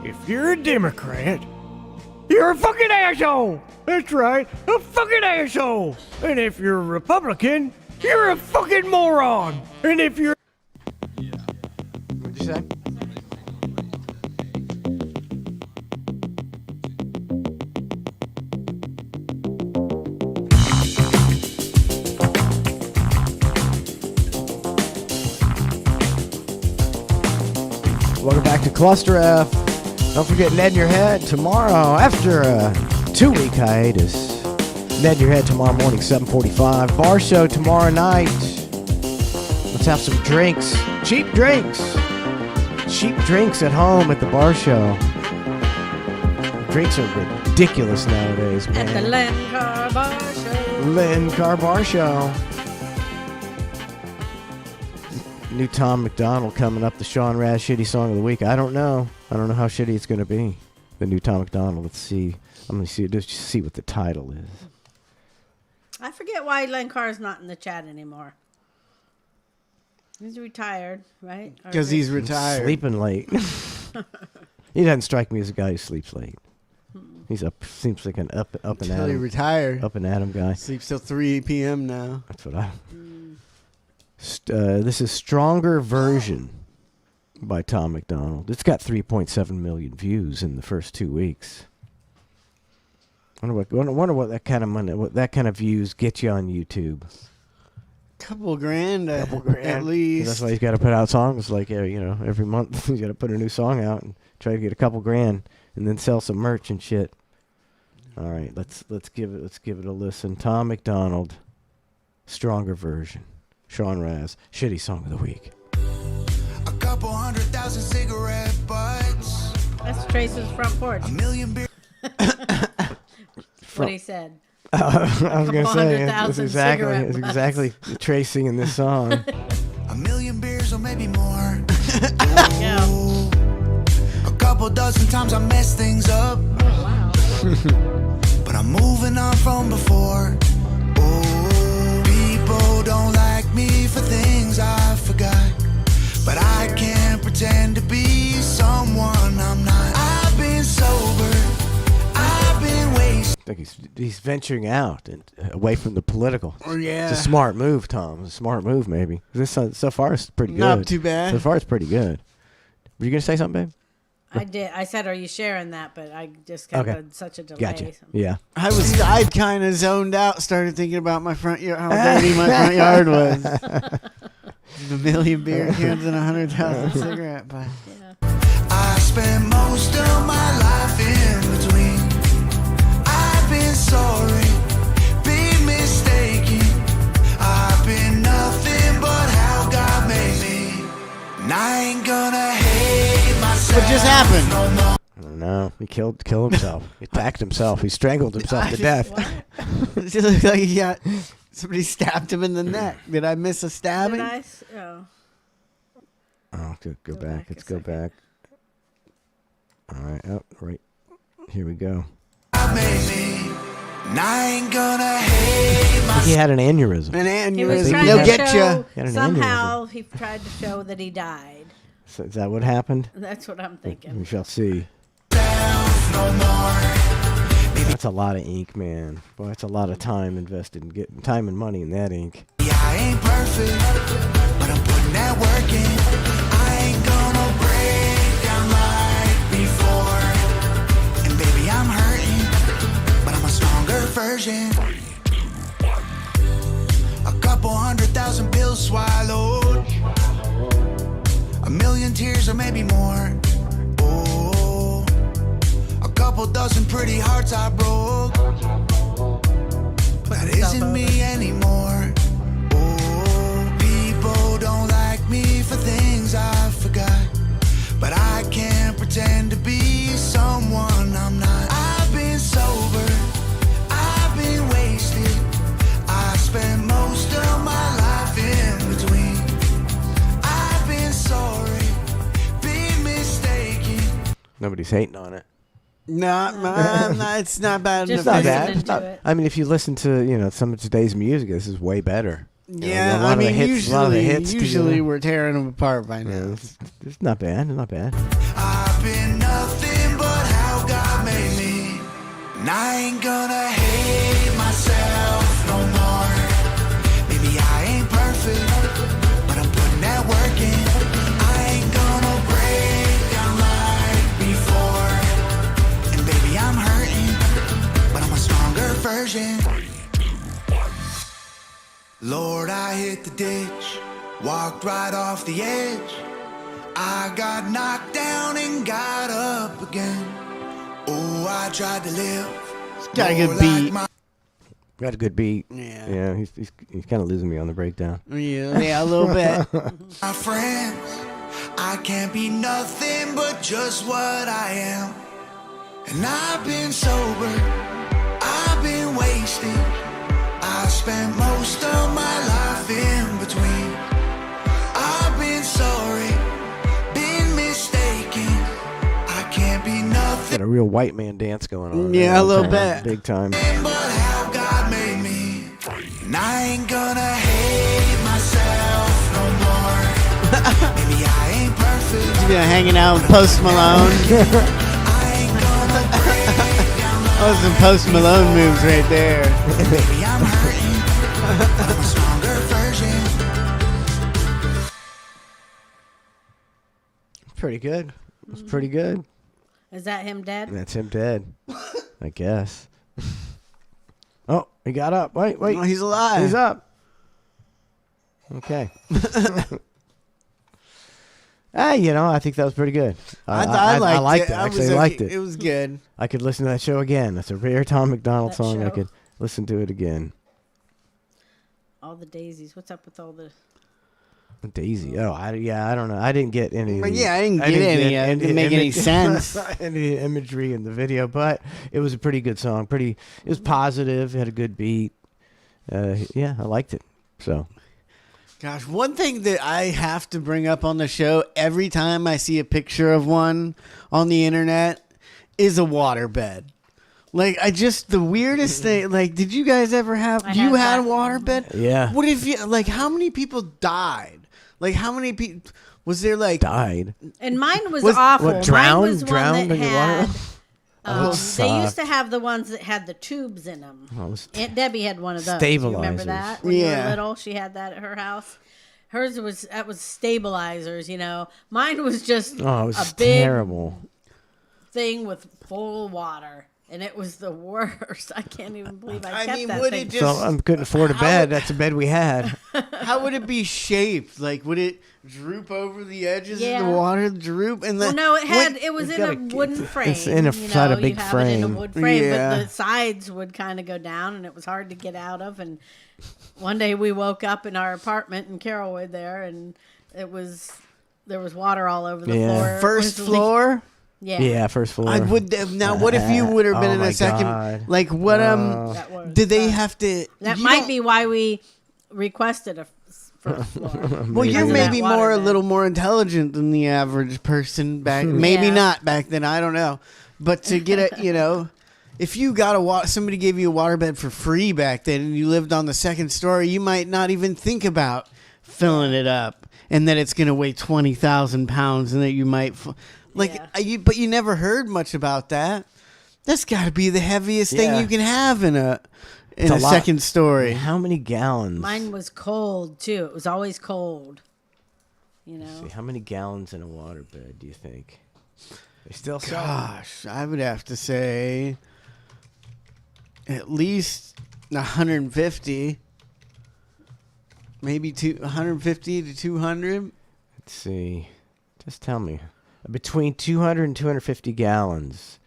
If you're a Democrat, you're a fucking asshole. That's right, a fucking asshole. And if you're a Republican, you're a fucking moron. And if you're... What'd you say? Welcome back to ClusterF. Don't forget Ned in Your Head tomorrow after a 2-week hiatus. Ned in Your Head tomorrow morning, 7:45. Bar show tomorrow night. Let's have some drinks. Cheap drinks. Cheap drinks at home at the bar show. Drinks are ridiculous nowadays, man. At the Len Car Bar Show. Len Car Bar Show. New Tom McDonald coming up, the Sean Raz Shitty Song of the Week. I don't know how shitty it's going to be. The new Tom McDonald. Let's see. I'm going to see what the title is. I forget why Len Carr's not in the chat anymore. He's retired, right? Because he's retired. Sleeping late. He doesn't strike me as a guy who sleeps late. He's up. Seems like an up and Until at he him. retired. Up and at him guy. Sleeps till 3 p.m. now. That's what I. This is Stronger Version by Tom McDonald. It's got 3.7 million views in the first 2 weeks. Wonder what that kind of money, what that kind of views get you on YouTube. Couple grand at least. That's why he's got to put out songs like every month. He's got to put a new song out and try to get a couple grand, and then sell some merch and shit. All right, let's give it a listen. Tom McDonald, Stronger Version. Sean Raz, shitty song of the week. A couple 100,000 cigarette butts. That's Trace's front porch. A million beer. What he said. I was going to say it's cigarette exactly Trace singing this song. A million beers or maybe more. Ooh. A couple dozen times I messed things up. Wow. But I'm moving on from before. Ooh. People don't like me for things I forgot. But I can't pretend to be someone I'm not. I've been sober. I've been wasted. I think he's venturing out and away from the political. Oh, yeah. It's a smart move, Tom. It's a smart move, maybe. This so far is pretty good. Not too bad. So far it's pretty good. Were you gonna say something, babe? I did. I said, "Are you sharing that?" But I just got such a delay. Gotcha. So. Yeah. I kind of zoned out. Started thinking about my front yard, how dirty my front yard was. A million beer cans and 100,000 cigarette butts. Yeah. I spent most of my life in between. I've been sorry, been mistaken. I've been nothing but how God made me. And I ain't gonna hate myself. What just happened? I don't know. He killed himself. He attacked himself. He strangled himself to death. It just looked like he got somebody stabbed him in the neck. Did I miss a stabbing? Oh, Go back. Let's go back. All right. Oh, right. Here we go. And I ain't gonna hate I think he had an aneurysm. He was trying They'll to get show, He had an somehow he tried to show that he died. So is that what happened? That's what I'm thinking. We shall see. That's a lot of ink, man. Boy, that's a lot of time invested in getting time and money in that ink. Yeah, I ain't perfect, but I'm putting that work in. I ain't gonna break down like before. And baby, I'm hurting, but I'm a stronger version. A couple 100,000 pills swallowed. A million tears or maybe more. Oh, a couple dozen pretty hearts I broke. That isn't me anymore. Oh, people don't like me for things I forgot. But I can't pretend to be someone I'm not. I've been sober, I've been wasted. I spent most of my life in between. I've been sorry, been mistaken. Nobody's hating on it. It's not bad. It's not bad. It's not, I mean, if you listen to some of today's music, this is way better. Yeah, a lot of the hits. Usually we're tearing them apart by now. It's not bad. It's not bad. I've been nothing but how God made me. And I ain't gonna hate myself no more. Maybe I ain't perfect, but I'm putting that work in. I ain't gonna break down like before. And baby, I'm hurting, but I'm a stronger version. Lord, I hit the ditch, walked right off the edge. I got knocked down and got up again. Oh, I tried to live. Got a good beat. Got a good beat. Yeah. Yeah, he's kind of losing me on the breakdown. Yeah, a little bit. My friends, I can't be nothing but just what I am. And I've been sober, I've been wasted. I spent most of my life in between. I've been sorry, been mistaken. I can't be nothing. Got a real white man dance going on. Yeah, there. a little bit. Big time. But how God made me. And I ain't gonna hate myself no more. Maybe I ain't perfect. He's been hanging out with Post Malone. Those some Post Malone moves right there. Maybe I'm hurting, but I'm a stronger version. Pretty good. It's pretty good. Is that him dead? That's him dead. I guess. Oh, he got up. Wait. Oh, he's alive. He's up. Okay. I think that was pretty good. I liked it. I actually liked it. It was good. I could listen to that show again. That's a rare Tom McDonald That song. I show. could listen to it again. All the daisies. What's up with all the... Daisy. Oh, I don't know. I didn't get any. But yeah, I didn't get any. It didn't make any sense. Any imagery in the video, but it was a pretty good song. It was positive. It had a good beat. Yeah, I liked it. So. Gosh, one thing that I have to bring up on the show every time I see a picture of one on the internet is a waterbed. Like, the weirdest thing, like, did you guys ever have, you had a waterbed? Yeah. What if you, like, how many people died? Like, how many people, was there like. Died? And mine was awful. What, drowned? Mine was Drowned one in that your water? had, they used to have the ones that had the tubes in them. Aunt Debbie had one of those. You remember that? When you were little, she had that at her house. Hers was stabilizers, Mine was just a big terrible thing with full water. And it was the worst. I can't even believe I kept that would thing. it just, So I couldn't afford a bed. That's a bed we had. How would it be shaped? Like, would it droop over the edges of the Yeah. water? Droop? And Well, no, it was in a wooden frame. It's in a big you have frame. it in a wood frame, Yeah. but the sides would kind of go down, and it was hard to get out of. And one day we woke up in our apartment in Carrollwood there, and there was water all over the floor. First floor? Yeah. Yeah, first floor. Now, what if you would have been in a second? God. Like, what? Did they have to? That might be why we requested a first floor. Well, you're maybe a little more intelligent than the average person back. Maybe not back then. I don't know. But to get a, if you got somebody gave you a waterbed for free back then, and you lived on the second story, you might not even think about filling it up, and that it's going to weigh 20,000 pounds, and that you might. But you never heard much about that. That's got to be the heaviest thing you can have in a second story. How many gallons? Mine was cold too. It was always cold. See, how many gallons in a waterbed do you think? They still sell. Gosh, I would have to say at least 150, maybe 150 to 200. Let's see. Just tell me. Between 200 and 250 gallons.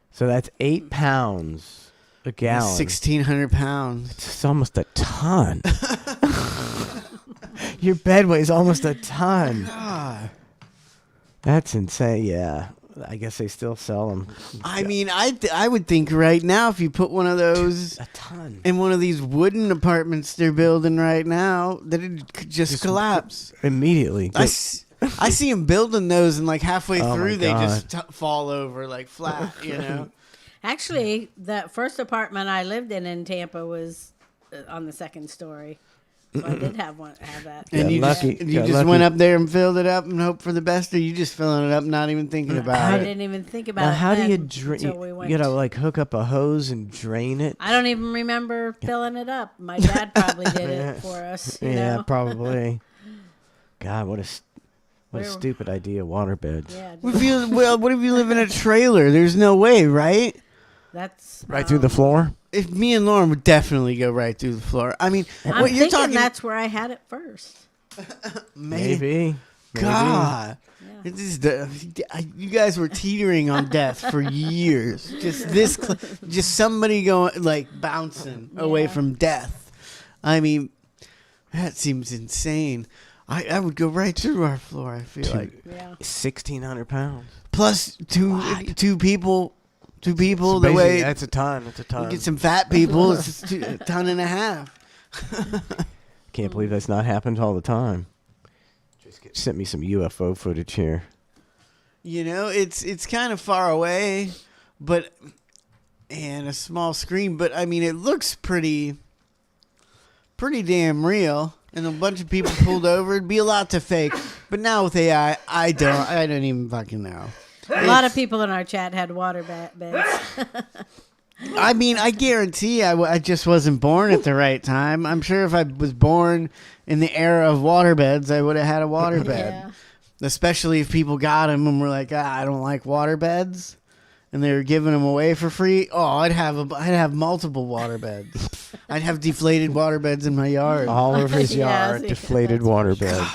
So that's 8 pounds a gallon. 1,600 pounds. It's almost a ton. Your bed weighs almost a ton. God. That's insane. Yeah. I guess they still sell them. I mean, I would think right now if you put one of those a ton in one of these wooden apartments they're building right now, that it could just collapse immediately. I see them building those, and like halfway through they God. just fall over like flat, Actually, the first apartment I lived in Tampa was on the second story. So I did have that. And you just went up there and filled it up and hoped for the best, or you just filling it up, not even thinking about it? I didn't even think about now, it. how do you drain? You gotta like hook up a hose and drain it. I don't even remember filling it up. My dad probably did it for us. You know? Probably. God, what a stupid idea, waterbeds. Yeah. What if you live in a trailer? There's no way, right? That's right through the floor. If me and Lauren would definitely go right through the floor. I mean, I'm what you're thinking talking that's where I had it first. Maybe. God. You guys were teetering on death for years. Just somebody going like bouncing away from death. I mean, that seems insane. I would go right through our floor. I feel like 1,600 pounds plus two people. Two people so the way that's a ton. That's a ton. You get some fat people. It's a ton and a half. Can't believe that's not happened all the time. Just sent me some UFO footage here. It's kind of far away, and a small screen. But I mean, it looks pretty. pretty damn real, and a bunch of people pulled over, it'd be a lot to fake. But now with AI, I don't even fucking know. A lot of people in our chat had water beds. I mean, I guarantee I just wasn't born at the right time. I'm sure if I was born in the era of waterbeds, I would have had a waterbed. Yeah. Especially if people got them and were like, I don't like waterbeds, and they were giving them away for free. Oh, I'd have multiple waterbeds. I'd have deflated waterbeds in my yard. All over his yard, deflated waterbeds.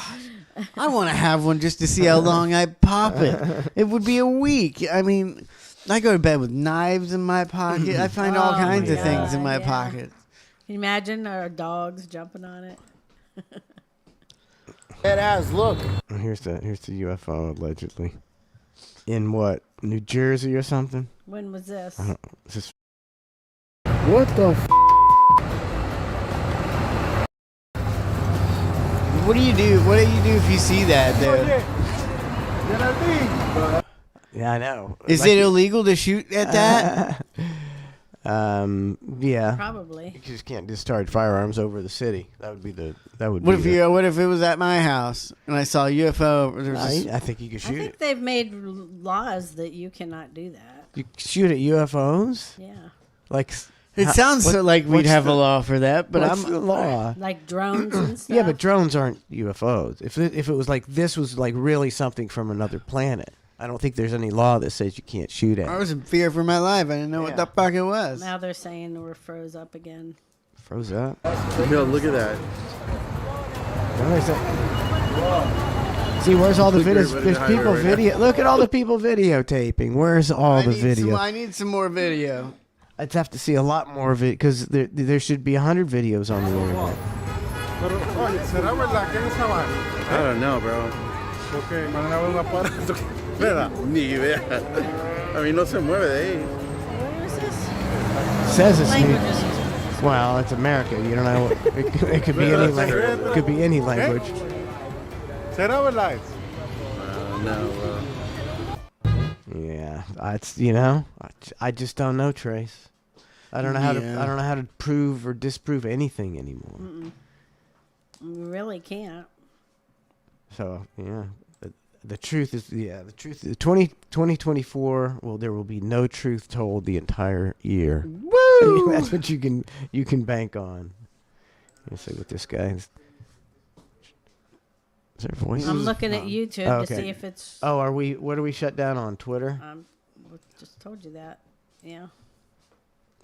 I want to have one just to see how long I pop it. It would be a week. I mean, I go to bed with knives in my pocket. I find all kinds of things in my pocket. Can you imagine our dogs jumping on it? That ass, look. Here's the UFO allegedly. In what? New Jersey or something? When was this? I don't know. Is this... What the f***? What do you do? What do you do if you see that, dude? Yeah, I know. Is it illegal to shoot at that? Yeah. Probably. You just can't discharge firearms over the city. That would be What if it was at my house and I saw a UFO? I think you could shoot I think they've made laws that you cannot do that. You shoot at UFOs? Yeah. Like it sounds like we'd have a law for that, but what's the law? Like drones and stuff. Yeah, but drones aren't UFOs. If it was like this was like really something from another planet, I don't think there's any law that says you can't shoot at. I was in fear for my life. I didn't know what the fuck it was. Now they're saying we're froze up again. Froze up? Yo, look at that. See, where's all the videos? There's people video. Look at all the people videotaping. Where's all the video? I need some more video. I'd have to see a lot more of it because there should be 100 videos on the internet. I don't know, bro. Ni idea. A mí no se mueve de ahí. Where is this? Says it's new. Well, it's America. You don't know. It could be any language. It could be any language. No, bro. Yeah, I just don't know, Trace. I don't know how to prove or disprove anything anymore. We really can't. So yeah, the truth is 2024. Well, there will be no truth told the entire year. Woo! That's what you can bank on. Let's see what this guy is. Is there voices? I'm looking at YouTube to see if it's. Oh, what are we shut down on? Twitter? Just told you that. Yeah.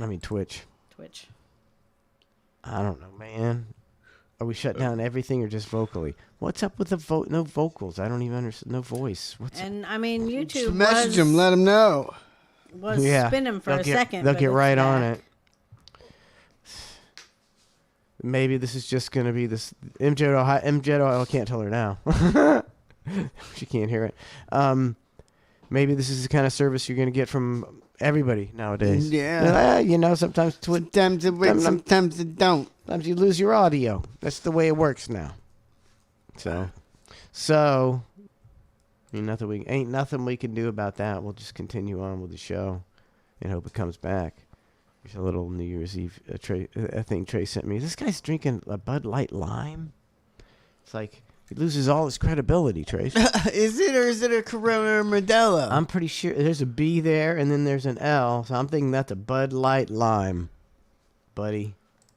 I mean Twitch. Twitch. I don't know, man. Are we shut down everything or just vocally? What's up with the no vocals? I don't even understand. No voice. I mean, YouTube. Just message them. Let them know. Was spinning for a second. They'll get right on it. Maybe this is just going to be this MJ. I can't tell her now. She can't hear it. Maybe this is the kind of service you're going to get from everybody nowadays. Yeah. Sometimes sometimes it works, sometimes it don't. Sometimes you lose your audio. That's the way it works now. So, ain't nothing we can do about that. We'll just continue on with the show and hope it comes back. There's a little New Year's Eve thing Trey sent me. This guy's drinking a Bud Light Lime. It's like he loses all his credibility, Trace. Is it a Corona or Modelo? I'm pretty sure there's a B there and then there's an L. So I'm thinking that's a Bud Light Lime, buddy.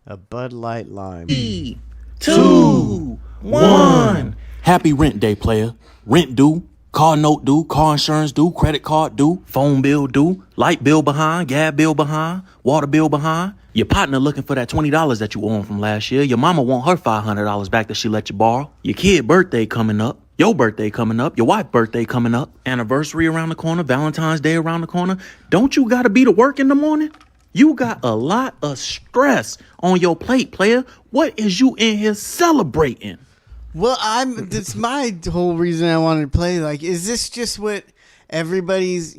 A Bud Light Lime. 3, 2, 1. Happy rent day, player. Rent due. Car note due, car insurance due, credit card due, phone bill due, light bill behind, gas bill behind, water bill behind. Your partner looking for that $20 that you owe him from last year. Your mama want her $500 back that she let you borrow. Your kid birthday coming up. Your birthday coming up. Your wife's birthday coming up. Anniversary around the corner. Valentine's Day around the corner. Don't you gotta be to work in the morning? You got a lot of stress on your plate, player. What is you in here celebrating? Well, that's my whole reason I wanted to play. Like, is this just what everybody's,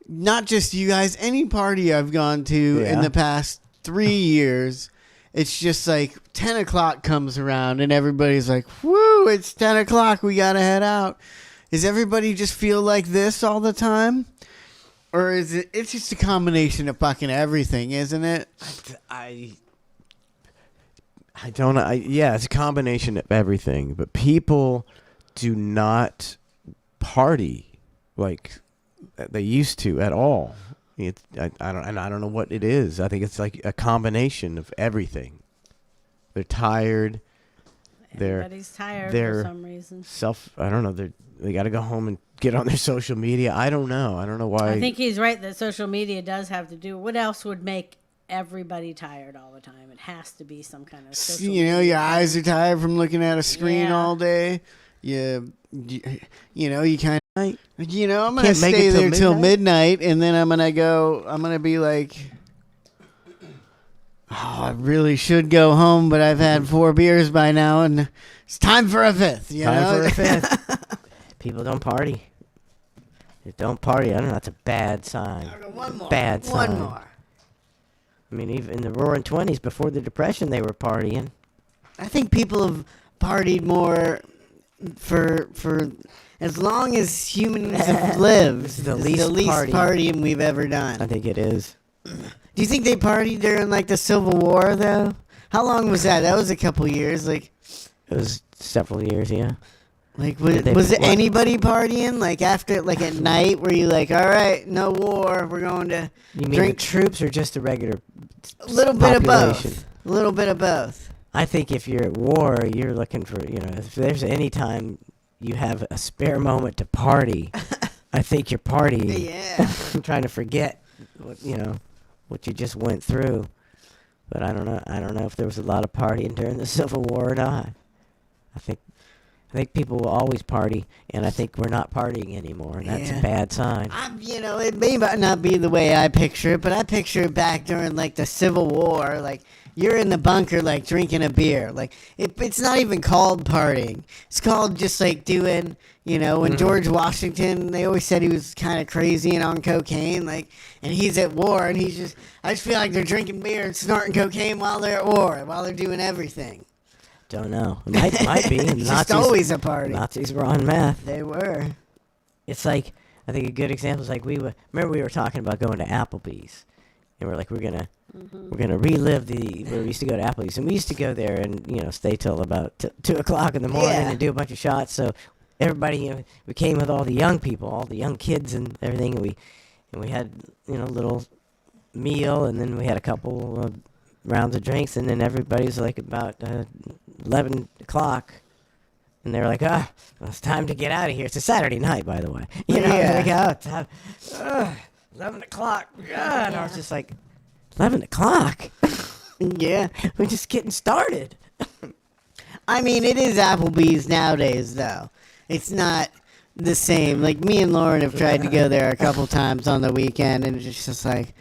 not just you guys, any party I've gone to in the past 3 years, it's just like 10 o'clock comes around and everybody's like, woo, it's 10 o'clock. We got to head out. Does everybody just feel like this all the time? Or is it's just a combination of fucking everything, isn't it? I don't know. Yeah, it's a combination of everything. But people do not party like they used to at all. I don't know what it is. I think it's like a combination of everything. They're tired. Everybody's tired for some reason. I don't know. They got to go home and get on their social media. I don't know. I don't know why. I think he's right that social media does have to do. What else would make everybody tired all the time? It has to be some kind of social media. Your eyes are tired from looking at a screen all day. You kind of, I'm going to stay there till midnight, and then I'm going to be like, I really should go home, but I've had 4 beers by now, and it's time for a 5th, for a 5th. People don't party. They don't party. I don't know. That's a bad sign. One more. Bad sign. One more. I mean, even in the Roaring 20s, before the Depression, they were partying. I think people have partied more for as long as humans have lived. It's the least partying we've ever done. I think it is. Do you think they partied during like the Civil War though? How long was that? That was a couple years. Like it was several years, yeah. Like was it anybody partying like after like at night? Were you like, all right, no war, we're going to you mean drink the troops or just the regular? A little bit of both. A little bit of both. I think if you're at war, you're looking for, if there's any time you have a spare moment to party, I think you're partying. Yeah. I'm trying to forget what you just went through. But I don't know. I don't know if there was a lot of partying during the Civil War or not. I think people will always party, and I think we're not partying anymore, and that's a bad sign. It may not be the way I picture it, but I picture it back during like the Civil War, like you're in the bunker like drinking a beer. Like it's not even called partying. It's called just like doing, when George Washington, they always said he was kind of crazy and on cocaine, like, and he's at war, and I just feel like they're drinking beer and snorting cocaine while they're at war, while they're doing everything. Don't know. It might be. It's just always a party. Nazis were on meth. They were. It's like, I think a good example is like we were talking about going to Applebee's, and we're like we're gonna relive where we used to go to Applebee's, and we used to go there and stay till about 2 o'clock in the morning and do a bunch of shots. So everybody, we came with all the young people, all the young kids and everything, and we had little meal, and then we had a couple of rounds of drinks, and then everybody's like about 11 o'clock, and they're like, it's time to get out of here. It's a Saturday night, by the way. It's 11 o'clock. And I was just like, 11 o'clock? Yeah. We're just getting started. I mean, it is Applebee's nowadays, though. It's not the same. Like, me and Lauren have tried to go there a couple times on the weekend, and it's just like,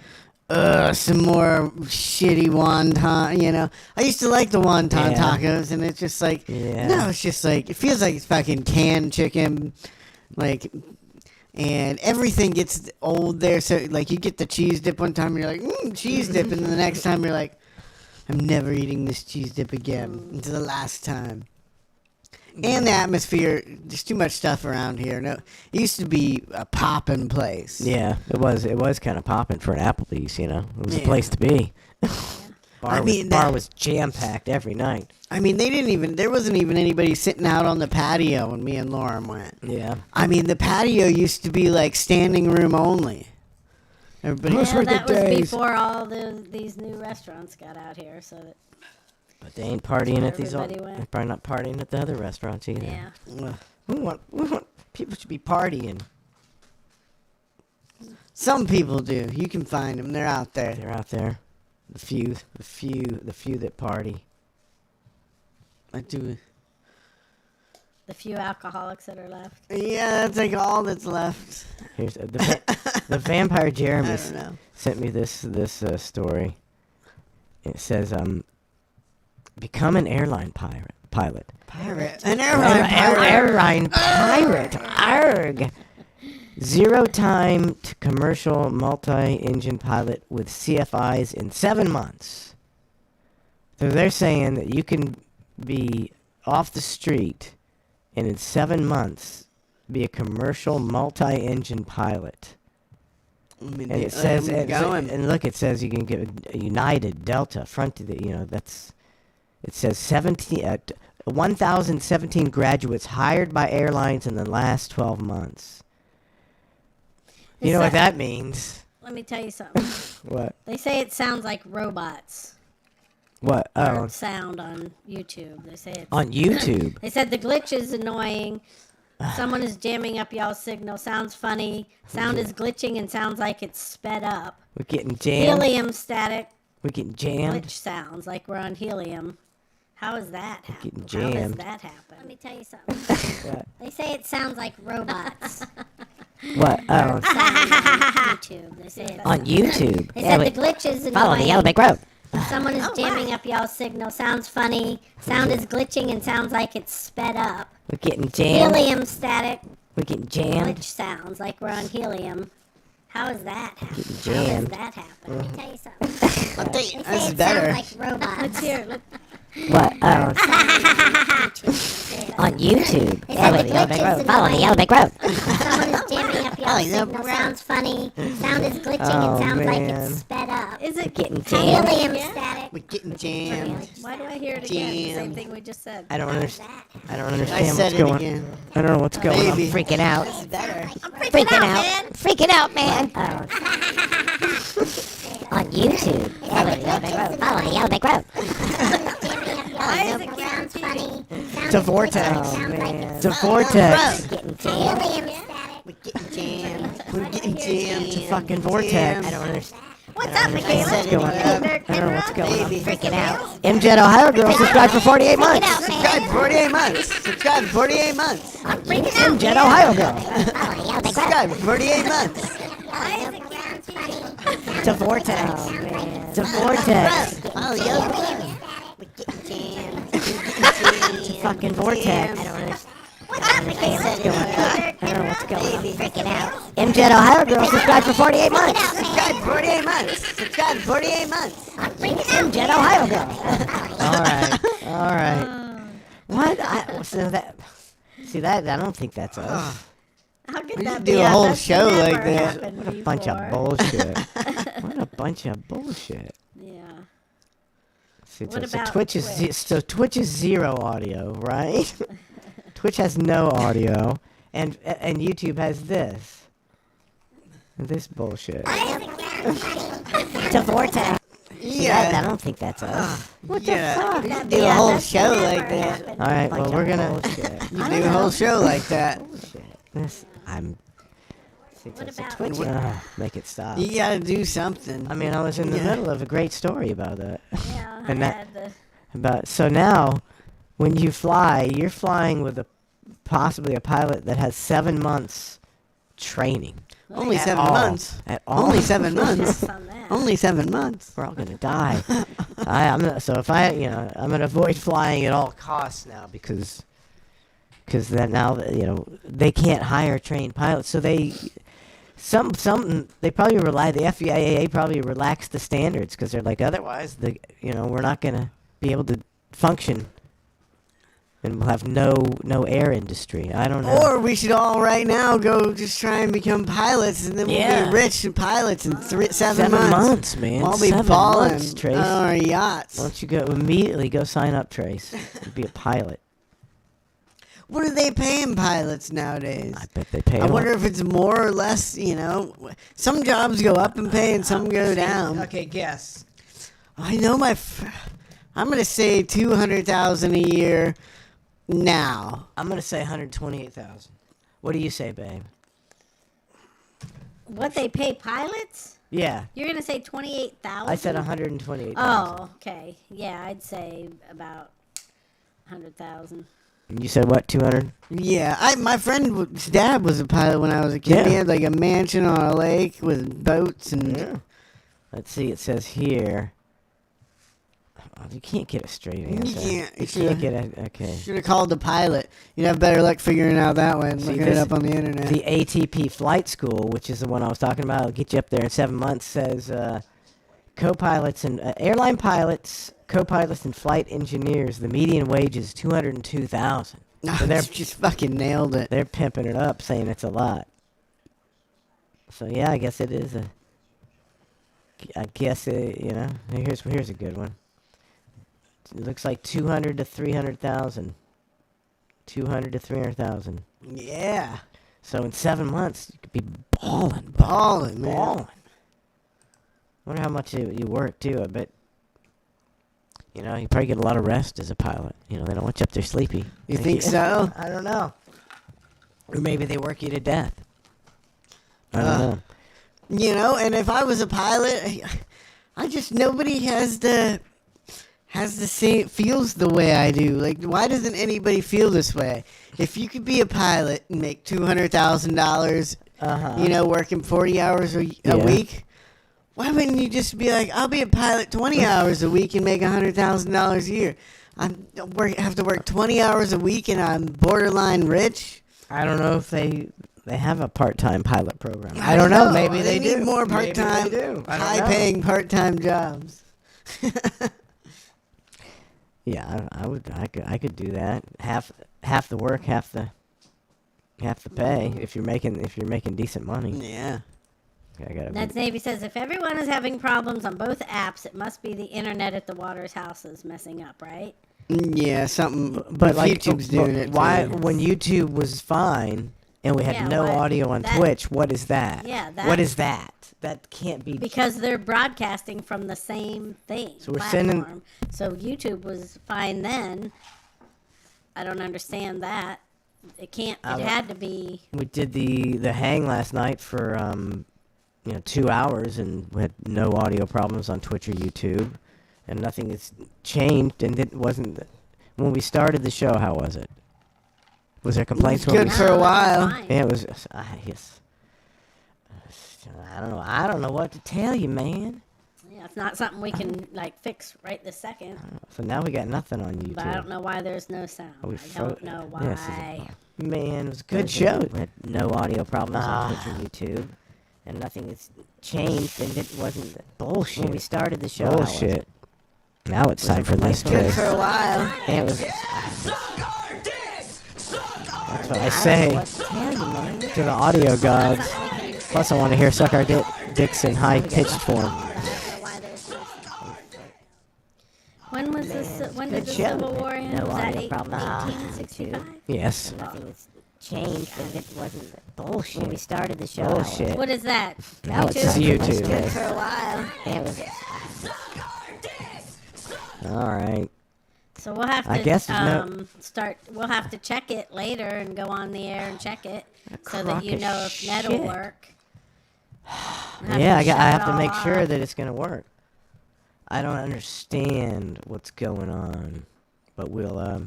some more shitty wonton, I used to like the wonton tacos, and it's just like, no, it's just like, it feels like it's fucking canned chicken, like, and everything gets old there, so, like, you get the cheese dip one time, and you're like, cheese dip, and then the next time you're like, I'm never eating this cheese dip again, until the last time. And the atmosphere, there's too much stuff around here. No, it used to be a poppin' place. Yeah, it was kind of popping for an Applebee's, It was a place to be. Bar was jam-packed every night. I mean, there wasn't even anybody sitting out on the patio when me and Lauren went. Yeah. I mean, the patio used to be like standing room only. That was before all these new restaurants got out here, so that... But they ain't partying at these. They're probably not partying at the other restaurants either. Yeah. We want people should be partying. Some people do. You can find them. They're out there. They're out there. The few that party. I do. The few alcoholics that are left. Yeah, that's like all that's left. Here's the vampire Jeremy sent me this story. It says become an airline pilot. An airline pirate. Arg. 0 time to commercial multi-engine pilot with CFIs in 7 months. So they're saying that you can be off the street and in 7 months be a commercial multi-engine pilot. And it says, and look, it says you can get a United, Delta, Front, that's... It says 1,017 graduates hired by airlines in the last 12 months. You know what that means? Let me tell you something. What? They say it sounds like robots. What? Oh. Sound on YouTube. They say it's on YouTube. They said the glitch is annoying. Someone is jamming up y'all's signal. Sounds funny. Sound is glitching and sounds like it's sped up. We're getting jammed. Helium static. We're getting jammed. Glitch sounds like we're on helium. How is that happen? Getting How jammed. does that happen? Let me tell you something. They say it sounds like robots. What? Oh. YouTube. They say it's On YouTube. They said the glitch is annoying. Follow the yellow brick road. Someone is jamming up y'all's signal. Sounds funny. Sound is glitching and sounds like it's sped up. We're getting jammed. Helium static. We're getting jammed. Glitch sounds like we're on helium. How is that happen? Getting How jammed. does that happen? Let me tell you something. I'll tell you, They this say is it better. sounds like robots. Let's hear it. What? Oh. On YouTube. Follow the yellow brick road. Follow the yellow brick road. Someone is jamming up y'all's signal. Sounds funny. Sound is glitching and sounds like it's sped up. Is it getting jammed? helium static? We're getting jammed. Why do I hear it again? The same Jammed. thing we just said. I don't understand. I don't understand I said what's it going. again. I don't know what's going on. I'm Maybe. freaking out. This is better. Freaking out. Freaking out, man. On YouTube. Follow the yellow brick road. Follow the yellow brick road. Why is it sounds funny? It's a vortex. Oh, man. It's a vortex. Getting jammed. We're getting jammed. We're getting jammed. It's a fucking vortex. I don't understand. What's up, What's Michaela? going on? I don't know what's going on. I'm Baby. freaking out. MJet Ohio girl subscribed for 48 months. Subscribe for 48 months. Subscribe for 48 months. MJet Ohio girl. Subscribe for 48 months. It's a vortex. It's a vortex. Oh, yo. We're getting jammed. It's a fucking vortex. I don't understand. What's up, Michaela? I don't know what's going on. I'm freaking out. MJet Ohio girl subscribed for 48 months. Subscribe for 48 months. Subscribe for 48 months. MJet Ohio girl. All right. What? See that? I don't think that's us. How could We that should be do a us? whole That's show never like that. happened What a bunch of before. bullshit. What a bunch of bullshit. Yeah. See, What so about Twitch is so Twitch is zero audio, right? Twitch has no audio, and YouTube has this bullshit. It's a vortex. See, Yeah. I don't think that's us. What Yeah. the fuck? We should do a whole show like that. All right, well we're gonna You do a whole show like that. This I'm. What It's a about Twitch. Make it stop. You gotta do something. I mean, I was in the middle of a great story about that. Yeah, And I that- had the So now, when you fly, you're flying with possibly a pilot that has 7 months training. Only At 7 all. months. At all. Only 7 months. on that. Only 7 months. We're all gonna die. I'm gonna avoid flying at all costs now because then now they can't hire trained pilots, so they probably the FAA probably relaxed the standards because they're like, otherwise we're not gonna be able to function and we'll have no air industry. I don't know. Or we should all right now go just try and become pilots, and then we'll be rich pilots in 7 7 months, man. I'll be 7 balling months, Trace. on our yachts. Why don't you immediately go sign up, Trace, and be a pilot? What are they paying pilots nowadays? I bet they pay. I wonder if it's more or less, some jobs go up in pay and some go down. Okay, guess. I know I'm going to say $200,000 a year now. I'm going to say 128,000. What do you say, babe? what they pay pilots? Yeah. You're gonna say 28,000? I said 128,000. Oh, okay. Yeah, I'd say about 100,000. You said what, 200? Yeah, my friend's dad was a pilot when I was a kid. Yeah. He had like a mansion on a lake with boats and. Yeah. Let's see. It says here. Oh, you can't get a straight answer. You can't. You can't get a. Okay. Should have called the pilot. You'd have better luck figuring it out that way and See, looking it up on the internet. The ATP Flight School, which is the one I was talking about, will get you up there in 7 months, says co-pilots and airline pilots, co-pilots and flight engineers, the median wage is $202,000. So they're just fucking nailed it. They're pimping it up, saying it's a lot. So yeah, I guess it is a. I guess here's a good one. It looks like 200 to 300,000. 200 to 300,000. Yeah. So in 7 months, you could be balling, man. balling. Wonder how much you work too. I bet. You know, you probably get a lot of rest as a pilot. You know, they don't want you up there sleepy. You think so? I don't know. Or maybe they work you to death. I don't know. You know, and if I was a pilot, I just nobody has the same feels the way I do. Like, why doesn't anybody feel this way? If you could be a pilot and make $200,000, you know, working 40 hours a week, why wouldn't you just be like, I'll be a pilot 20 hours a week and make $100,000 a year? Have to work 20 hours a week and I'm borderline rich. I don't know if they have a part-time pilot program. I don't know. Maybe they need do. more part-time, high-paying part-time jobs. Yeah, I could do that. Half the work, half the pay. If you're making decent money. Yeah. Ned's Navy says if everyone is having problems on both apps, it must be the internet at the Waters house is messing up, right? Yeah, something. But like YouTube's doing it. Why? Too. When YouTube was fine and we had no audio on Twitch, what is that? Yeah, what is that? That can't be because they're broadcasting from the same thing. So we're platform. So YouTube was fine then. I don't understand that. It can't. It had to be. We did the hang last night for 2 hours, and we had no audio problems on Twitch or YouTube, and nothing has changed. And it wasn't when we started the show. How was it? Was there complaints? It was good for a while. Yeah, it was. Yes. I don't know what to tell you, man. Yeah, it's not something we can fix right this second. So now we got nothing on YouTube. But I don't know why there's no sound. I don't know why. Man, it was a good show. We had no audio problems on Twitch or YouTube, and nothing has changed. And it wasn't bullshit when we started the show. Bullshit. Now it's time for this trick. Good for a while. It was. That's what I say to the audio gods. Plus, I want to hear suck our dicks in high-pitched form. When was this? When did the Civil War end? No was that audio problem. 1865? Yes. Nothing has changed, and it wasn't bullshit when we started the show. Bullshit. What is that? Now it's just YouTube. Good for a while. It was. All right. So we'll have to I guess start. We'll have to check it later and go on the air and check it so that you know if Ned will work. Yeah, I have to make sure that it's gonna work. I don't understand what's going on, but we'll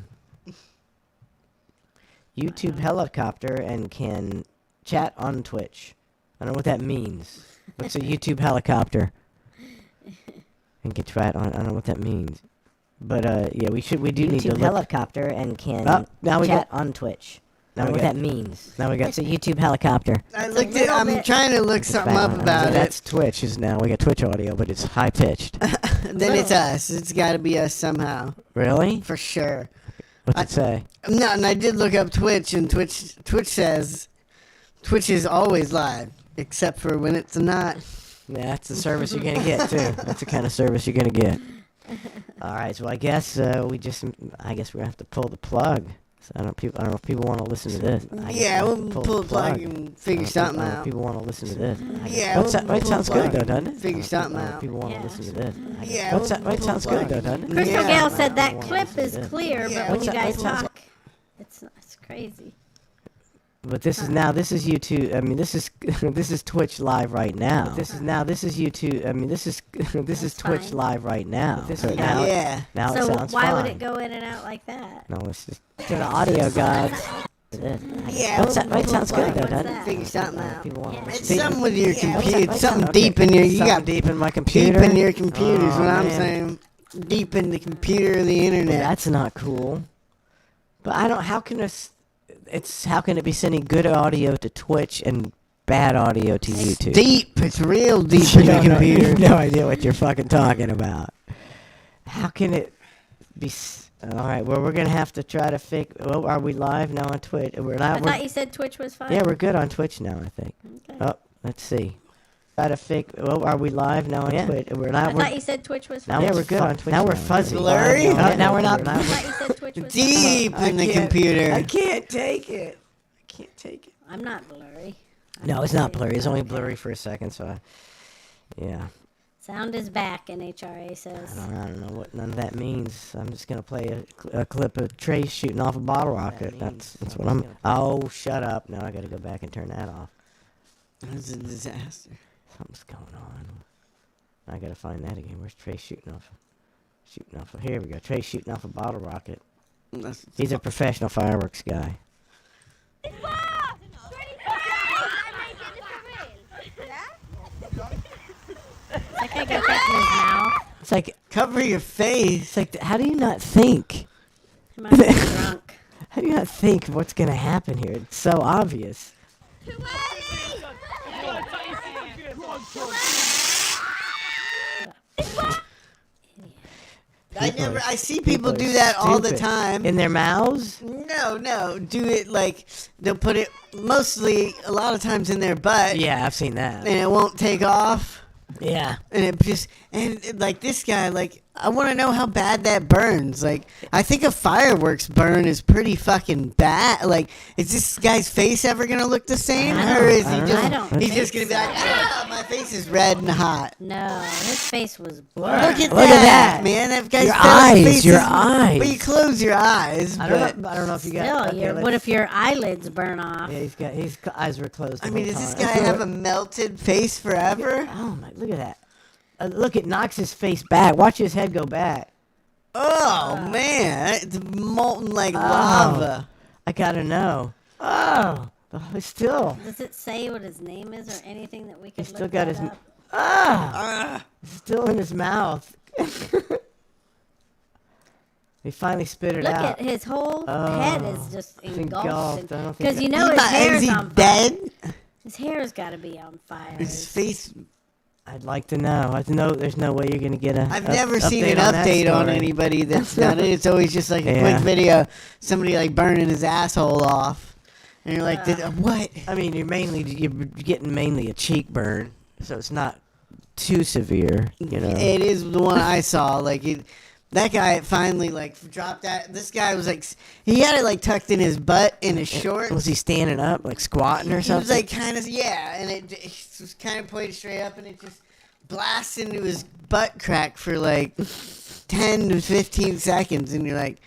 YouTube helicopter and can chat on Twitch. I don't know what that means. What's a YouTube helicopter? And can chat on. I don't know what that means. But yeah, we do need to look. Helicopter and can now we chat got on Twitch. Now What that means. Now we got It's a YouTube helicopter. I'm trying to look something up about it. That's Twitch is now. We got Twitch audio, but it's high pitched. Then it's us. It's got to be us somehow. Really? For sure. What's it say? No, and I did look up Twitch, and Twitch says Twitch is always live, except for when it's not. Yeah, that's the service you're gonna get too. That's the kind of service you're gonna get. All right, so I guess we're gonna have to pull the plug. So I don't know if people want to listen to this. We'll pull the plug and figure something out. If people want to listen to this. It sounds good though, doesn't it? Figure something out. If people want to listen to this. It sounds good though, doesn't it? Crystal Gale said that clip is clear, but when you guys talk, it's crazy. But this is YouTube. I mean, this is Twitch live right now. This is YouTube. I mean, this is Twitch fine. live right now. So now it sounds why fine. would it go in and out like that? No, it's just to the audio gods. Yeah, it sounds good though, doesn't it? Figure something out. It's It's something with your computer. Something deep in your. You got deep in my computer. Deep in your computer is what I'm man. saying. Deep in the computer of the internet. Well, that's not cool. But I don't. How can it be sending good audio to Twitch and bad audio to YouTube? Deep. It's real deep in your computer. You have no idea what you're fucking talking about. How can it be? All right. Well, we're gonna have to try to fix. Well, are we live now on Twitch? I thought you said Twitch was fine. Yeah, we're good on Twitch now. I think. Okay. Oh, let's see. Got to fix. Well, are we live now on Twitch? We're not. I thought you said Twitch was Now fuzzy. we're good on Twitch. Now we're fuzzy. Blurry? Now we're not. I thought you said Twitch was Deep in the computer. I can't take it. I can't take it. I'm not blurry. No, it's not blurry. It's only blurry for a second. So, yeah. Sound is back, NHRA says. I don't know what none of that means. I'm just gonna play a clip of Trace shooting off a bottle rocket. That's what I'm. Oh, shut up! Now I got to go back and turn that off. That's a disaster. Something's going on. I gotta find that again. Where's Trace shooting off? Here we go. Trace shooting off a bottle rocket. He's a professional fireworks guy. Like I got that in his mouth. It's like cover your face. It's like how do you not think? He must be drunk. How do you not think of what's gonna happen here? It's so obvious. I see people do that all the time. In their mouths? No. Do it like they'll put it mostly a lot of times in their butt. Yeah, I've seen that. And it won't take off. Yeah. And it just like this guy, like I want to know how bad that burns. Like I think a fireworks burn is pretty fucking bad. Like is this guy's face ever gonna look the same, or is he just he's just gonna be like, my face is red and hot? No, his face was blurred. blurred. Look at that, man. That guy's face your is, eyes. But you close your eyes. I don't know if you got. Still, what if your eyelids burn off? Yeah, his eyes were closed. I mean, does this guy have a melted face forever? Oh my! Look at that. Look, it knocks his face back. Watch his head go back. Oh man, it's molten like lava. I gotta know. Oh, it's still. Does it say what his name is or anything that we can? He's still got his. It's still in his mouth. He finally spit it out. Look at his whole head is just engulfed. Because you know his hair's on dead? fire. His hair's got to be on fire. His face. I'd like to know. There's no way you're gonna get a. I've never seen an update on anybody that's done it. It's always just like a quick video, somebody like burning his asshole off, and you're like, what? I mean, you're getting mainly a cheek burn, so it's not too severe, you know. It is the one I saw. Like that guy finally like dropped that. This guy was like, he had it like tucked in his butt in his shorts. Was he standing up, like squatting or something? He was like kind of and it was kind of pointed straight up, and it just blasted into his butt crack for like 10 to 15 seconds, and you're like,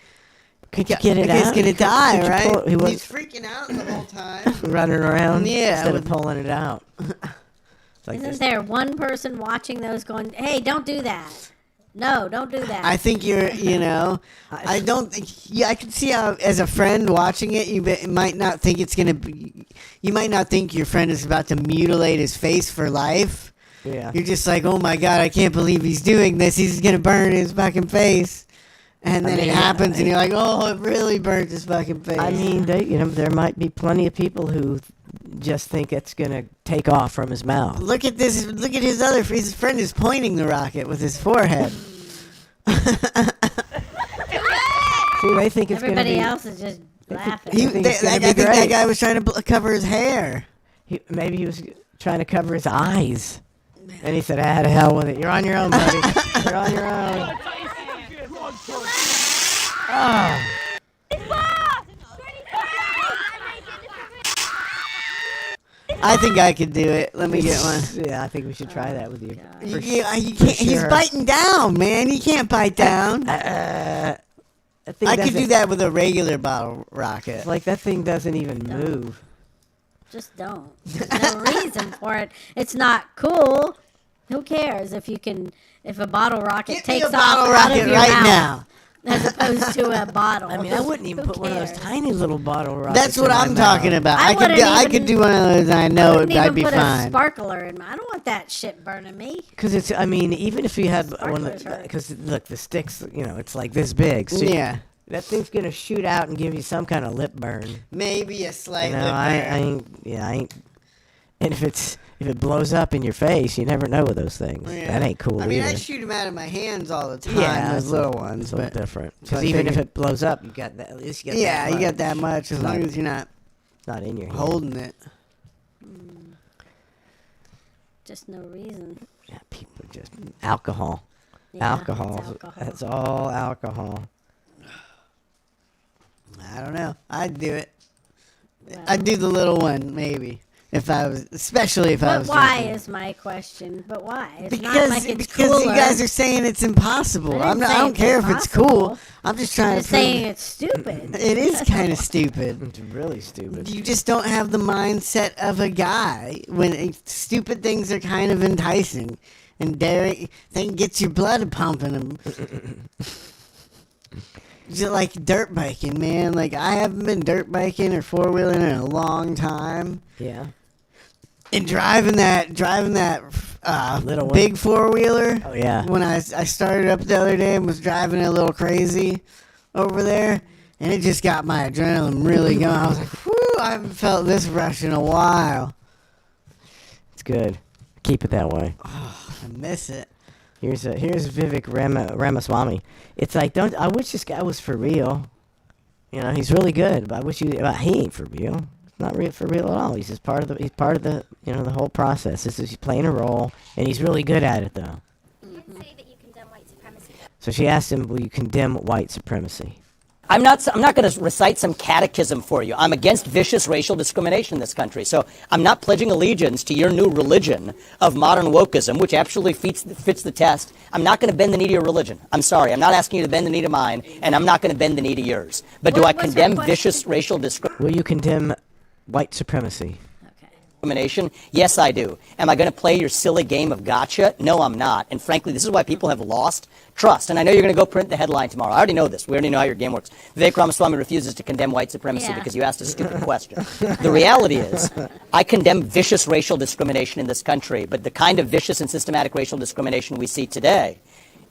could you get it out? He's gonna die, right? He's freaking out the whole time, running around, instead of pulling it out. Like Isn't there one person watching those going, "Hey, don't do that"? No, don't do that. I think I don't think. Yeah, I can see how, as a friend watching it, you might not think it's gonna be. You might not think your friend is about to mutilate his face for life. Yeah. You're just like, oh my god, I can't believe he's doing this. He's gonna burn his fucking face, and then it happens, and you're like, oh, it really burnt his fucking face. I mean, there might be plenty of people who just think it's gonna take off from his mouth. Look at this. Look at his friend is pointing the rocket with his forehead. See, they think it's Everybody gonna be, else is just laughing. I think that guy was trying to cover his hair. Maybe he was trying to cover his eyes. And he said, to hell with it. You're on your own, buddy. You're on your own. Oh. I think I could do it. Let me get one. Yeah, I think we should try that with you. You can't. He's biting down, man. He can't bite down. I could do that with a regular bottle rocket. It's like that thing doesn't even move. Just don't. There's no reason for it. It's not cool. Who cares if a bottle rocket takes off out of your mouth now, as opposed to a bottle? I mean, I wouldn't even put one of those tiny little bottle rockets. That's what I'm talking about. I could do one of those. And I know I'd be put fine. A sparkler in my. I don't want that shit burning me. Because it's. I mean, even if you had one, because look, the sticks. It's like this big. So yeah. That thing's gonna shoot out and give you some kind of lip burn. Maybe a slight lip burn. I ain't. And if it blows up in your face, you never know with those things. Yeah. That ain't cool. I mean, either. I shoot them out of my hands all the time. Yeah, those little ones, it's a little but different. Because even if it blows up, you got that. At least you got. Yeah, that much. you got that much as long as you're not in your hand. holding it. just no reason. Yeah, people just alcohol. Yeah, Alcohol. it's alcohol. It's all alcohol. I don't know. I'd do it. I'd do the little one, maybe. Especially if I was. But why drinking. is my question? But why? It's Because not like it's because you cooler. guys are saying it's impossible. I didn't say I don't it's care if it's cool. impossible. I'm just trying I'm to. just saying it's stupid. It is kind of stupid. It's really stupid. You just don't have the mindset of a guy when stupid things are kind of enticing, and they get your blood pumping. And just like dirt biking, man. Like I haven't been dirt biking or 4-wheeling in a long time. Yeah. And driving that Little one. big 4-wheeler. Oh, yeah. When I started up the other day and was driving it a little crazy over there, and it just got my adrenaline really going. I was like, whew, I haven't felt this rush in a while. It's good. Keep it that way. Oh, I miss it. Here's Vivek Ramaswamy. It's like, I wish this guy was for real. You know, he's really good, but I wish he ain't for real. Not real for real at all. He's just part of the the whole process. He's playing a role, and he's really good at it though. So she asked him, "Will you condemn white supremacy?" I'm not going to recite some catechism for you. I'm against vicious racial discrimination in this country. So I'm not pledging allegiance to your new religion of modern wokeism, which actually fits the test. I'm not going to bend the knee to your religion. I'm sorry. I'm not asking you to bend the knee to mine, and I'm not going to bend the knee to yours. But do I condemn vicious racial discrimination? Will you condemn white supremacy? Yes, I do. Am I going to play your silly game of gotcha? No, I'm not. And frankly, this is why people have lost trust. And I know you're going to go print the headline tomorrow. I already know this. We already know how your game works. Vivek Ramaswamy refuses to condemn white supremacy because you asked a stupid question. The reality is, I condemn vicious racial discrimination in this country, but the kind of vicious and systematic racial discrimination we see today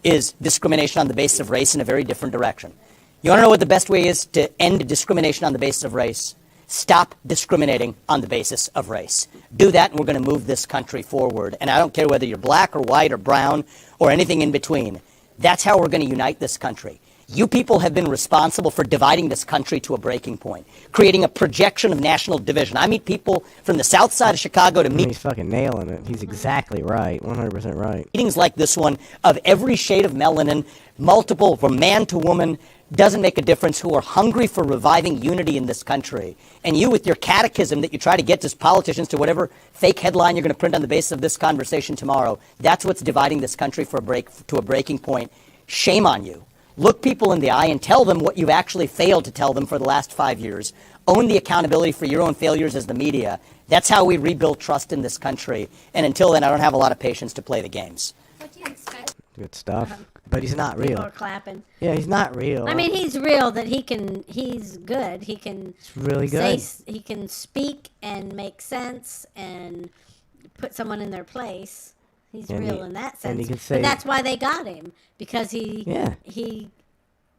is discrimination on the basis of race in a very different direction. You want to know what the best way is to end discrimination on the basis of race? Stop discriminating on the basis of race. Do that, and we're going to move this country forward. And I don't care whether you're black or white or brown or anything in between. That's how we're going to unite this country. You people have been responsible for dividing this country to a breaking point, creating a projection of national division. I meet people from the south side of Chicago to meet... He's fucking nailing it. He's exactly right. 100% right. Meetings like this one of every shade of melanin, multiple, from man to woman, doesn't make a difference, who are hungry for reviving unity in this country. And you, with your catechism that you try to get to politicians to whatever fake headline you're going to print on the basis of this conversation tomorrow, that's what's dividing this country to a breaking point. Shame on you. Look people in the eye and tell them what you've actually failed to tell them for the last 5 years. Own the accountability for your own failures as the media. That's how we rebuild trust in this country. And until then, I don't have a lot of patience to play the games. What do you expect? Good stuff. But he's not real. People are clapping. Yeah, he's not real. I mean, he's real that he's good. He can really good. He can speak and make sense and put someone in their place. He's real in that sense. And he can say, and that's why they got him, because he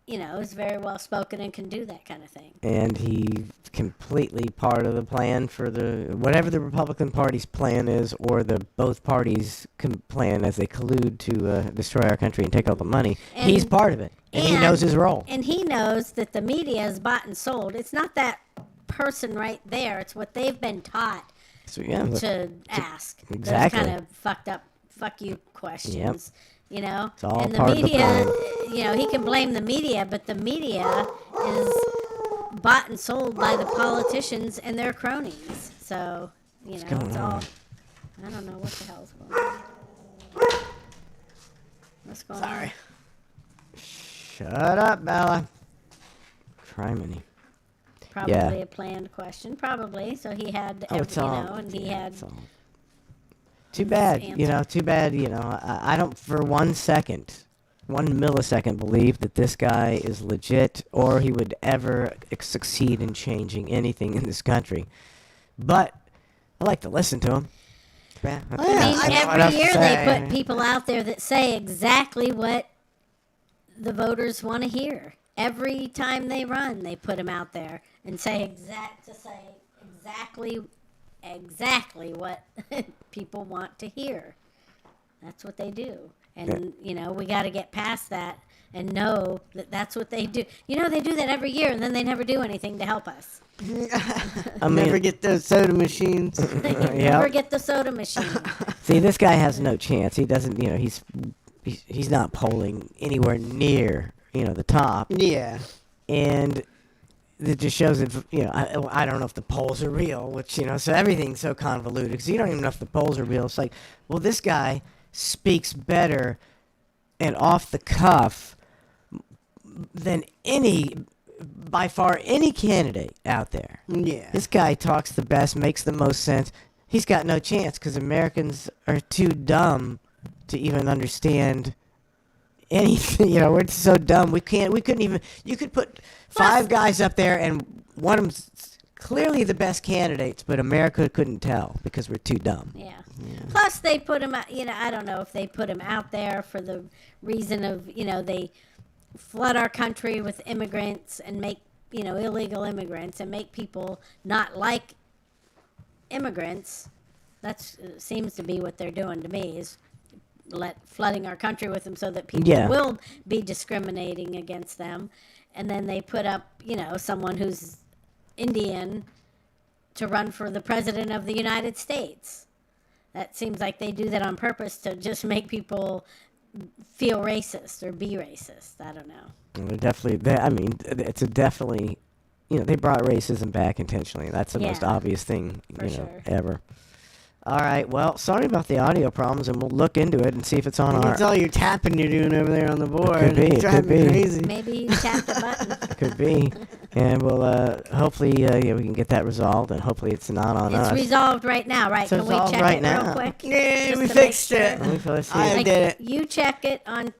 you know, is very well spoken and can do that kind of thing. And he's completely part of the plan for whatever the Republican Party's plan is, or the both parties' plan as they collude to destroy our country and take all the money. And he's part of it, and he knows his role. And he knows that the media is bought and sold. It's not that person right there. It's what they've been taught to ask. Exactly. Those kind of fucked up, fuck you questions. Yep. You know, it's all and the part media, of the plan. you know, he can blame the media, but the media is bought and sold by the politicians and their cronies. So, you know, it's all, I don't know what the hell's going on. What's going on? Shut up, Bella. Criminy. Probably a planned question. Probably. So he had, and he had. Too bad, too bad, I don't for 1 millisecond believe that this guy is legit or he would ever succeed in changing anything in this country. But I like to listen to him. I mean, every year they put people out there that say exactly what the voters want to hear. Every time they run, they put them out there and say exactly what people want to hear. That's what they do. And, we got to get past that and know that that's what they do. You know, they do that every year, and then they never do anything to help us. I never get those soda machines. Never get the soda machine. See, this guy has no chance. He doesn't, he's not polling anywhere near, the top. Yeah. And it just shows that, I don't know if the polls are real, which, so everything's so convoluted because you don't even know if the polls are real. It's like, well, this guy speaks better and off the cuff than by far any candidate out there. Yeah. This guy talks the best, makes the most sense. He's got no chance because Americans are too dumb to even understand anything. We're so dumb. We couldn't even, you could put 5 guys up there and one of them's clearly the best candidates, but America couldn't tell because we're too dumb. Yeah. Plus they put him out, I don't know if they put him out there for the reason of, they flood our country with immigrants and make, illegal immigrants and make people not like immigrants. That seems to be what they're doing to me, is flooding our country with them so that people will be discriminating against them. And then they put up, someone who's Indian to run for the president of the United States. That seems like they do that on purpose to just make people feel racist or be racist. I don't know. They're definitely, it's a definitely, they brought racism back intentionally. That's the most obvious thing, ever. All right, well, sorry about the audio problems, and we'll look into it and see if it's on our... It's all your tapping you're doing over there on the board. It could be. It's driving me crazy. Maybe you tapped a button. Could be. And we'll, hopefully, we can get that resolved, and hopefully it's not on us. It's resolved right now, right? It's Can we resolved check right it now. real quick? Yeah, Just we to fixed make it. sure? I did it. You check it on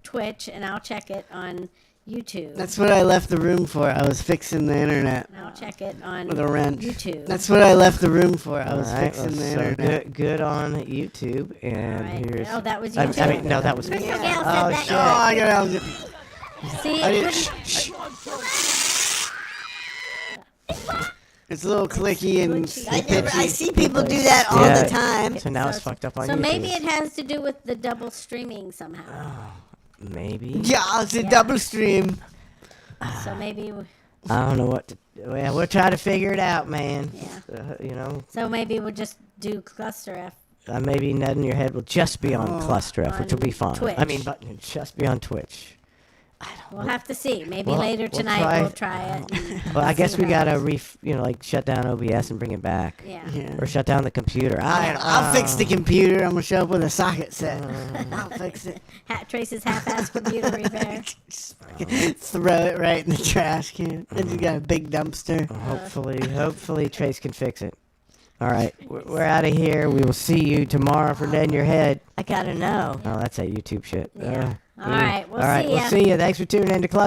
Twitch, and I'll check it on YouTube. That's what I left the room for. I was fixing the internet. And I'll check it on with a wrench. YouTube. That's what I left the room for. I was fixing the so internet. Good on YouTube. And here's... Oh, that was YouTube? no, that was me. Crystal Gale said Oh, that. shit. Oh, I got out. See, It's a little clicky and pitchy. I see people do that all the time. So now it's fucked up on YouTube. So maybe it has to do with the double streaming somehow. Maybe. Yeah, it's a double stream. So maybe... I don't know what to... Well, we'll try to figure it out, man. Yeah. So maybe we'll just do ClusterF. Maybe Ned in your head will just be on ClusterF, which will be fine. Twitch. But just be on Twitch. We'll have to see. Maybe later tonight we'll try it. Well, I guess we gotta shut down OBS and bring it back. Yeah. Or shut down the computer. I'll fix the computer. I'm gonna show up with a socket set. I'll fix it. Trace's half-ass computer repair. Throw it right in the trash can. Then you got a big dumpster. Hopefully Trace can fix it. All right, we're out of here. We will see you tomorrow for Dead in Your Head. I gotta know. Oh, that's that YouTube shit. Yeah. All right, we'll see ya. Thanks for tuning in to Cluster.